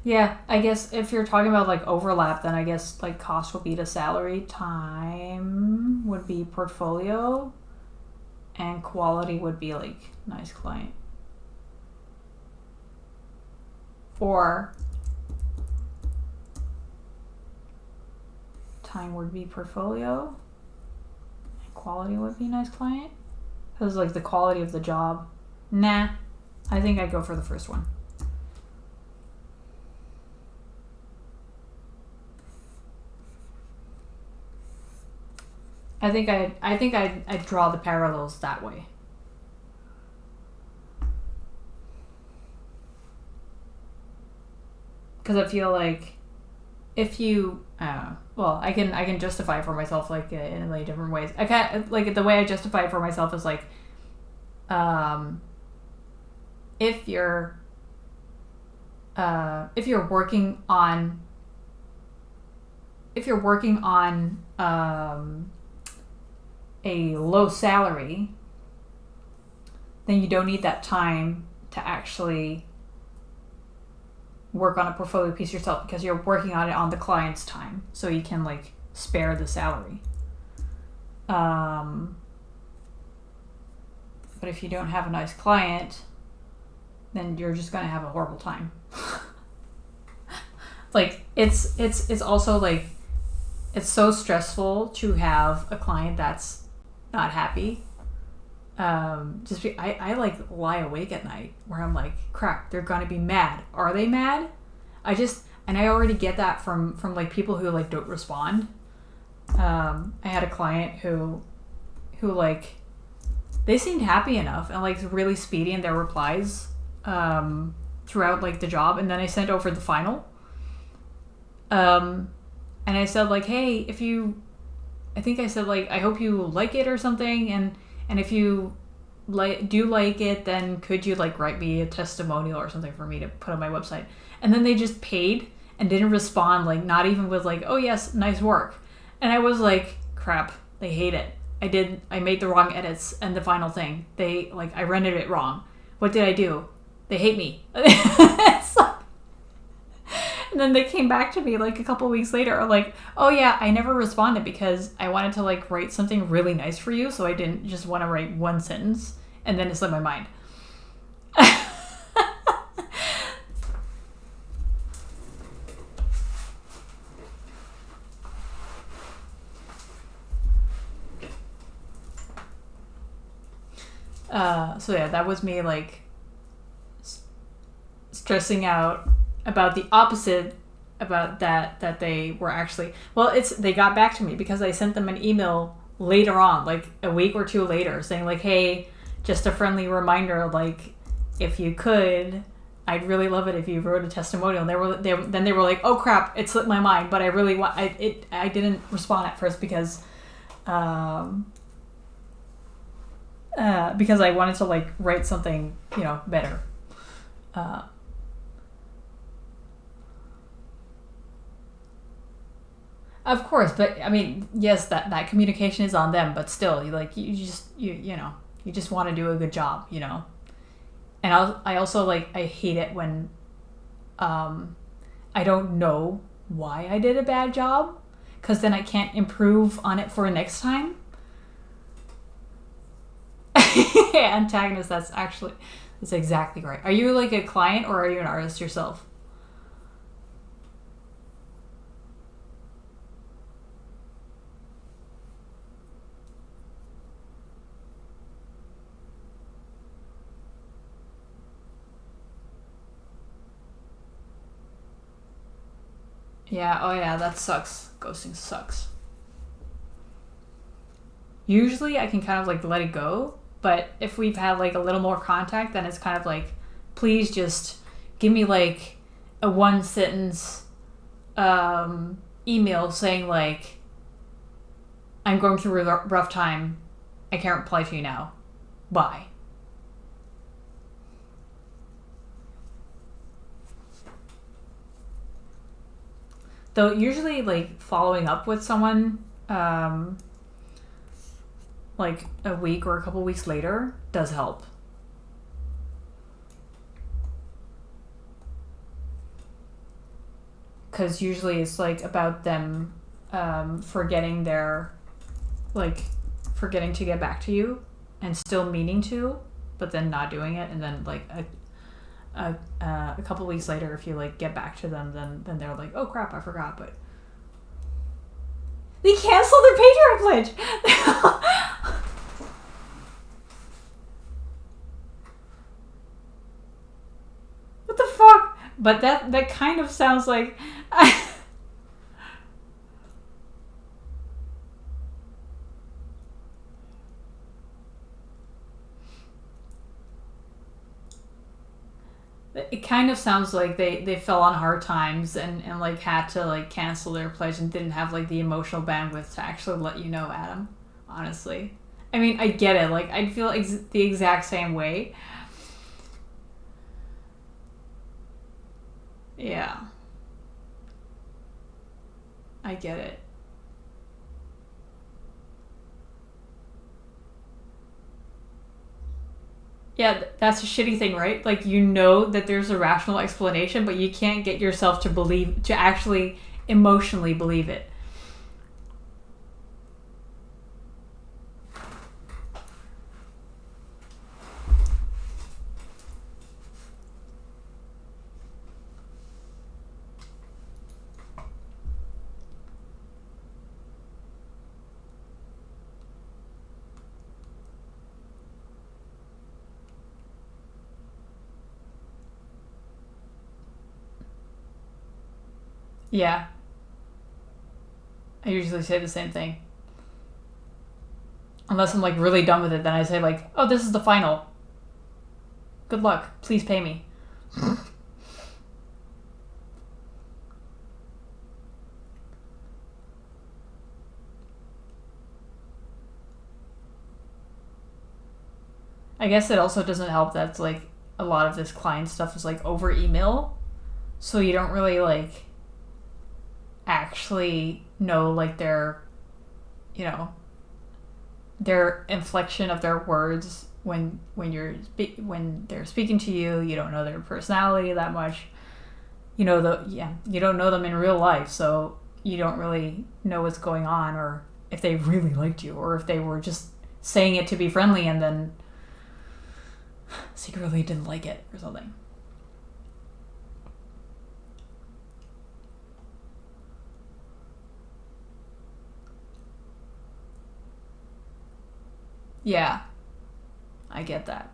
Yeah, I guess if you're talking about like overlap, then I guess like cost would be the salary, time would be portfolio, and quality would be like nice client. Or time would be portfolio, and quality would be nice client. Because like the quality of the job, nah, I think I'd go for the first one. I think I'd draw the parallels that way. Because I feel like if you, well, I can justify it for myself like in many different ways. I can't like the way I justify it for myself is like, if you're working on a low salary, then you don't need that time to actually work on a portfolio piece yourself because you're working on it on the client's time, so you can like spare the salary. But if you don't have a nice client, then you're just gonna have a horrible time. Like it's also like it's so stressful to have a client that's not happy. I like lie awake at night where I'm like, crap, they're gonna be mad. Are they mad? And I already get that from like people who like don't respond. I had a client who like they seemed happy enough and like really speedy in their replies throughout like the job, and then I sent over the final. And I said like, hey, I think I said like, I hope you like it or something, and if you do like it, then could you like write me a testimonial or something for me to put on my website? And then they just paid and didn't respond, like not even with like, oh yes, nice work. And I was like, crap, they hate it. I made the wrong edits and the final thing. I rendered it wrong. What did I do? They hate me. And then they came back to me like a couple weeks later, like, oh yeah, I never responded because I wanted to like write something really nice for you, so I didn't just want to write one sentence, and then it slipped my mind. So yeah, that was me like stressing out about the opposite, about that they were actually, well, they got back to me because I sent them an email later on, like a week or two later, saying like, hey, just a friendly reminder, like if you could, I'd really love it if you wrote a testimonial. And they were like, oh crap, it slipped my mind, but I really want I didn't respond at first because I wanted to like write something, better. Of course, but I mean, yes, that communication is on them, but still, you just want to do a good job, And I also like, I hate it when I don't know why I did a bad job, because then I can't improve on it for next time. Antagonist, that's exactly right. Are you like a client or are you an artist yourself? Yeah, oh yeah, that sucks. Ghosting sucks. Usually I can kind of like let it go, but if we've had like a little more contact, then it's kind of like, please just give me like a one sentence email saying like, I'm going through a rough time, I can't reply to you now, bye. Though usually, like, following up with someone, like a week or a couple weeks later does help. Because usually it's like about them forgetting to get back to you and still meaning to, but then not doing it, and then like a couple weeks later, if you like get back to them, then they're like, oh crap, I forgot, but they canceled their Patreon pledge. What the fuck? But that kind of sounds like. It kind of sounds like they fell on hard times and like had to like cancel their pledge and didn't have like the emotional bandwidth to actually let you know, Adam. Honestly, I mean, I get it. Like, I'd feel the exact same way. Yeah, I get it. Yeah, that's a shitty thing, right? Like, you know that there's a rational explanation, but you can't get yourself to actually emotionally believe it. Yeah, I usually say the same thing. Unless I'm like really done with it, then I say like, "Oh, this is the final. Good luck. Please pay me." I guess it also doesn't help that like a lot of this client stuff is like over email, so you don't really like actually know like you know, their inflection of their words when they're speaking to you. You don't know their personality that much. You don't know them in real life, so you don't really know what's going on, or if they really liked you, or if they were just saying it to be friendly and then secretly didn't like it or something. Yeah, I get that.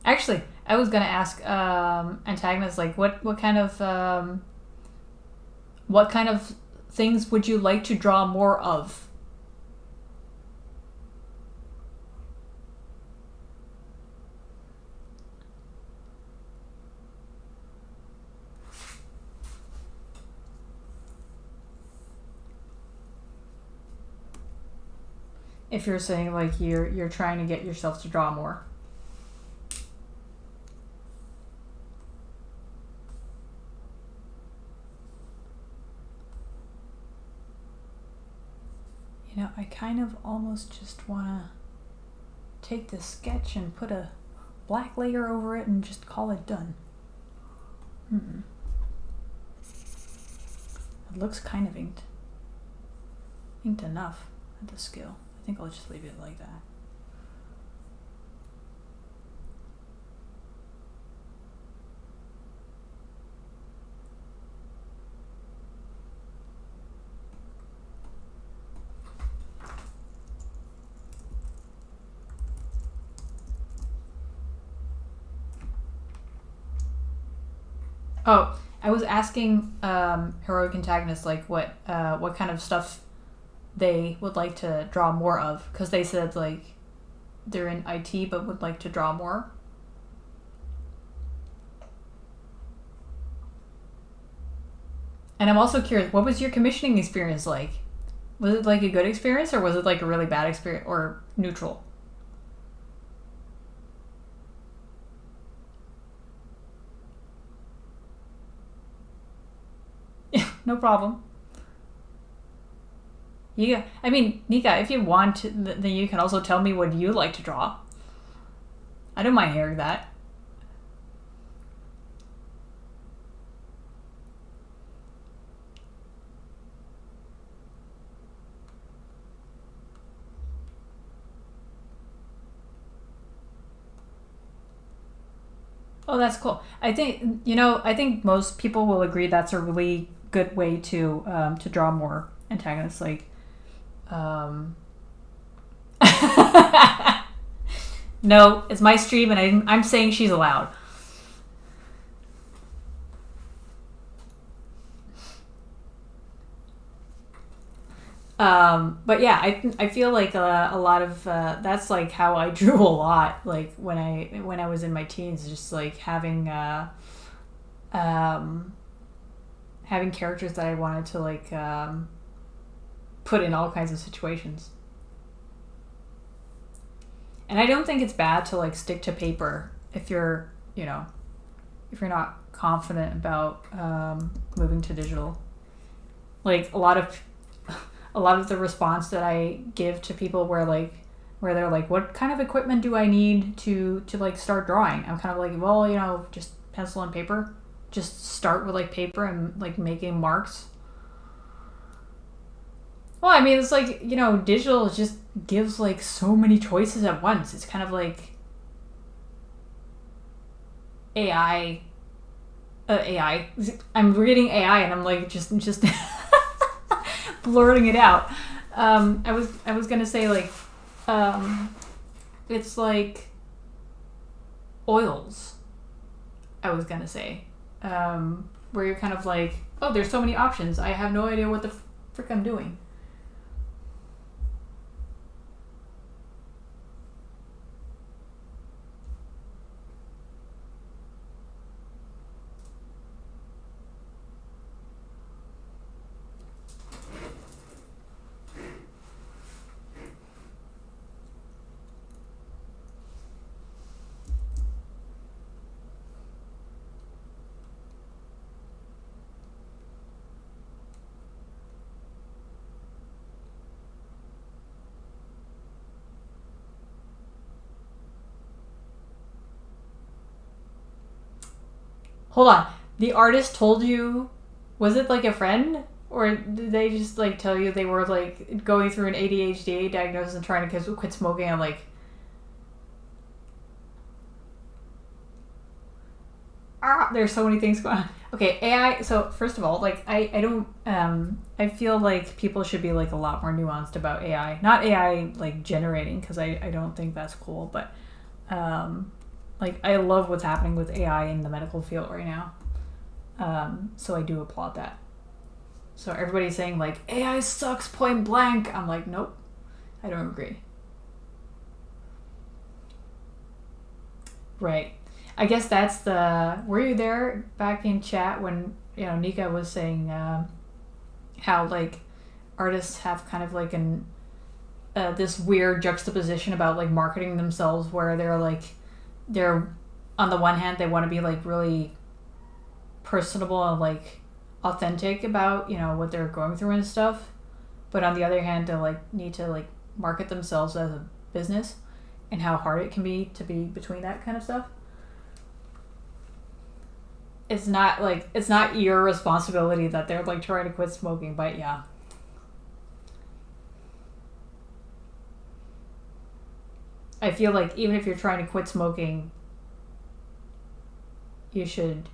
Actually, I was gonna ask antagonist, like, what kind of things would you like to draw more of? If you're saying like you're trying to get yourself to draw more. You know, I kind of almost just want to take this sketch and put a black layer over it and just call it done. It looks kind of inked. Inked enough at the scale. I think I'll just leave it like that. Oh, I was asking heroic antagonists like what kind of stuff they would like to draw more of, because they said like they're in IT but would like to draw more. And I'm also curious, what was your commissioning experience like? Was it like a good experience, or was it like a really bad experience, or neutral? No problem. I mean, Nika, if you want, then you can also tell me what you like to draw. I don't mind hearing that. Oh, that's cool. I think most people will agree that's a really good way to draw more antagonists. Like, um, no, it's my stream, and I'm saying she's allowed. But yeah, I feel like a lot of that's like how I drew a lot. Like when I was in my teens, just like um, having characters that I wanted to like put in all kinds of situations. And I don't think it's bad to like stick to paper if you're if you're not confident about moving to digital. Like a lot of the response that I give to people where they're like, what kind of equipment do I need to like start drawing? I'm kind of like, well, just pencil and paper. Just start with like paper and like making marks. Well, I mean, it's like, digital just gives like so many choices at once. It's kind of like AI. AI. I'm reading AI and I'm like just blurting it out. I was gonna say like, it's like oils. I was gonna say, where you're kind of like, oh, there's so many options. I have no idea what the frick I'm doing. Hold on. The artist told you, was it like a friend? Or did they just like tell you they were like going through an ADHD diagnosis and trying to quit smoking and like, there's so many things going on. Okay, AI. So first of all, like I don't I feel like people should be like a lot more nuanced about AI. Not AI like generating, because I don't think that's cool, but like I love what's happening with AI in the medical field right now. So I do applaud that. So everybody's saying like AI sucks point blank. I'm like, nope, I don't agree. Right. I guess that's the. Were you there back in chat when Nika was saying how like artists have kind of like an this weird juxtaposition about like marketing themselves, where they're on the one hand they want to be like really personable and like authentic about what they're going through and stuff, but on the other hand they like need to like market themselves as a business, and how hard it can be to be between that kind of stuff. It's not your responsibility that they're like trying to quit smoking, but yeah. I feel like even if you're trying to quit smoking, you should.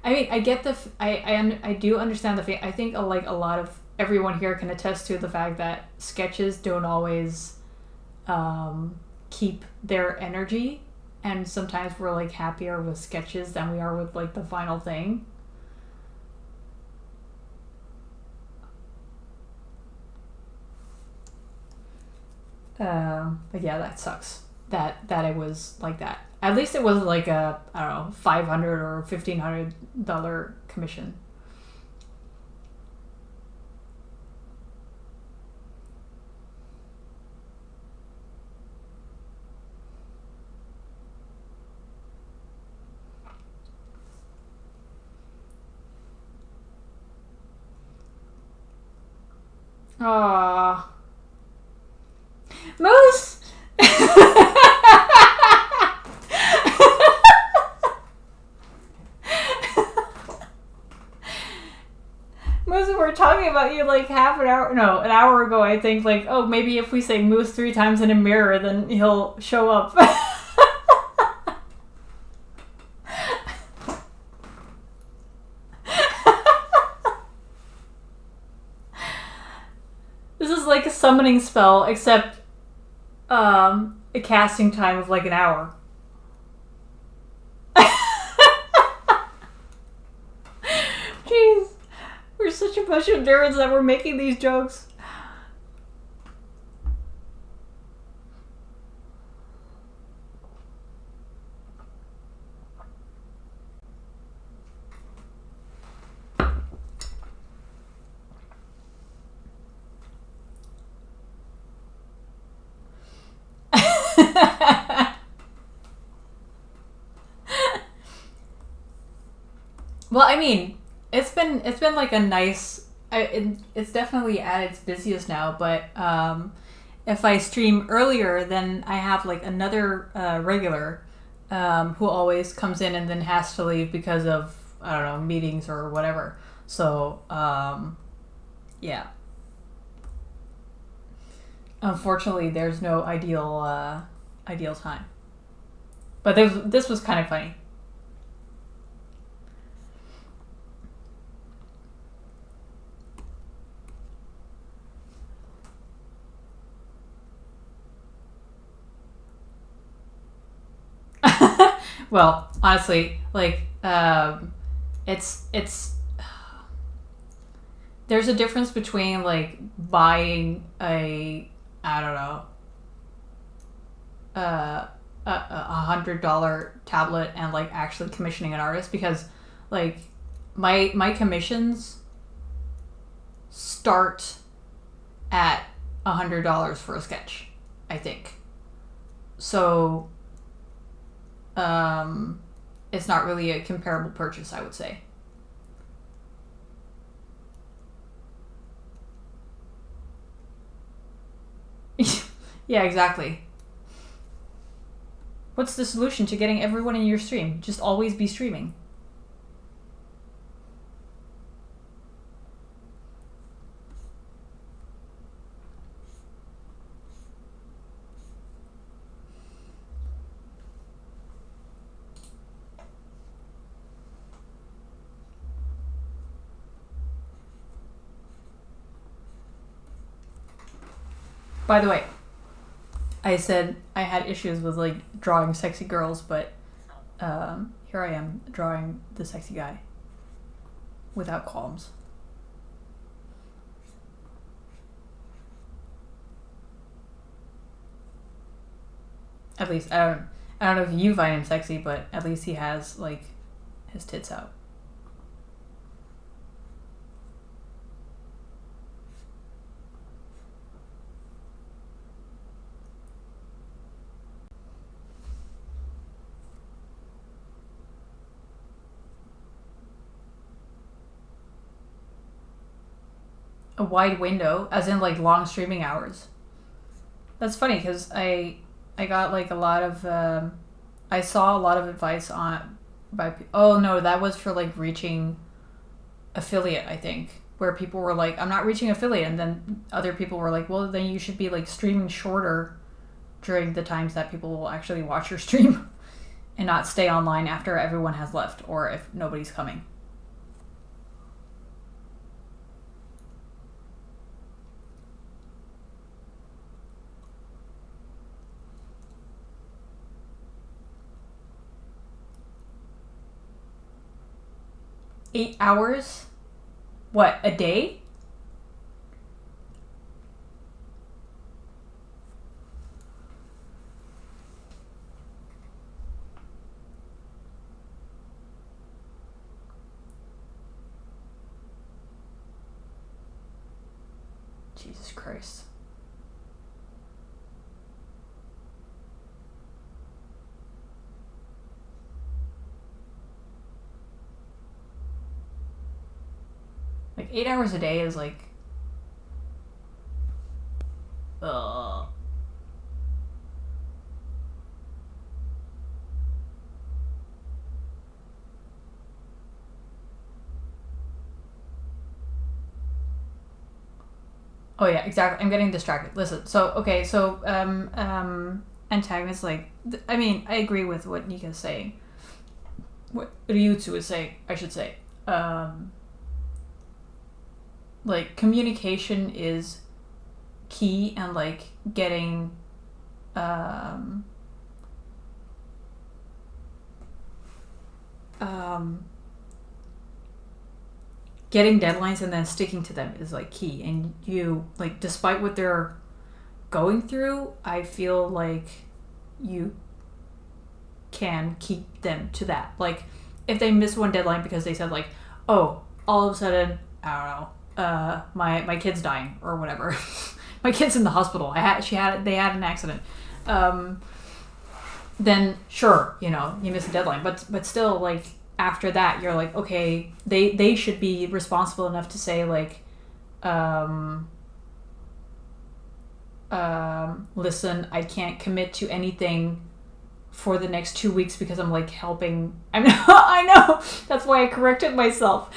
I mean, I get I do understand I think like a lot of everyone here can attest to the fact that sketches don't always keep their energy, and sometimes we're like happier with sketches than we are with like the final thing. But yeah, that sucks. That it was like that. At least it wasn't like a, I don't know, $500 or $1,500 commission. Aww. Moose! Moose, we were talking about you like an hour ago, I think. Like, oh, maybe if we say Moose 3 times in a mirror, then he'll show up. This is like a summoning spell, except a casting time of like an hour. Jeez. We're such a bunch of nerds that we're making these jokes. Well, I mean, it's been like a nice. It's definitely at its busiest now, but if I stream earlier, then I have like another regular who always comes in and then has to leave because of, I don't know, meetings or whatever. So yeah. Unfortunately, there's no ideal time. But this was kind of funny. Well, honestly, like it's there's a difference between like buying a, I don't know, $100 tablet and like actually commissioning an artist, because like my commissions start at $100 for a sketch, I think. So it's not really a comparable purchase, I would say. Yeah, exactly. What's the solution to getting everyone in your stream? Just always be streaming. By the way, I said I had issues with like drawing sexy girls, but here I am drawing the sexy guy without qualms. At least I don't know if you find him sexy, but at least he has like his tits out. A wide window, as in like long streaming hours. That's funny because I got like a lot of I saw a lot of advice on by, oh no, that was for like reaching affiliate, I think, where people were like, I'm not reaching affiliate, and then other people were like, well, then you should be like streaming shorter during the times that people will actually watch your stream and not stay online after everyone has left or if nobody's coming. Eight hours? What, a day? Jesus Christ. Like 8 hours a day is like Ugh. Oh yeah, exactly. I'm getting distracted. Listen, antagonist, like, I mean, I agree with what Nika's saying. What Ryutsu is saying, I should say. Like, communication is key, and like getting um um getting deadlines and then sticking to them is like key. And you, like, despite what they're going through, I feel like you can keep them to that. Like, if they miss one deadline because they said, like, oh, all of a sudden, I don't know, my kid's dying or whatever. My kid's in the hospital. They had an accident. Then sure, you know, you miss a deadline, but still, like, after that, you're like, okay, they should be responsible enough to say, like, listen, I can't commit to anything for the next 2 weeks because I'm, like, helping. I know. That's why I corrected myself.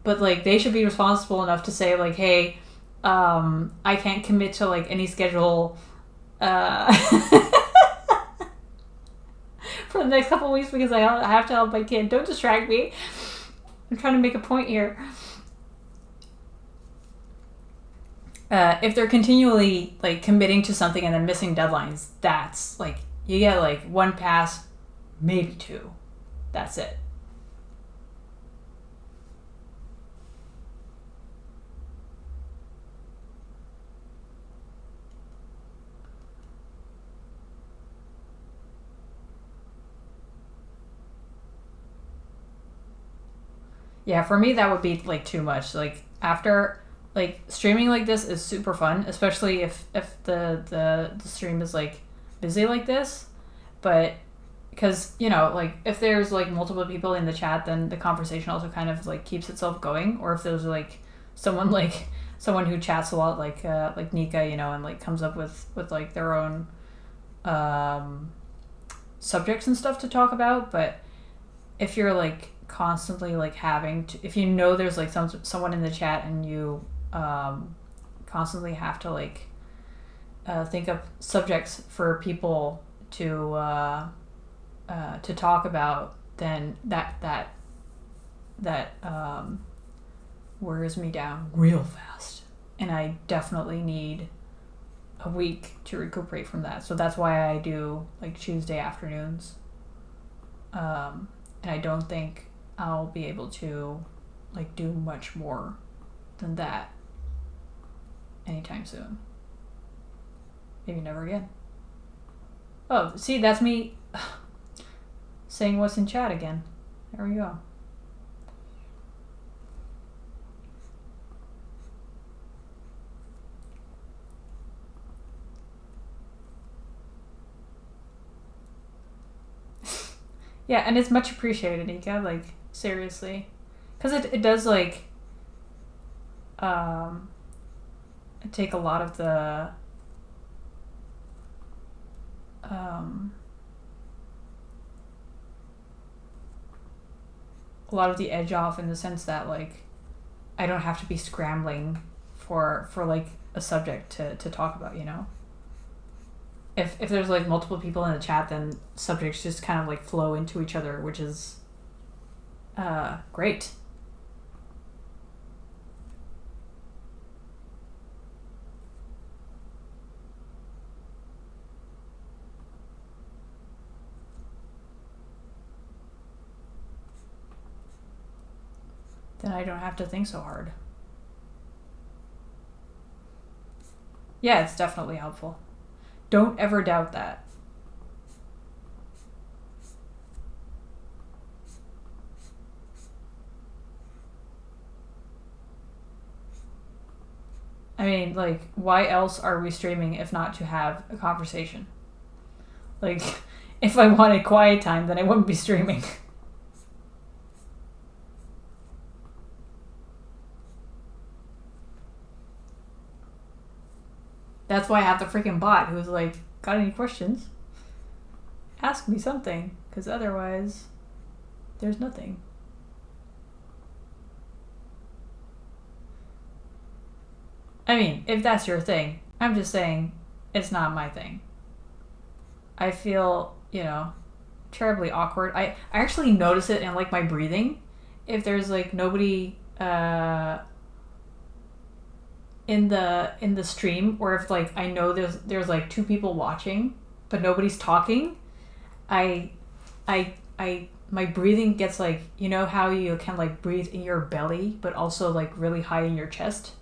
But, like, they should be responsible enough to say, like, hey, I can't commit to, like, any schedule for the next couple of weeks because I have to help my kid. Don't distract me. I'm trying to make a point here. If they're continually, like, committing to something and then missing deadlines, that's, like, you get, like, one pass, maybe two. That's it. Yeah, for me that would be, like, too much. Like, after, like, streaming like this is super fun, especially if the stream is, like, busy like this. But because, you know, like, if there's, like, multiple people in the chat, then the conversation also kind of, like, keeps itself going. Or if there's, like, someone who chats a lot, like Nika, you know, and, like, comes up with like, their own subjects and stuff to talk about. But if you're, like, constantly, like, having to, if you know there's, like, someone in the chat and you constantly have to, like, think of subjects for people to talk about, then that wears me down real fast, and I definitely need a week to recuperate from that. So that's why I do, like, Tuesday afternoons, and I don't think I'll be able to, like, do much more than that anytime soon. Maybe never again. Oh, see, that's me saying what's in chat again. There we go. Yeah, and it's much appreciated, Nika, like, seriously. Because it does, like, take a lot of the, edge off, in the sense that, like, I don't have to be scrambling for like, a subject to talk about, you know? If there's, like, multiple people in the chat, then subjects just kind of, like, flow into each other, which is great. Then I don't have to think so hard. Yeah, it's definitely helpful. Don't ever doubt that. I mean, like, why else are we streaming if not to have a conversation? Like, if I wanted quiet time, then I wouldn't be streaming. That's why I have the freaking bot who's like, got any questions? Ask me something, because otherwise, there's nothing. I mean, if that's your thing, I'm just saying it's not my thing. I feel, terribly awkward. I actually notice it in like my breathing. If there's like nobody in the stream, or if like I know there's like two people watching but nobody's talking, I my breathing gets like, how you can like breathe in your belly but also like really high in your chest,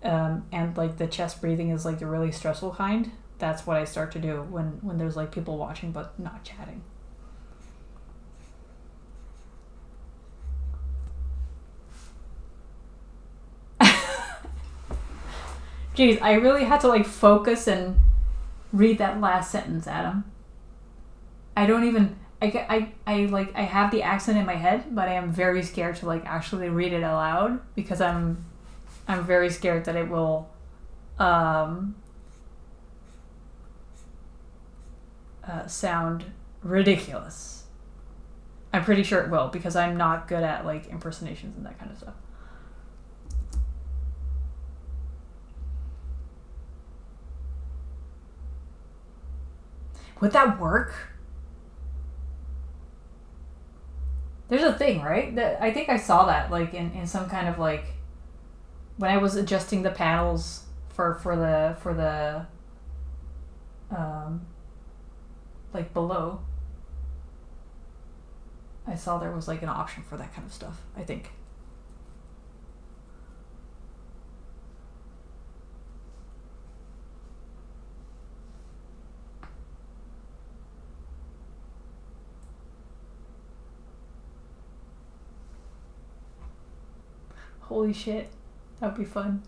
and like the chest breathing is like the really stressful kind. That's what I start to do when there's like people watching but not chatting. Jeez, I really had to like focus and read that last sentence, Adam. I don't even I have the accent in my head, but I am very scared to like actually read it aloud because I'm very scared that it will sound ridiculous. I'm pretty sure it will because I'm not good at like impersonations and that kind of stuff. Would that work? There's a thing, right? That I think I saw that like in some kind of like when I was adjusting the panels for the like below. I saw there was like an option for that kind of stuff, I think. Holy shit. That would be fun.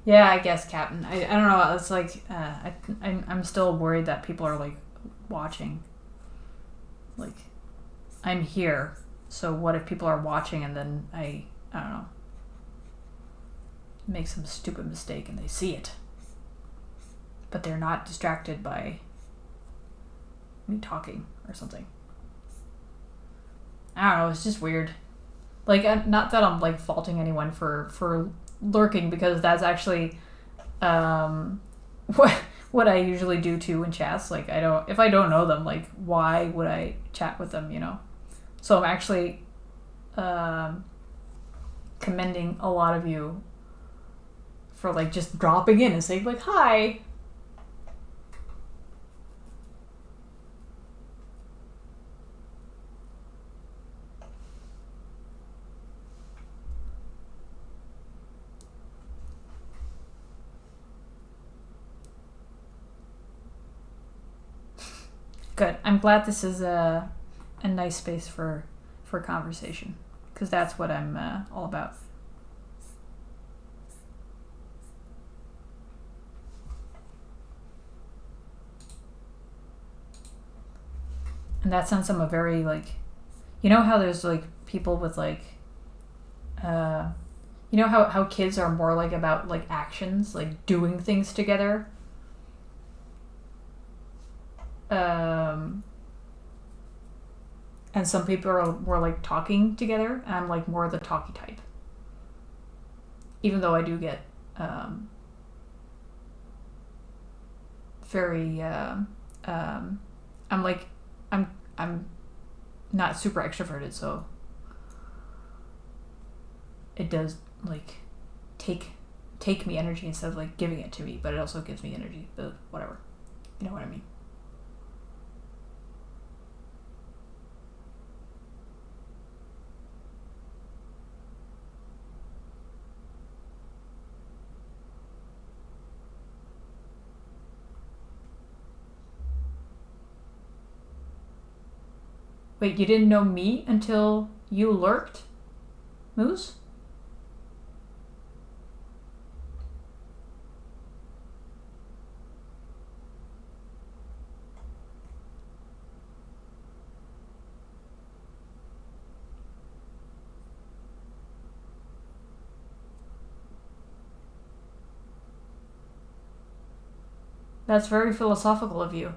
Yeah, I guess, Captain. I don't know. It's like I'm still worried that people are like watching. Like, I'm here, so what if people are watching and then I don't know, make some stupid mistake and they see it, but they're not distracted by me talking or something. I don't know. It's just weird. Like, not that I'm like faulting anyone for lurking, because that's actually what I usually do too in chats. Like, if I don't know them, like, why would I chat with them, So I'm actually commending a lot of you for like just dropping in and saying like, hi. Good. I'm glad this is a nice space for conversation, because that's what I'm all about. And that sense, I'm a very like, how there's like people with like, how kids are more like about like actions, like doing things together. And some people are more like talking together, and I'm like more the talky type. Even though I do get very I'm not super extroverted, so it does like take me energy instead of like giving it to me, but it also gives me energy. But whatever, you know what I mean. Wait, you didn't know me until you lurked, Moose? That's very philosophical of you.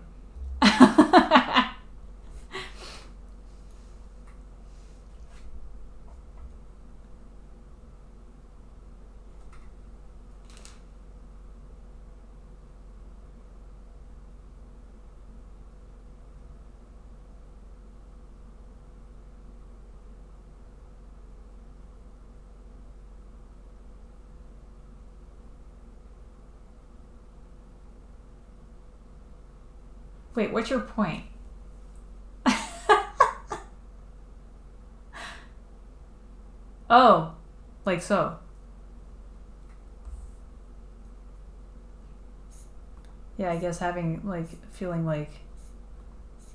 Wait, what's your point? Oh, like so. Yeah, I guess feeling like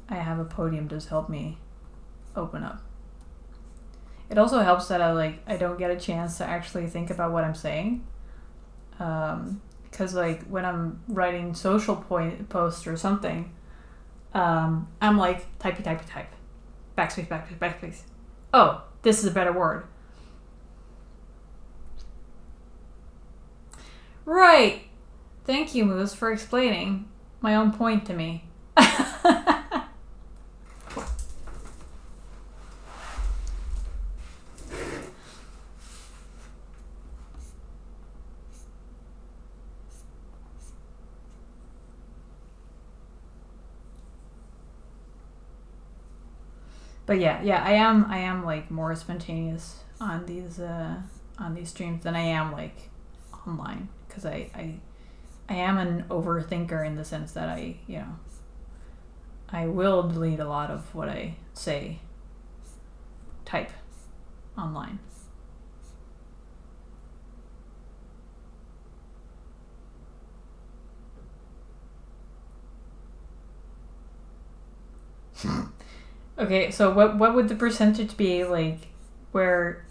I have a podium does help me open up. It also helps that I don't get a chance to actually think about what I'm saying. Because when I'm writing social posts or something, I'm like type, backspace, backspace. Oh, this is a better word. Right. Thank you, Moose, for explaining my own point to me. But yeah, I am like more spontaneous on these streams than I am like online, because I am an overthinker in the sense that I will delete a lot of what I type online. Okay, so what would the percentage be like where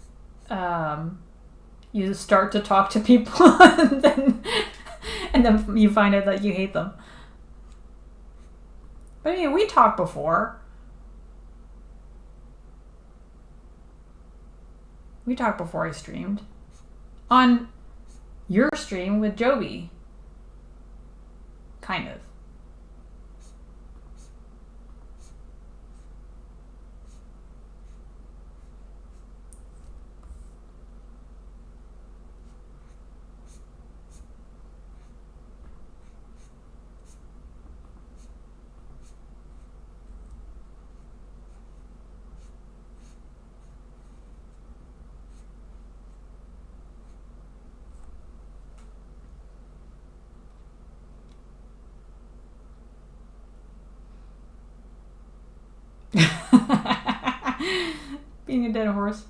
you start to talk to people and then you find out that you hate them? But I mean, we talked before. We talked before I streamed. On your stream with Joby. Kind of. Being a dead horse.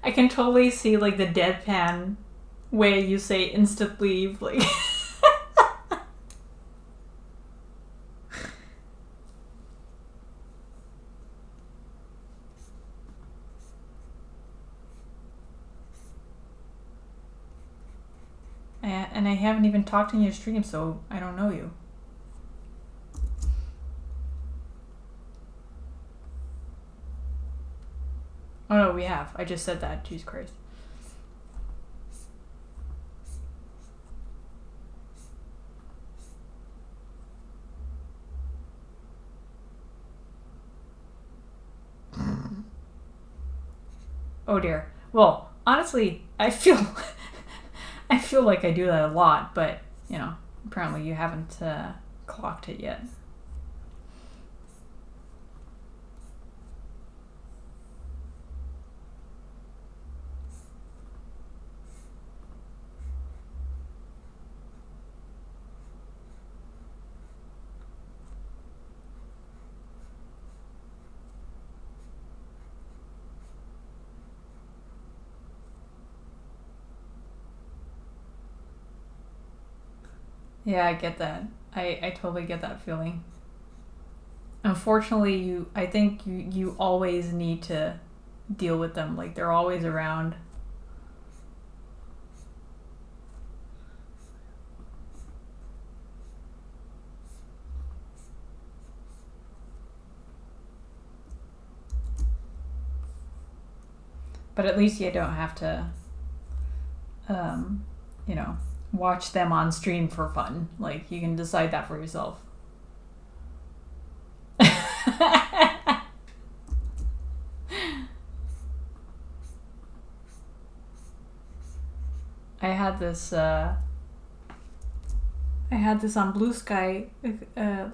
I can totally see like the deadpan way you say instant leave, like. And I haven't even talked in your stream, so I don't know you. Oh no, we have. I just said that. Jesus Christ. Oh dear. Well, honestly, I feel like I do that a lot, but apparently you haven't clocked it yet. Yeah, I get that. I totally get that feeling. Unfortunately, I think you always need to deal with them. Like, they're always around. But at least you don't have to, watch them on stream for fun. Like, you can decide that for yourself. I had this on Blue Sky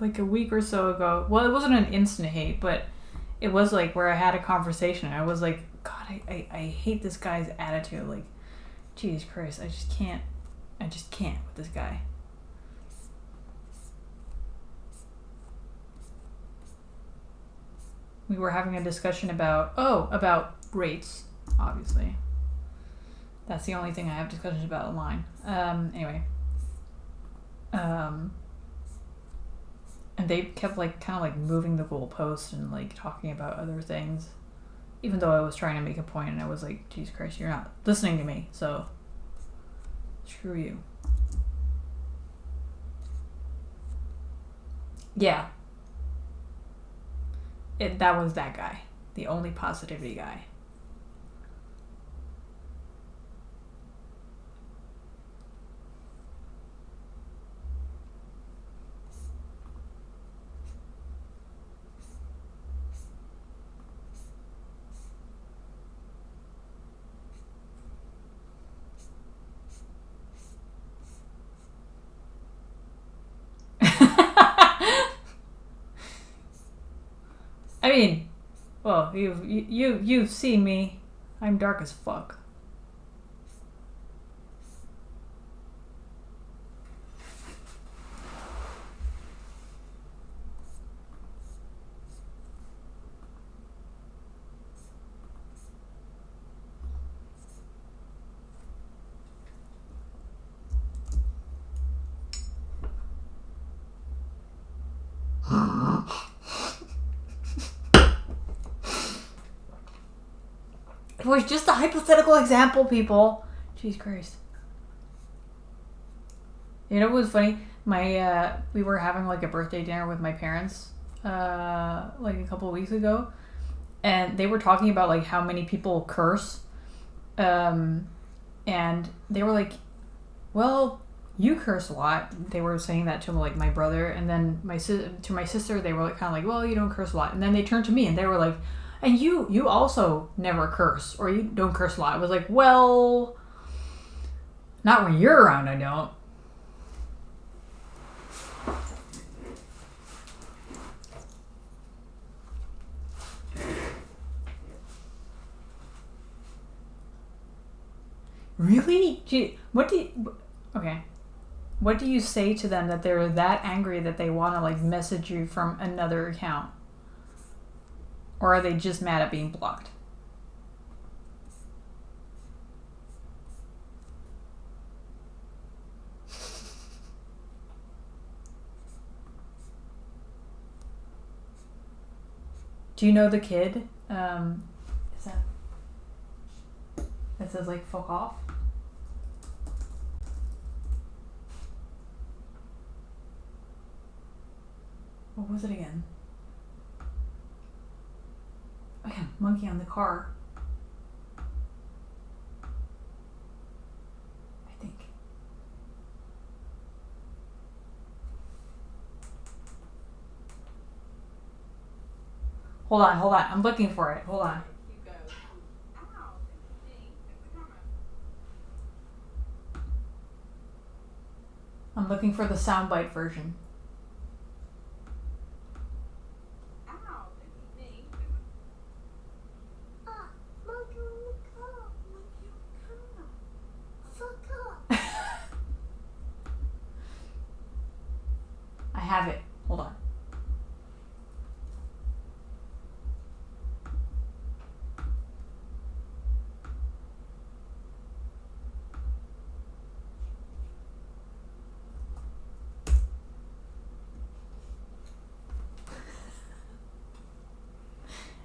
like a week or so ago. Well, it wasn't an instant hate, but it was like where I had a conversation. I was like, God, I hate this guy's attitude. Like, Jesus Christ, I just can't with this guy. We were having a discussion about rates, obviously. That's the only thing I have discussions about online. Anyway. And they kept like kind of like moving the goalpost and like talking about other things, even though I was trying to make a point, and I was like, Jesus Christ, you're not listening to me, so screw you. Yeah. That was that guy. The only positivity guy. I mean, well, you've seen me. I'm dark as fuck. It was just a hypothetical example, people. Jeez Christ. You know what was funny? We were having like a birthday dinner with my parents like a couple of weeks ago, and they were talking about like how many people curse, and they were like, well, you curse a lot. They were saying that to like my brother, and then to my sister they were like kind of like, well, you don't curse a lot. And then they turned to me and they were like, and you also never curse, or you don't curse a lot. I was like, well, not when you're around, I don't. Really? Gee, what do you say to them that they're that angry that they want to like message you from another account? Or are they just mad at being blocked? Do you know the kid? Is that says like fuck off? What was it again? Oh yeah, monkey on the car. I think. Hold on. I'm looking for it. Hold on. I'm looking for the soundbite version. I have it. Hold on.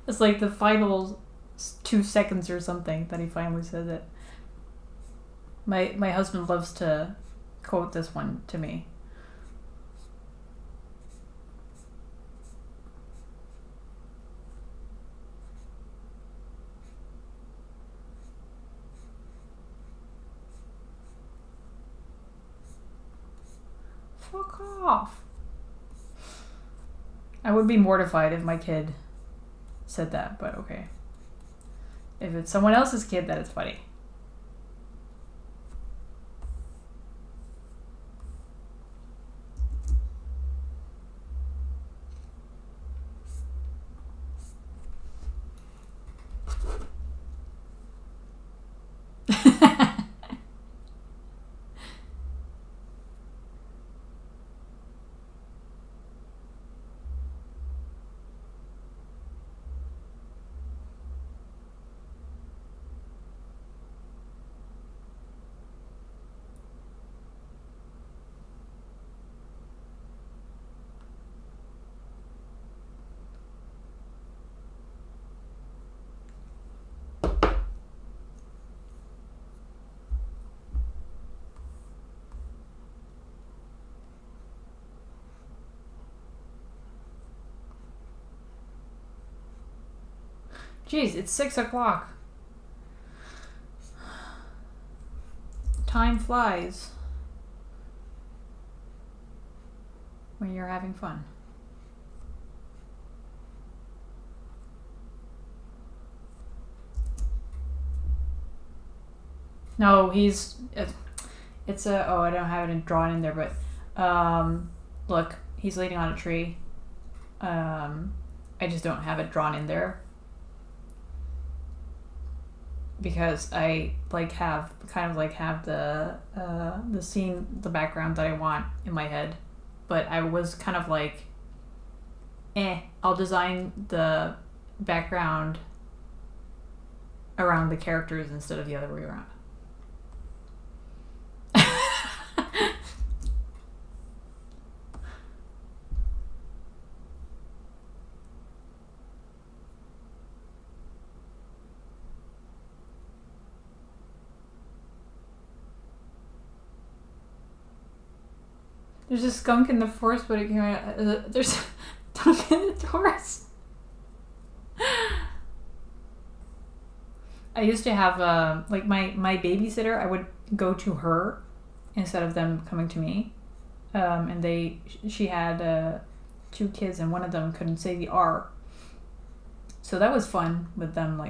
It's like the final 2 seconds or something that he finally says it. My husband loves to quote this one to me. Fuck off. I would be mortified if my kid said that, but okay. If it's someone else's kid, that is funny. Jeez, it's 6 o'clock. Time flies when you're having fun. No, it's a, oh, I don't have it drawn in there, but look, he's leaning on a tree. I just don't have it drawn in there because I have the scene, the background that I want in my head, but I was kind of like, I'll design the background around the characters instead of the other way around. There's a skunk in the forest, but it came out. There's a skunk in the forest. I used to have my babysitter. I would go to her instead of them coming to me, and she had 2 kids, and one of them couldn't say the R. So that was fun with them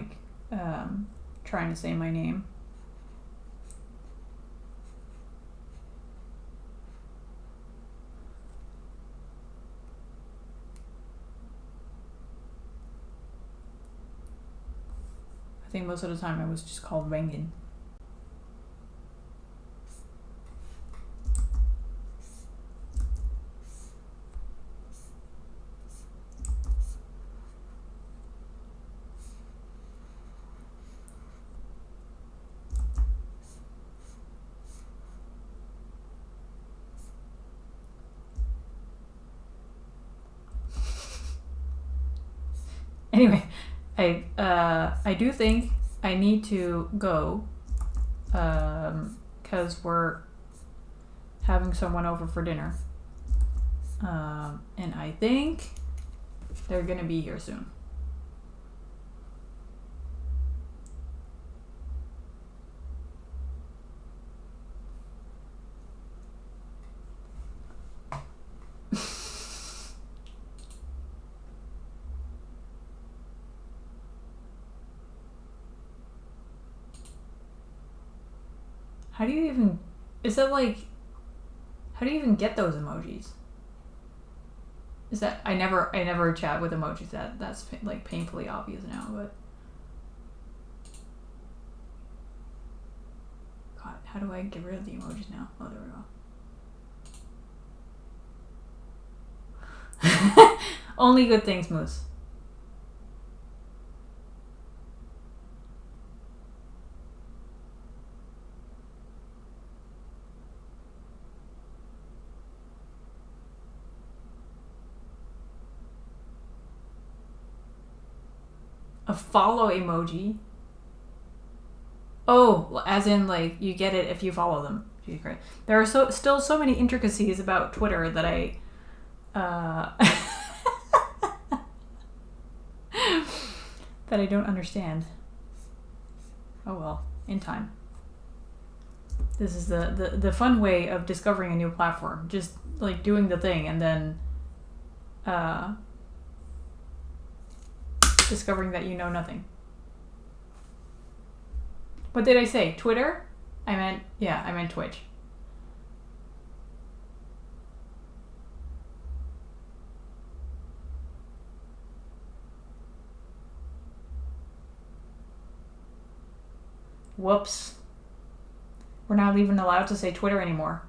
trying to say my name. I think most of the time I was just called Reagan. Anyway, I do think I need to go because we're having someone over for dinner, and I think they're gonna be here soon. How do you even... Is that how do you even get those emojis? Is that... I never chat with emojis. That's painfully obvious now, but... God, how do I get rid of the emojis now? Oh, there we go. Only good things, Moose. A follow emoji? Oh, as in you get it if you follow them. Jeez, great. There are still so many intricacies about Twitter that I that I don't understand. Oh well, in time. This is the fun way of discovering a new platform. Just like doing the thing and then discovering that you know nothing. What did I say? Twitter? I meant Twitch. Whoops. We're not even allowed to say Twitter anymore.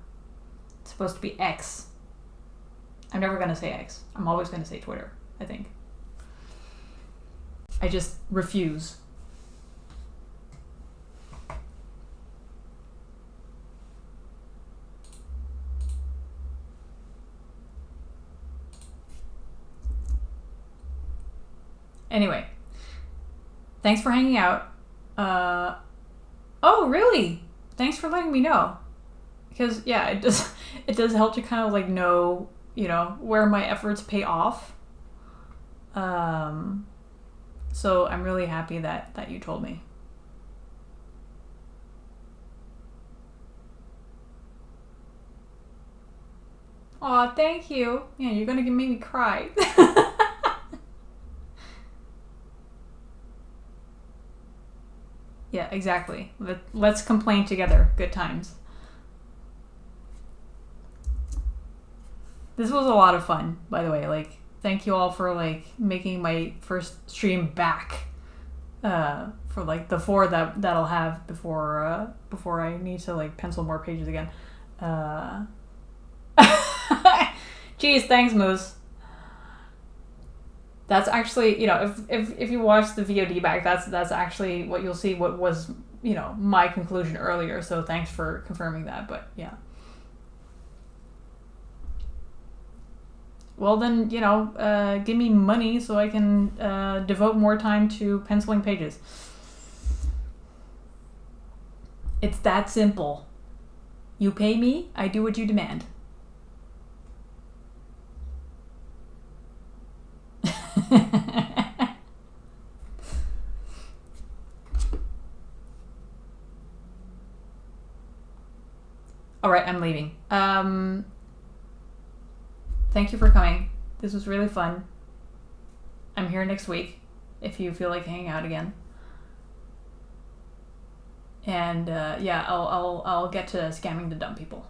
It's supposed to be X. I'm never going to say X. I'm always going to say Twitter, I think. I just refuse. Anyway, thanks for hanging out. Oh, really? Thanks for letting me know. Because, yeah, it does help to kind of, like, know, you know, where my efforts pay off. So I'm really happy that you told me. Aw, thank you. Yeah, you're gonna make me cry. Yeah, exactly. Let's complain together. Good times. This was a lot of fun, by the way. Like, thank you all for like making my first stream back. For like the 4 that I'll have before I need to like pencil more pages again. Geez, thanks, Moose. That's actually, you know, if you watch the VOD back, that's actually what you'll see. What was, you know, my conclusion earlier. So thanks for confirming that. But yeah. Well then, you know, give me money so I can devote more time to penciling pages. It's that simple. You pay me, I do what you demand. All right, I'm leaving. Thank you for coming. This was really fun. I'm here next week if you feel like hanging out again. And yeah, I'll get to scamming the dumb people.